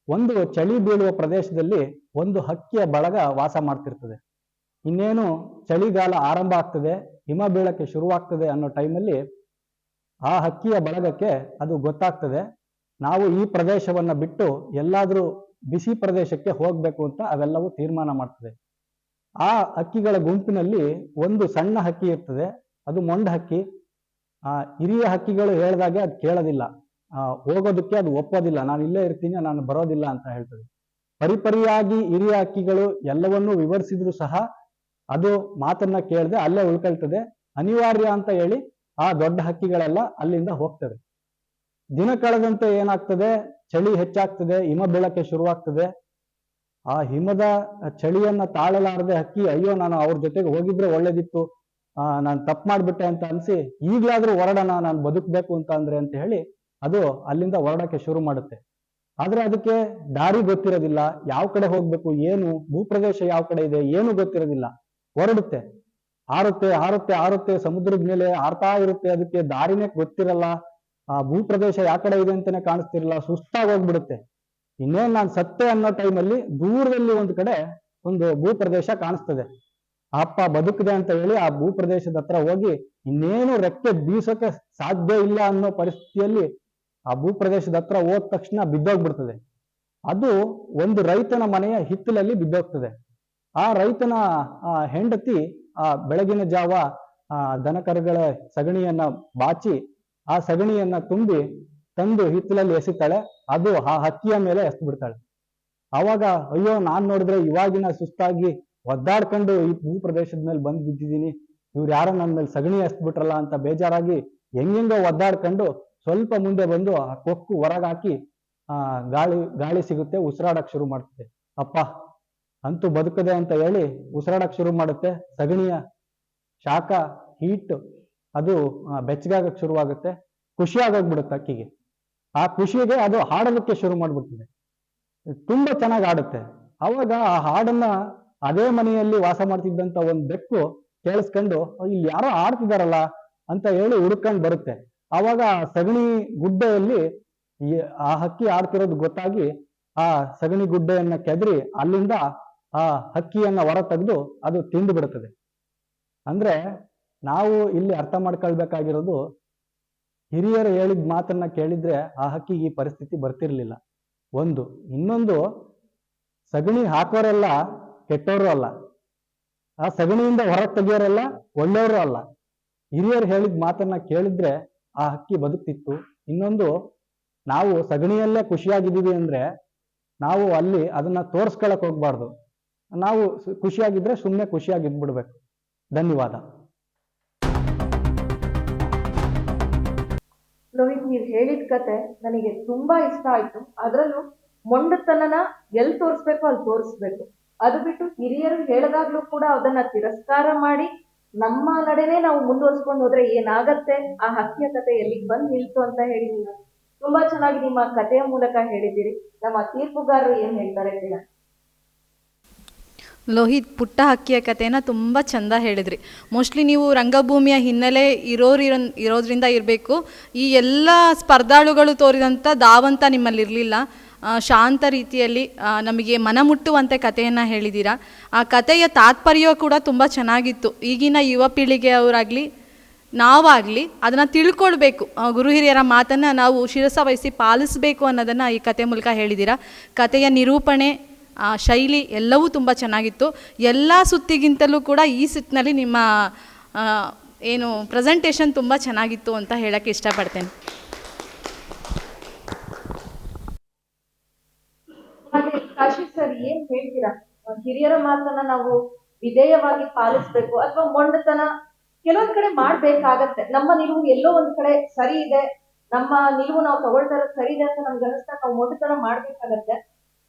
ಒಂದು ಚಳಿ ಬೀಳುವ ಪ್ರದೇಶದಲ್ಲಿ ಒಂದು ಹಕ್ಕಿಯ ಬಳಗ ವಾಸ ಮಾಡ್ತಿರ್ತದೆ. ಇನ್ನೇನು ಚಳಿಗಾಲ ಆರಂಭ ಆಗ್ತದೆ, ಹಿಮ ಬೀಳಕ್ಕೆ ಶುರುವಾಗ್ತದೆ ಅನ್ನೋ ಟೈಮಲ್ಲಿ ಆ ಹಕ್ಕಿಯ ಬಳಗಕ್ಕೆ ಅದು ಗೊತ್ತಾಗ್ತದೆ, ನಾವು ಈ ಪ್ರದೇಶವನ್ನ ಬಿಟ್ಟು ಎಲ್ಲಾದ್ರೂ ಬಿಸಿ ಪ್ರದೇಶಕ್ಕೆ ಹೋಗ್ಬೇಕು ಅಂತ ಅವೆಲ್ಲವೂ ತೀರ್ಮಾನ ಮಾಡ್ತದೆ. ಆ ಹಕ್ಕಿಗಳ ಗುಂಪಿನಲ್ಲಿ ಒಂದು ಸಣ್ಣ ಹಕ್ಕಿ ಇರ್ತದೆ, ಅದು ಮೊಂಡ ಹಕ್ಕಿ. ಹಿರಿಯ ಹಕ್ಕಿಗಳು ಹೇಳ್ದಾಗೆ ಅದು ಕೇಳೋದಿಲ್ಲ, ಹೋಗೋದಕ್ಕೆ ಅದು ಒಪ್ಪೋದಿಲ್ಲ, ನಾನು ಇಲ್ಲೇ ಇರ್ತೀನಿ, ನಾನು ಬರೋದಿಲ್ಲ ಅಂತ ಹೇಳ್ತದೆ. ಪರಿಪರಿಯಾಗಿ ಹಿರಿಯ ಹಕ್ಕಿಗಳು ಎಲ್ಲವನ್ನೂ ವಿವರಿಸಿದ್ರು ಸಹ ಅದು ಮಾತನ್ನ ಕೇಳದೆ ಅಲ್ಲೇ ಉಳ್ಕೊಳ್ತದೆ. ಅನಿವಾರ್ಯ ಅಂತ ಹೇಳಿ ಆ ದೊಡ್ಡ ಹಕ್ಕಿಗಳೆಲ್ಲ ಅಲ್ಲಿಂದ ಹೋಗ್ತದೆ. ದಿನ ಕಳೆದಂತೆ ಏನಾಗ್ತದೆ, ಚಳಿ ಹೆಚ್ಚಾಗ್ತದೆ, ಹಿಮ ಬೀಳಕ್ಕೆ ಶುರುವಾಗ್ತದೆ. ಆ ಹಿಮದ ಚಳಿಯನ್ನ ತಾಳಲಾರದೆ ಹಕ್ಕಿ ಅಯ್ಯೋ ನಾನು ಅವ್ರ ಜೊತೆಗೆ ಹೋಗಿದ್ರೆ ಒಳ್ಳೇದಿತ್ತು, ನಾನು ತಪ್ಪು ಮಾಡ್ಬಿಟ್ಟೆ ಅಂತ ಅನ್ಸಿ ಈಗ್ಲಾದ್ರೂ ಹೊರಡೋಣ, ನಾನು ಬದುಕಬೇಕು ಅಂತ ಹೇಳಿ ಅದು ಅಲ್ಲಿಂದ ಹೊರಡಕ್ಕೆ ಶುರು ಮಾಡುತ್ತೆ. ಆದ್ರೆ ಅದಕ್ಕೆ ದಾರಿ ಗೊತ್ತಿರೋದಿಲ್ಲ, ಯಾವ ಕಡೆ ಹೋಗ್ಬೇಕು, ಏನು ಭೂಪ್ರದೇಶ ಯಾವ ಕಡೆ ಇದೆ ಏನು ಗೊತ್ತಿರೋದಿಲ್ಲ. ಹೊರಡುತ್ತೆ, ಹಾರುತ್ತೆ ಹಾರುತ್ತೆ ಹಾರುತ್ತೆ, ಸಮುದ್ರದ ಮೇಲೆ ಹಾರ್ತಾ ಇರುತ್ತೆ. ಅದಕ್ಕೆ ದಾರಿನೇ ಗೊತ್ತಿರಲ್ಲ, ಆ ಭೂಪ್ರದೇಶ ಯಾವ ಕಡೆ ಇದೆ ಅಂತಾನೆ ಕಾಣಿಸ್ತಿರಲ್ಲ, ಸುಸ್ತಾಗಿ ಹೋಗ್ಬಿಡುತ್ತೆ. ಇನ್ನೇನ್ ನಾನು ಸತ್ತೆ ಅನ್ನೋ ಟೈಮಲ್ಲಿ ದೂರದಲ್ಲಿ ಒಂದು ಕಡೆ ಒಂದು ಭೂಪ್ರದೇಶ ಕಾಣಿಸ್ತದೆ. ಅಪ್ಪ ಬದುಕಿದೆ ಅಂತ ಹೇಳಿ ಆ ಭೂಪ್ರದೇಶದ ಹತ್ರ ಹೋಗಿ ಇನ್ನೇನು ರೆಕ್ಕೆ ಬೀಸೋಕೆ ಸಾಧ್ಯ ಇಲ್ಲ ಅನ್ನೋ ಪರಿಸ್ಥಿತಿಯಲ್ಲಿ ಆ ಭೂಪ್ರದೇಶದ ಹತ್ರ ಹೋದ ತಕ್ಷಣ ಬಿದ್ದೋಗ್ಬಿಡ್ತದೆ. ಅದು ಒಂದು ರೈತನ ಮನೆಯ ಹಿತ್ತಲಲ್ಲಿ ಬಿದ್ದೋಗ್ತದೆ. ಆ ರೈತನ ಹೆಂಡತಿ ಆ ಬೆಳಗಿನ ಜಾವ ದನಕರುಗಳ ಸಗಣಿಯನ್ನ ಬಾಚಿ ಆ ಸಗಣಿಯನ್ನ ತುಂಬಿ ತಂದು ಹಿತ್ತಲಲ್ಲಿ ಎಸಿತಾಳೆ. ಅದು ಆ ಹಕ್ಕಿಯ ಮೇಲೆ ಎಸ್ದು ಬಿಡ್ತಾಳೆ. ಅವಾಗ ಅಯ್ಯೋ ನಾನ್ ನೋಡಿದ್ರೆ ಇವಾಗಿನ ಸುಸ್ತಾಗಿ ಒದ್ದಾಡ್ಕೊಂಡು ಈ ಭೂಪ್ರದೇಶದ ಮೇಲೆ ಬಂದು ಬಿದ್ದಿದ್ದೀನಿ, ಇವ್ರು ಯಾರೋ ನನ್ನ ಮೇಲೆ ಸಗಣಿ ಎಸ್ಬಿಟ್ರಲ್ಲ ಅಂತ ಬೇಜಾರಾಗಿ ಹೆಂಗೆಂಗೋ ಒದ್ದಾಡ್ಕೊಂಡು ಸ್ವಲ್ಪ ಮುಂದೆ ಬಂದು ಆ ಕೊಕ್ಕು ಹೊರಗಾಕಿ ಗಾಳಿ ಸಿಗುತ್ತೆ, ಉಸಿರಾಡಕ್ ಶುರು ಮಾಡ್ತದೆ. ಅಪ್ಪ ಅಂತೂ ಬದುಕದೆ ಅಂತ ಹೇಳಿ ಉಸಿರಾಡಕ್ ಶುರು ಮಾಡುತ್ತೆ. ಸಗಣಿಯ ಶಾಖ ಹೀಟ್ ಅದು ಬೆಚ್ಚಗಾಗಕ್ ಶುರುವಾಗುತ್ತೆ. ಖುಷಿಯಾಗೋಗ್ಬಿಡುತ್ತೆ ಅಕ್ಕಿಗೆ. ಆ ಖುಷಿಗೆ ಅದು ಹಾಡೋದಕ್ಕೆ ಶುರು ಮಾಡ್ಬಿಡ್ತದೆ. ತುಂಬಾ ಚೆನ್ನಾಗಿ ಆಡುತ್ತೆ. ಅವಾಗ ಆ ಹಾಡನ್ನ ಅದೇ ಮನೆಯಲ್ಲಿ ವಾಸ ಮಾಡ್ತಿದ್ದಂತ ಒಂದು ಬೆಕ್ಕು ಕೇಳಿಸ್ಕೊಂಡು ಇಲ್ಲಿ ಯಾರೋ ಆಡ್ತಿದಾರಲ್ಲ ಅಂತ ಹೇಳಿ ಹುಡುಕೊಂಡು ಬರುತ್ತೆ. ಅವಾಗ ಸಗಣಿ ಗುಡ್ಡೆಯಲ್ಲಿ ಆ ಹಕ್ಕಿ ಆಡ್ತಿರೋದು ಗೊತ್ತಾಗಿ ಆ ಸಗಣಿ ಗುಡ್ಡೆಯನ್ನ ಕೆದರಿ ಅಲ್ಲಿಂದ ಆ ಹಕ್ಕಿಯನ್ನ ಹೊರ ತೆಗೆದು ಅದು ತಿಂದು ಬಿಡುತ್ತದೆ. ಅಂದ್ರೆ ನಾವು ಇಲ್ಲಿ ಅರ್ಥ ಮಾಡ್ಕೊಳ್ಬೇಕಾಗಿರೋದು, ಹಿರಿಯರು ಹೇಳಿದ ಮಾತನ್ನ ಕೇಳಿದ್ರೆ ಆ ಹಕ್ಕಿಗೆ ಈ ಪರಿಸ್ಥಿತಿ ಬರ್ತಿರ್ಲಿಲ್ಲ. ಒಂದು. ಇನ್ನೊಂದು, ಸಗಣಿ ಹಾಕೋರೆಲ್ಲ ಕೆಟ್ಟವರು ಅಲ್ಲ, ಆ ಸಗಣಿಯಿಂದ ಹೊರಗೆ ತೆಗಿಯೋರೆಲ್ಲ ಒಳ್ಳೆಯವರು ಅಲ್ಲ. ಹಿರಿಯರು ಹೇಳಿದ ಮಾತನ್ನ ಕೇಳಿದ್ರೆ ಆ ಹಕ್ಕಿ ಬದುಕ್ತಿತ್ತು. ಇನ್ನೊಂದು, ನಾವು ಸಗಣಿಯಲ್ಲೇ ಖುಷಿಯಾಗಿದ್ದೀವಿ ಅಂದ್ರೆ ನಾವು ಅಲ್ಲಿ ಅದನ್ನ ತೋರ್ಸ್ಕೊಳಕ್ ಹೋಗ್ಬಾರ್ದು. ನಾವು ಖುಷಿಯಾಗಿದ್ರೆ ಸುಮ್ಮನೆ ಖುಷಿಯಾಗಿದ್ಬಿಡ್ಬೇಕು. ಧನ್ಯವಾದ. ಲೋಹಿತ್, ನೀವ್ ಹೇಳಿದ ಕತೆ ನನಗೆ ತುಂಬಾ ಇಷ್ಟ ಆಯ್ತು. ಅದ್ರಲ್ಲೂ ಮೊಂಡತನನ ಎಲ್ಲಿ ತೋರಿಸ್ಬೇಕು ಅಲ್ಲಿ ತೋರಿಸ್ಬೇಕು. ಅದು ಬಿಟ್ಟು ಹಿರಿಯರು ಹೇಳಿದಾಗ್ಲೂ ಕೂಡ ಅದನ್ನ ತಿರಸ್ಕಾರ ಮಾಡಿ ನಮ್ಮ ನಡೆನೆ ನಾವು ಮುಂದುವರ್ಸ್ಕೊಂಡು ಹೋದ್ರೆ ಏನಾಗತ್ತೆ, ಆ ಹಕ್ಕಿಯ ಕತೆ ಎಲ್ಲಿಗೆ ಬಂದು ನಿಲ್ತು ಅಂತ ಹೇಳಿ ನೀವು ತುಂಬಾ ಚೆನ್ನಾಗಿ ನಿಮ್ಮ ಕಥೆಯ ಮೂಲಕ ಹೇಳಿದ್ದೀರಿ. ನಮ್ಮ ತೀರ್ಪುಗಾರರು ಏನ್ ಹೇಳ್ತಾರೆ ಕೇಳ. ಲೋಹಿತ್, ಪುಟ್ಟ ಹಕ್ಕಿಯ ಕಥೆನ ತುಂಬ ಚೆಂದ ಹೇಳಿದ್ರಿ. ಮೋಸ್ಟ್ಲಿ ನೀವು ರಂಗಭೂಮಿಯ ಹಿನ್ನೆಲೆ ಇರೋದ್ರಿಂದ ಇರಬೇಕು, ಈ ಎಲ್ಲ ಸ್ಪರ್ಧಾಳುಗಳು ತೋರಿದಂಥ ಧಾವಂತ ನಿಮ್ಮಲ್ಲಿ ಇರಲಿಲ್ಲ. ಶಾಂತ ರೀತಿಯಲ್ಲಿ ನಮಗೆ ಮನಮುಟ್ಟುವಂತೆ ಕಥೆಯನ್ನು ಹೇಳಿದ್ದೀರಾ. ಆ ಕಥೆಯ ತಾತ್ಪರ್ಯ ಕೂಡ ತುಂಬ ಚೆನ್ನಾಗಿತ್ತು. ಈಗಿನ ಯುವ ಪೀಳಿಗೆಯವರಾಗಲಿ ನಾವಾಗಲಿ ಅದನ್ನು ತಿಳ್ಕೊಳ್ಬೇಕು, ಗುರು ಹಿರಿಯರ ಮಾತನ್ನು ನಾವು ಶಿರಸ ವಹಿಸಿ ಪಾಲಿಸಬೇಕು ಅನ್ನೋದನ್ನು ಈ ಕಥೆ ಮೂಲಕ ಹೇಳಿದ್ದೀರಾ. ಕಥೆಯ ನಿರೂಪಣೆ, ಶೈಲಿ ಎಲ್ಲವೂ ತುಂಬ ಚೆನ್ನಾಗಿತ್ತು. ಎಲ್ಲ ಸುತ್ತಿಗಿಂತಲೂ ಕೂಡ ಈ ಸುತ್ತಿನಲ್ಲಿ ನಿಮ್ಮ ಏನು ಪ್ರೆಸೆಂಟೇಷನ್ ತುಂಬ ಚೆನ್ನಾಗಿತ್ತು ಅಂತ ಹೇಳಕ್ಕೆ ಇಷ್ಟಪಡ್ತೇನೆ. ಕಾಶಿ ಸರ್, ಏನ್ ಹೇಳ್ತೀರಾ? ಹಿರಿಯರ ಮಾತನ್ನ ನಾವು ವಿಧೇಯವಾಗಿ ಪಾಲಿಸ್ಬೇಕು ಅಥವಾ ಮೊಂಡತನ ಕೆಲವೊಂದ್ ಕಡೆ ಮಾಡ್ಬೇಕಾಗತ್ತೆ. ನಮ್ಮ ನಿಲುವು ಎಲ್ಲೋ ಒಂದ್ ಕಡೆ ಸರಿ ಇದೆ, ನಮ್ಮ ನಿಲುವು ನಾವು ತಗೊಳ್ತಾ ಇರೋದು ಸರಿ ಇದೆ ಅಂತ ನಮ್ಗೆ ಅನಿಸ್ತಾ ನಾವು ಮೊಂಡತನ ಮಾಡ್ಬೇಕಾಗತ್ತೆ.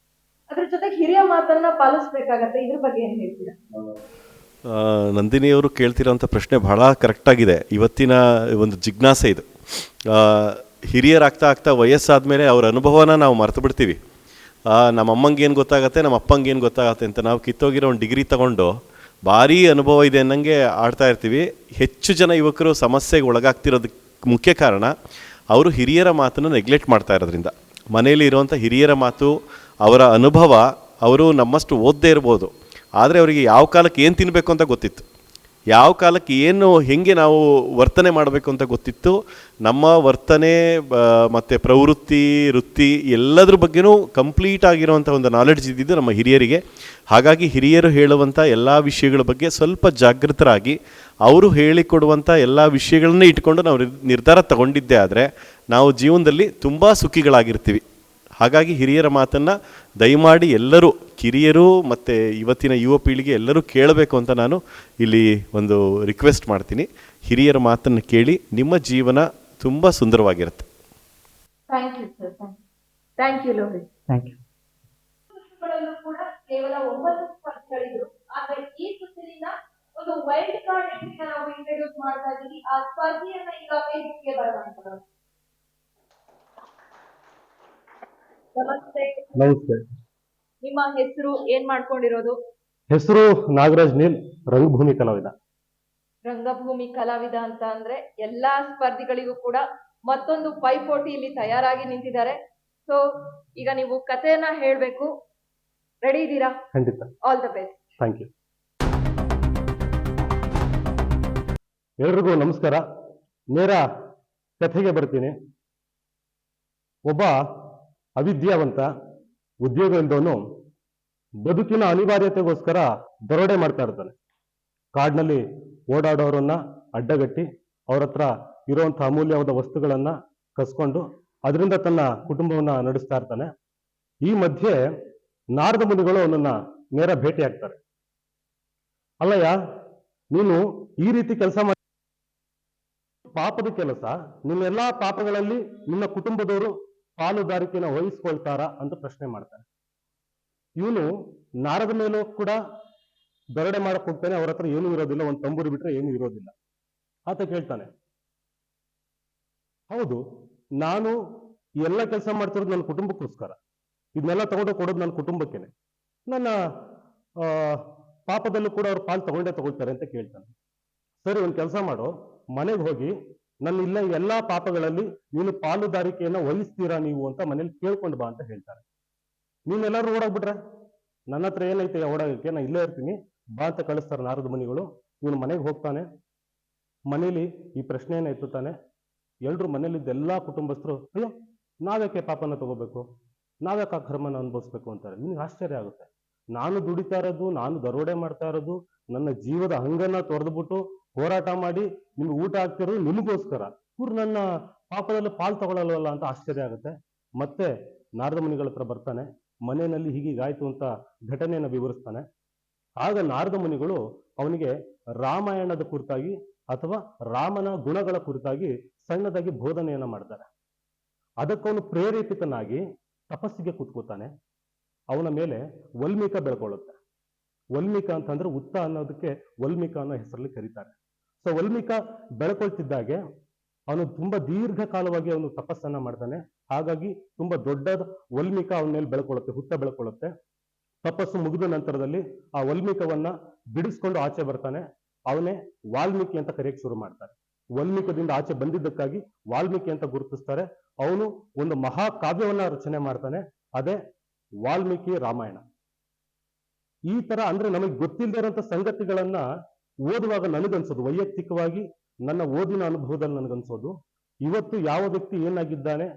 ಅದ್ರ ಜೊತೆಗೆ ಹಿರಿಯ ಮಾತನ್ನ ಪಾಲಿಸ್ಬೇಕಾಗತ್ತೆ. ಇದ್ರ ಬಗ್ಗೆ ಏನ್ ಹೇಳ್ತೀರಾ? ನಂದಿನಿಯವರು ಕೇಳ್ತಿರೋಂಥ ಪ್ರಶ್ನೆ ಬಹಳ ಕರೆಕ್ಟಾಗಿದೆ. ಇವತ್ತಿನ ಒಂದು ಜಿಜ್ಞಾಸೆ ಇದು. ಹಿರಿಯರಾಗ್ತಾ ಆಗ್ತಾ ವಯಸ್ಸಾದ ಅವರ ಅನುಭವನ ನಾವು ಮರೆತು ಬಿಡ್ತೀವಿ. ನಮ್ಮ ಅಮ್ಮಂಗೆ ಏನು ಗೊತ್ತಾಗತ್ತೆ, ನಮ್ಮ ಅಪ್ಪಂಗೆ ಏನು ಗೊತ್ತಾಗತ್ತೆ ಅಂತ ನಾವು ಕಿತ್ತೋಗಿರೋ ಒಂದು ಡಿಗ್ರಿ ತಗೊಂಡು ಭಾರೀ ಅನುಭವ ಇದೆ ಅನ್ನಂಗೆ ಆಡ್ತಾ ಇರ್ತೀವಿ. ಹೆಚ್ಚು ಜನ ಯುವಕರು ಸಮಸ್ಯೆಗೆ ಒಳಗಾಗ್ತಿರೋದಕ್ಕೆ ಮುಖ್ಯ ಕಾರಣ ಅವರು ಹಿರಿಯರ ಮಾತನ್ನು ನೆಗ್ಲೆಕ್ಟ್ ಮಾಡ್ತಾ ಇರೋದ್ರಿಂದ. ಮನೆಯಲ್ಲಿ ಇರುವಂಥ ಹಿರಿಯರ ಮಾತು, ಅವರ ಅನುಭವ, ಅವರು ನಮ್ಮಷ್ಟು ಓದದೇ ಇರ್ಬೋದು, ಆದರೆ ಅವರಿಗೆ ಯಾವ ಕಾಲಕ್ಕೆ ಏನು ತಿನ್ನಬೇಕು ಅಂತ ಗೊತ್ತಿತ್ತು, ಯಾವ ಕಾಲಕ್ಕೆ ಏನು ಹೆಂಗೆ ನಾವು ವರ್ತನೆ ಮಾಡಬೇಕು ಅಂತ ಗೊತ್ತಿತ್ತು. ನಮ್ಮ ವರ್ತನೆ ಮತ್ತು ಪ್ರವೃತ್ತಿ, ವೃತ್ತಿ ಎಲ್ಲದ್ರ ಬಗ್ಗೆನೂ ಕಂಪ್ಲೀಟ್ ಆಗಿರುವಂಥ ಒಂದು ನಾಲೆಡ್ಜ್ ಇದ್ದಿದ್ದು ನಮ್ಮ ಹಿರಿಯರಿಗೆ. ಹಾಗಾಗಿ ಹಿರಿಯರು ಹೇಳುವಂಥ ಎಲ್ಲ ವಿಷಯಗಳ ಬಗ್ಗೆ ಸ್ವಲ್ಪ ಜಾಗೃತರಾಗಿ ಅವರು ಹೇಳಿಕೊಡುವಂಥ ಎಲ್ಲ ವಿಷಯಗಳನ್ನೇ ಇಟ್ಕೊಂಡು ನಾವು ನಿರ್ಧಾರ ತಗೊಂಡಿದ್ದೇ ಆದರೆ ನಾವು ಜೀವನದಲ್ಲಿ ತುಂಬ ಸುಖಿಗಳಾಗಿರ್ತೀವಿ. ಹಾಗಾಗಿ ಹಿರಿಯರ ಮಾತನ್ನು ದಯಮಾಡಿ ಎಲ್ಲರೂ, ಕಿರಿಯರು ಮತ್ತು ಇವತ್ತಿನ ಯುವ ಪೀಳಿಗೆ ಎಲ್ಲರೂ ಕೇಳಬೇಕು ಅಂತ ನಾನು ಇಲ್ಲಿ ಒಂದು ರಿಕ್ವೆಸ್ಟ್ ಮಾಡ್ತೀನಿ. ಹಿರಿಯರ ಮಾತನ್ನು ಕೇಳಿ, ನಿಮ್ಮ ಜೀವನ ತುಂಬ ಸುಂದರವಾಗಿರುತ್ತೆ. Thank you sir. Thank you Lohith. Thank you. ಕೂಡ ಕೇವಲ 9 ಸ್ಪರ್ಧಿಗಳಿದ್ರು. ಆದ್ರೆ ಈ ಸುತ್ತಿನಿಂದ ಒಂದು ವೈಲ್ಡ್ ಕಾರ್ಡ್ ಎಂಟ್ರಿನ ನಾವು ಇಂಟ್ರೊಡ್ಯೂಸ್ ಮಾಡ್ತಾ ಇದ್ದೀವಿ. ಆ ಸ್ಪರ್ಧೆಯನ್ನ ಈಗ ವೇದಿಕೆಗೆ ಬರಮಾಡ್ತಾರೆ. ನಮಸ್ತೆ. ನಮಸ್ತೆ. ನಿಮ್ಮ ಹೆಸರು, ಏನ್ ಮಾಡ್ಕೊಂಡಿರೋದು? ಹೆಸರು ನಾಗರಾಜ್ ನೀಲ್, ರಂಗಭೂಮಿ ಕಲಾವಿದ. ರಂಗಭೂಮಿ ಕಲಾವಿದ ಅಂತ ಅಂದ್ರೆ ಎಲ್ಲಾ ಸ್ಪರ್ಧಿಗಳಿಗೂ ಕೂಡ ಮತ್ತೊಂದು ಪೈಪೋಟಿ ಇಲ್ಲಿ ತಯಾರಾಗಿ ನಿಂತಿದ್ದಾರೆ. ಸೊ ಈಗ ನೀವು ಕಥೆಯನ್ನ ಹೇಳ್ಬೇಕು. ರೆಡಿ ಇದ್ದೀರಾ? ಖಂಡಿತ. All the best. Thank you. ಎಲ್ರಿಗೂ ನಮಸ್ಕಾರ. ನೇರ ಕಥೆಗೆ ಬರ್ತೀನಿ. ಒಬ್ಬ ಅವಿದ್ಯಾವಂತ ಉದ್ಯೋಗ ಇಲ್ದವನು ಬದುಕಿನ ಅನಿವಾರ್ಯತೆಗೋಸ್ಕರ ದರೋಡೆ ಮಾಡ್ತಾ ಇರ್ತಾನೆ. ಕಾಡಿನಲ್ಲಿ ಓಡಾಡೋರನ್ನ ಅಡ್ಡಗಟ್ಟಿ ಅವ್ರ ಹತ್ರ ಇರುವಂತಹ ಅಮೂಲ್ಯವಾದ ವಸ್ತುಗಳನ್ನ ಕಸ್ಕೊಂಡು ಅದರಿಂದ ತನ್ನ ಕುಟುಂಬವನ್ನ ನಡೆಸ್ತಾ ಇರ್ತಾನೆ. ಈ ಮಧ್ಯೆ ನಾರದ ಮುನಿಗಳು ಅವನನ್ನ ನೇರ ಭೇಟಿ ಆಗ್ತಾರೆ. ಅಲ್ಲಯ್ಯ, ನೀನು ಈ ರೀತಿ ಕೆಲಸ ಮಾಡಿ ಪಾಪದ ಕೆಲಸ, ನಿನ್ನೆಲ್ಲಾ ಪಾಪಗಳಲ್ಲಿ ನಿನ್ನ ಕುಟುಂಬದವರು ಪಾಲುದಾರಿಕೆಯನ್ನು ವಹಿಸ್ಕೊಳ್ತಾರಾ ಅಂತ ಪ್ರಶ್ನೆ ಮಾಡ್ತಾನೆ. ಇವನು ನಾರದ ಮೇಲೂ ಕೂಡ ದರೋಡೆ ಮಾಡಕ್ ಹೋಗ್ತಾನೆ. ಅವ್ರ ಹತ್ರ ಏನೂ ಇರೋದಿಲ್ಲ, ಒಂದು ತಂಬೂರಿ ಬಿಟ್ರೆ ಏನೂ ಇರೋದಿಲ್ಲ. ಆತ ಕೇಳ್ತಾನೆ, ಹೌದು, ನಾನು ಎಲ್ಲ ಕೆಲಸ ಮಾಡ್ತಿರೋದು ನನ್ನ ಕುಟುಂಬಕ್ಕೋಸ್ಕರ, ಇದನ್ನೆಲ್ಲ ತಗೊಂಡು ಕೊಡೋದು ನನ್ನ ಕುಟುಂಬಕ್ಕೇನೆ, ನನ್ನ ಪಾಪದಲ್ಲೂ ಕೂಡ ಅವ್ರು ಪಾಲು ತಗೊಳ್ತಾರೆ ಅಂತ ಕೇಳ್ತಾನೆ. ಸರಿ, ಒಂದು ಕೆಲಸ ಮಾಡು, ಮನೆಗೆ ಹೋಗಿ ನನ್ನ ಇಲ್ಲ ಎಲ್ಲಾ ಪಾಪಗಳಲ್ಲಿ ನೀನು ಪಾಲುದಾರಿಕೆಯನ್ನ ವಹಿಸ್ತೀರಾ ನೀವು ಅಂತ ಮನೇಲಿ ಕೇಳ್ಕೊಂಡು ಬಾ ಅಂತ ಹೇಳ್ತಾರೆ. ನೀನೆಲ್ಲರೂ ಓಡಾಗ್ಬಿಟ್ರೆ ನನ್ನ ಹತ್ರ ಏನೈತೆ ಓಡಾಗಕ್ಕೆ, ನಾ ಇಲ್ಲೇ ಇರ್ತೀನಿ ಬಾ ಅಂತ ಕಳಿಸ್ತಾರೆ ನಾರದ ಮುನಿಗಳು. ಇವನು ಮನೆಗೆ ಹೋಗ್ತಾನೆ. ಮನೇಲಿ ಈ ಪ್ರಶ್ನೆಯನ್ನ ಎತ್ತುತ್ತಾನೆ. ಎಲ್ರು ಮನೇಲಿದ್ದ ಎಲ್ಲಾ ಕುಟುಂಬಸ್ಥರು, ಅಯ್ಯೋ, ನಾವ್ಯಾಕೆ ಪಾಪನ ತಗೋಬೇಕು, ನಾವ್ಯಾಕೆ ಆ ಕರ್ಮನ ಅನುಭವಿಸ್ಬೇಕು ಅಂತಾರೆ. ನಿಮ್ಗೆ ಆಶ್ಚರ್ಯ ಆಗುತ್ತೆ. ನಾನು ದುಡಿತಾ ಇರೋದು, ನಾನು ದರೋಡೆ ಮಾಡ್ತಾ ಇರೋದು, ನನ್ನ ಜೀವದ ಹಂಗನ್ನ ತೊರೆದ್ಬಿಟ್ಟು ಹೋರಾಟ ಮಾಡಿ ನಿಮ್ಗೆ ಊಟ ಆಗ್ತಿರೋದು ನಿಮಗೋಸ್ಕರ, ಇವ್ರು ನನ್ನ ಪಾಪದಲ್ಲಿ ಪಾಲ್ ತಗೊಳ್ಳಲ್ವಲ್ಲ ಅಂತ ಆಶ್ಚರ್ಯ ಆಗುತ್ತೆ. ಮತ್ತೆ ನಾರದ ಮುನಿಗಳ ಹತ್ರ ಬರ್ತಾನೆ. ಮನೆಯಲ್ಲಿ ಹೀಗೀಗಾಯ್ತು ಅಂತ ಘಟನೆಯನ್ನು ವಿವರಿಸ್ತಾನೆ. ಆಗ ನಾರದ ಮುನಿಗಳು ಅವನಿಗೆ ರಾಮಾಯಣದ ಕುರಿತಾಗಿ ಅಥವಾ ರಾಮನ ಗುಣಗಳ ಕುರಿತಾಗಿ ಸಣ್ಣದಾಗಿ ಬೋಧನೆಯನ್ನ ಮಾಡ್ತಾರೆ. ಅದಕ್ಕವನು ಪ್ರೇರೇಪಿತನಾಗಿ ತಪಸ್ಸಿಗೆ ಕೂತ್ಕೋತಾನೆ. ಅವನ ಮೇಲೆ ವಲ್ಮೀಕ ಬೆಳ್ಕೊಳ್ಳುತ್ತೆ. ವಲ್ಮೀಕ ಅಂತಂದ್ರೆ ಉತ್ತ ಅನ್ನೋದಕ್ಕೆ ವಲ್ಮೀಕ ಅನ್ನೋ ಹೆಸರಲ್ಲಿ ಕರೀತಾರೆ. ಸೊ ವಲ್ಮೀಕ ಬೆಳ್ಕೊಳ್ತಿದ್ದಾಗೆ ಅವನು ತುಂಬಾ ದೀರ್ಘಕಾಲವಾಗಿ ಅವನು ತಪಸ್ಸನ್ನ ಮಾಡ್ತಾನೆ. ಹಾಗಾಗಿ ತುಂಬಾ ದೊಡ್ಡ ವಲ್ಮೀಕ ಅವನ ಮೇಲೆ ಬೆಳ್ಕೊಳ್ಳುತ್ತೆ, ಹುತ್ತ ಬೆಳ್ಕೊಳ್ಳುತ್ತೆ. ತಪಸ್ಸು ಮುಗಿದ ನಂತರದಲ್ಲಿ ಆ ವಲ್ಮೀಕವನ್ನ ಬಿಡಿಸ್ಕೊಂಡು ಆಚೆ ಬರ್ತಾನೆ. ಅವನೇ ವಾಲ್ಮೀಕಿ ಅಂತ ಕರೆಯಕ್ಕೆ ಶುರು ಮಾಡ್ತಾರೆ. ವಲ್ಮೀಕದಿಂದ ಆಚೆ ಬಂದಿದ್ದಕ್ಕಾಗಿ ವಾಲ್ಮೀಕಿ ಅಂತ ಗುರುತಿಸ್ತಾರೆ. ಅವನು ಒಂದು ಮಹಾಕಾವ್ಯವನ್ನ ರಚನೆ ಮಾಡ್ತಾನೆ. ಅದೇ ವಾಲ್ಮೀಕಿ ರಾಮಾಯಣ. ಈ ತರ ಅಂದ್ರೆ ನಮಗೆ ಗೊತ್ತಿಲ್ಲದೆ ಇರೋಂಥ ಸಂಗತಿಗಳನ್ನ ಓದುವಾಗ ನನಗನ್ಸೋದು, ವೈಯಕ್ತಿಕವಾಗಿ ನನ್ನ ಓದಿನ ಅನುಭವದಲ್ಲಿ ನನಗನ್ಸೋದು, ಇವತ್ತು ಯಾವ ವ್ಯಕ್ತಿ ಏನಾಗಿದ್ದಾನೆ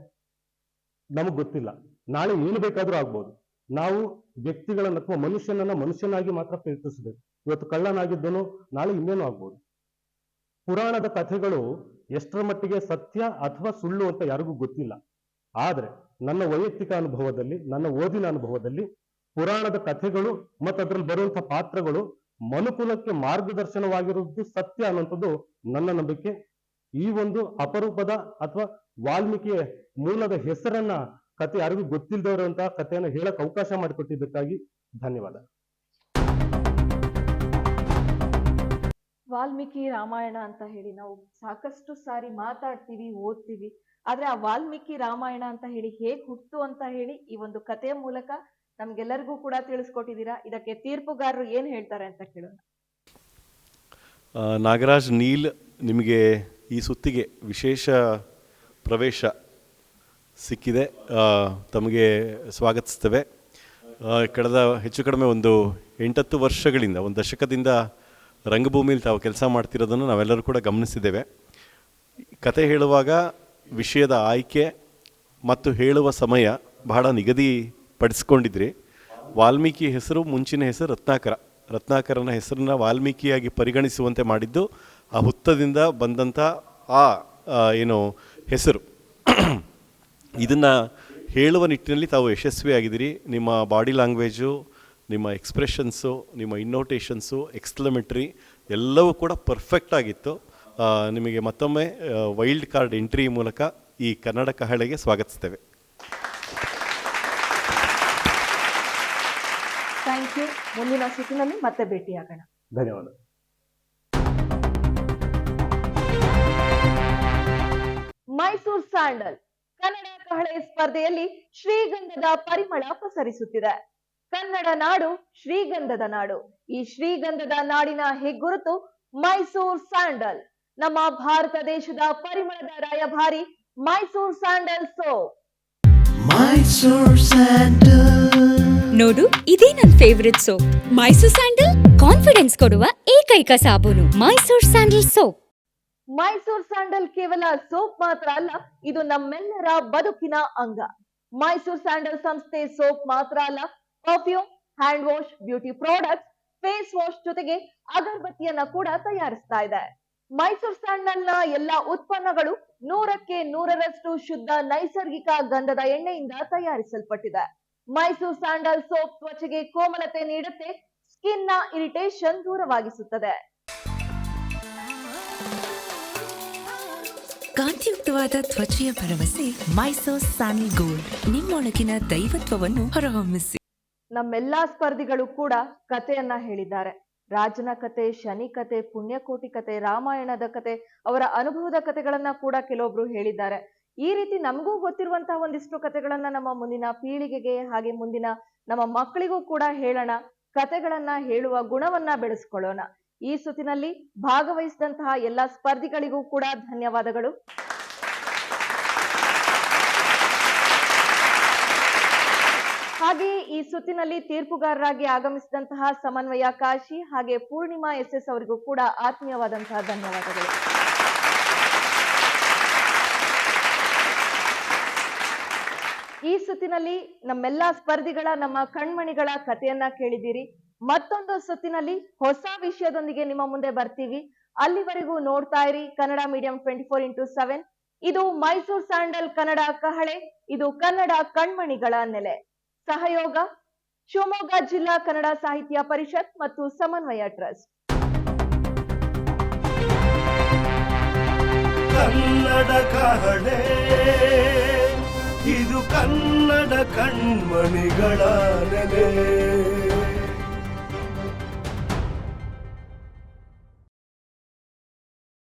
ನಮಗ್ ಗೊತ್ತಿಲ್ಲ, ನಾಳೆ ಏನು ಬೇಕಾದ್ರೂ ಆಗ್ಬೋದು. ನಾವು ವ್ಯಕ್ತಿಗಳನ್ನ ಅಥವಾ ಮನುಷ್ಯನನ್ನ ಮನುಷ್ಯನಾಗಿ ಮಾತ್ರ ಪ್ರೀತಿಸಬೇಕು. ಇವತ್ತು ಕಳ್ಳನಾಗಿದ್ದನು ನಾಳೆ ಇನ್ನೇನು ಆಗ್ಬೋದು. ಪುರಾಣದ ಕಥೆಗಳು ಎಷ್ಟರ ಮಟ್ಟಿಗೆ ಸತ್ಯ ಅಥವಾ ಸುಳ್ಳು ಅಂತ ಯಾರಿಗೂ ಗೊತ್ತಿಲ್ಲ. ಆದ್ರೆ ನನ್ನ ವೈಯಕ್ತಿಕ ಅನುಭವದಲ್ಲಿ, ನನ್ನ ಓದಿನ ಅನುಭವದಲ್ಲಿ ಪುರಾಣದ ಕಥೆಗಳು ಮತ್ತು ಅದ್ರಲ್ಲಿ ಬರುವಂತಹ ಪಾತ್ರಗಳು ಮನುಕುಲಕ್ಕೆ ಮಾರ್ಗದರ್ಶನವಾಗಿರುವುದು ಸತ್ಯ ಅನ್ನುವಂಥದ್ದು ನನ್ನ ನಂಬಿಕೆ. ಈ ಒಂದು ಅಪರೂಪದ ಅಥವಾ ವಾಲ್ಮೀಕಿಯ ಮೂಲದ ಹೆಸರನ್ನ ಕತೆ ಯಾರಿಗೂ ಗೊತ್ತಿಲ್ಲದವರಂತಹ ಕಥೆಯನ್ನು ಹೇಳಕ್ ಅವಕಾಶ ಮಾಡಿಕೊಟ್ಟಿದ್ದಕ್ಕಾಗಿ ಧನ್ಯವಾದ. ವಾಲ್ಮೀಕಿ ರಾಮಾಯಣ ಅಂತ ಹೇಳಿ ನಾವು ಸಾಕಷ್ಟು ಸಾರಿ ಮಾತಾಡ್ತೀವಿ, ಓದ್ತೀವಿ. ಆದ್ರೆ ಆ ವಾಲ್ಮೀಕಿ ರಾಮಾಯಣ ಅಂತ ಹೇಳಿ ಹೇಗ್ ಹುಟ್ಟು ಅಂತ ಹೇಳಿ ಈ ಒಂದು ಕಥೆಯ ಮೂಲಕ ನಮ್ಗೆಲ್ಲರಿಗೂ ಕೂಡ ತಿಳಿಸ್ಕೊಟ್ಟಿದ್ದೀರಾ. ಇದಕ್ಕೆ ತೀರ್ಪುಗಾರರು ಏನ್ ಹೇಳ್ತಾರೆ ಅಂತ ಕೇಳೋಣ. ನಾಗರಾಜ್ ನೀಲ್, ನಿಮಗೆ ಈ ಸುತ್ತಿಗೆ ವಿಶೇಷ ಪ್ರವೇಶ ಸಿಕ್ಕಿದೆ. ತಮಗೆ ಸ್ವಾಗತಿಸ್ತೇವೆ. ಕಳೆದ ಹೆಚ್ಚು ಕಡಿಮೆ ಒಂದು 8-10 ವರ್ಷಗಳಿಂದ, ಒಂದು ದಶಕದಿಂದ ರಂಗಭೂಮಿಯಲ್ಲಿ ತಾವು ಕೆಲಸ ಮಾಡ್ತಿರೋದನ್ನು ನಾವೆಲ್ಲರೂ ಕೂಡ ಗಮನಿಸಿದ್ದೇವೆ. ಕತೆ ಹೇಳುವಾಗ ವಿಷಯದ ಆಯ್ಕೆ ಮತ್ತು ಹೇಳುವ ಸಮಯ ಬಹಳ ನಿಗದಿಪಡಿಸ್ಕೊಂಡಿದ್ರಿ. ವಾಲ್ಮೀಕಿ ಹೆಸರು, ಮುಂಚಿನ ಹೆಸರು ರತ್ನಾಕರನ ಹೆಸರನ್ನ ವಾಲ್ಮೀಕಿಯಾಗಿ ಪರಿಗಣಿಸುವಂತೆ ಮಾಡಿದ್ದು ಆ ಹುತ್ತದಿಂದ ಬಂದಂಥ ಏನು ಹೆಸರು. ಇದನ್ನು ಹೇಳುವ ನಿಟ್ಟಿನಲ್ಲಿ ತಾವು ಯಶಸ್ವಿಯಾಗಿದ್ದೀರಿ. ನಿಮ್ಮ ಬಾಡಿ ಲ್ಯಾಂಗ್ವೇಜು, ನಿಮ್ಮ ಎಕ್ಸ್ಪ್ರೆಷನ್ಸು, ನಿಮ್ಮ ಇನ್ನೋಟೇಷನ್ಸು, ಎಕ್ಸ್ಕ್ಲಮೇಟ್ರಿ ಎಲ್ಲವೂ ಕೂಡ ಪರ್ಫೆಕ್ಟ್ ಆಗಿತ್ತು. ನಿಮಗೆ ಮತ್ತೊಮ್ಮೆ ವೈಲ್ಡ್ ಕಾರ್ಡ್ ಎಂಟ್ರಿ ಮೂಲಕ ಈ ಕನ್ನಡ ಕಹಳೆಗೆ ಸ್ವಾಗತಿಸ್ತೇವೆ. Thank you. ಮುಂದಿನ ಸುತ್ತಿನಲ್ಲಿ ಮತ್ತೆ ಭೇಟಿಯಾಗೋಣ. ಧನ್ಯವಾದ. ಮೈಸೂರು ಸ್ಯಾಂಡಲ್ ಕನ್ನಡ ಕಹಳೆ ಸ್ಪರ್ಧೆಯಲ್ಲಿ ಶ್ರೀಗಂಧದ ಪರಿಮಳ ಪಸರಿಸುತ್ತಿದೆ. ಕನ್ನಡ ನಾಡು ಶ್ರೀಗಂಧದ ನಾಡು. ಈ ಶ್ರೀಗಂಧದ ನಾಡಿನ ಹೆಗ್ಗುರುತು ಮೈಸೂರು ಸ್ಯಾಂಡಲ್. ನಮ್ಮ ಭಾರತ ದೇಶದ ಪರಿಮಳದ ರಾಯಭಾರಿ ಮೈಸೂರು ಸ್ಯಾಂಡಲ್ ಸೋಪ್. ನೋಡು, ಇದೇ ನನ್ favourite soap. Mysore sandal confidence ಕೊಡುವ ಏಕೈಕ ಸಾಬೂನು Mysore sandal soap. Mysuru sandal ಕೇವಲ ಸೋಪ್ ಮಾತ್ರ ಅಲ್ಲ, ಇದು ನಮ್ಮೆಲ್ಲರ ಬದುಕಿನ ಅಂಗ. ಮೈಸೂರು ಸ್ಯಾಂಡಲ್ ಸಂಸ್ಥೆ ಸೋಪ್ ಮಾತ್ರ ಅಲ್ಲ, perfume, hand wash, beauty products, face wash ಜೊತೆಗೆ ಅಗರಬತ್ತಿಯನ್ನ ಕೂಡ ತಯಾರಿಸ್ತಾ ಇದೆ. ಮೈಸೂರು ಸ್ಯಾಂಡಲ್ ನ ಎಲ್ಲಾ ಉತ್ಪನ್ನಗಳು 100ಕ್ಕೆ 100ರಷ್ಟು ಶುದ್ಧ ನೈಸರ್ಗಿಕ ಗಂಧದ ಎಣ್ಣೆಯಿಂದ ತಯಾರಿಸಲ್ಪಟ್ಟಿದೆ. ಮೈಸೂರು ಸ್ಯಾಂಡಲ್ ಸೋಪ್ ತ್ವಚೆಗೆ ಕೋಮಲತೆ ನೀಡುತ್ತೆ, ಸ್ಕಿನ್ ನ ಇರಿಟೇಷನ್ ದೂರವಾಗಿಸುತ್ತದೆ. ಕಾಂತಿಯುಕ್ತವಾದ ತ್ವಚೆಯ ಭರವಸೆ ಮೈಸೂರ್ ಸ್ಯಾನಲ್ ಗೋಲ್ಡ್. ನಿಮ್ಮೊಳಗಿನ ದೈವತ್ವವನ್ನು ಹೊರಹೊಮ್ಮಿಸಿ. ನಮ್ಮೆಲ್ಲಾ ಸ್ಪರ್ಧಿಗಳು ಕೂಡ ಕಥೆಯನ್ನ ಹೇಳಿದ್ದಾರೆ. ರಾಜನ ಕತೆ, ಶನಿ ಕತೆ, ಪುಣ್ಯಕೋಟಿ ಕತೆ, ರಾಮಾಯಣದ ಕತೆ, ಅವರ ಅನುಭವದ ಕಥೆಗಳನ್ನ ಕೂಡ ಕೆಲವೊಬ್ರು ಹೇಳಿದ್ದಾರೆ. ಈ ರೀತಿ ನಮಗೂ ಗೊತ್ತಿರುವಂತಹ ಒಂದಿಷ್ಟು ಕಥೆಗಳನ್ನ ನಮ್ಮ ಮುಂದಿನ ಪೀಳಿಗೆಗೆ ಹಾಗೆ ಮುಂದಿನ ನಮ್ಮ ಮಕ್ಕಳಿಗೂ ಕೂಡ ಹೇಳೋಣ. ಕಥೆಗಳನ್ನ ಹೇಳುವ ಗುಣವನ್ನ ಬೆಳೆಸ್ಕೊಳ್ಳೋಣ. ಈ ಸುತ್ತಿನಲ್ಲಿ ಭಾಗವಹಿಸಿದಂತಹ ಎಲ್ಲ ಸ್ಪರ್ಧಿಗಳಿಗೂ ಕೂಡ ಧನ್ಯವಾದಗಳು. ಹಾಗೆ ಈ ಸುತ್ತಿನಲ್ಲಿ ತೀರ್ಪುಗಾರರಾಗಿ ಆಗಮಿಸಿದಂತಹ ಸಮನ್ವಯ ಕಾಶಿ ಹಾಗೆ ಪೂರ್ಣಿಮಾ SS ಅವರಿಗೂ ಕೂಡ ಆತ್ಮೀಯವಾದಂತಹ ಧನ್ಯವಾದಗಳು. ಈ ಸುತ್ತಿನಲ್ಲಿ ನಮ್ಮೆಲ್ಲ ಸ್ಪರ್ಧಿಗಳ ನಮ್ಮ ಕಣ್ಮಣಿಗಳ ಕಥೆಯನ್ನ ಕೇಳಿದ್ದೀರಿ. ಮತ್ತೊಂದು ಸುತ್ತಿನಲ್ಲಿ ಹೊಸ ವಿಷಯದೊಂದಿಗೆ ನಿಮ್ಮ ಮುಂದೆ ಬರ್ತೀವಿ. ಅಲ್ಲಿವರೆಗೂ ನೋಡ್ತಾ ಇರಿ ಕನ್ನಡ ಮೀಡಿಯಂ 24x7. ಇದು ಮೈಸೂರು ಸ್ಯಾಂಡಲ್ ಕನ್ನಡ ಕಹಳೆ, ಇದು ಕನ್ನಡ ಕಣ್ಮಣಿಗಳ ನೆಲೆ. ಸಹಯೋಗ ಶಿವಮೊಗ್ಗ ಜಿಲ್ಲಾ ಕನ್ನಡ ಸಾಹಿತ್ಯ ಪರಿಷತ್ ಮತ್ತು ಸಮನ್ವಯ ಟ್ರಸ್ಟ್. ಕನ್ನಡ ಕಹಳೆ, ಇದು ಕನ್ನಡ ಕಣ್ಮಣಿಗಳ ನೆಲೆ.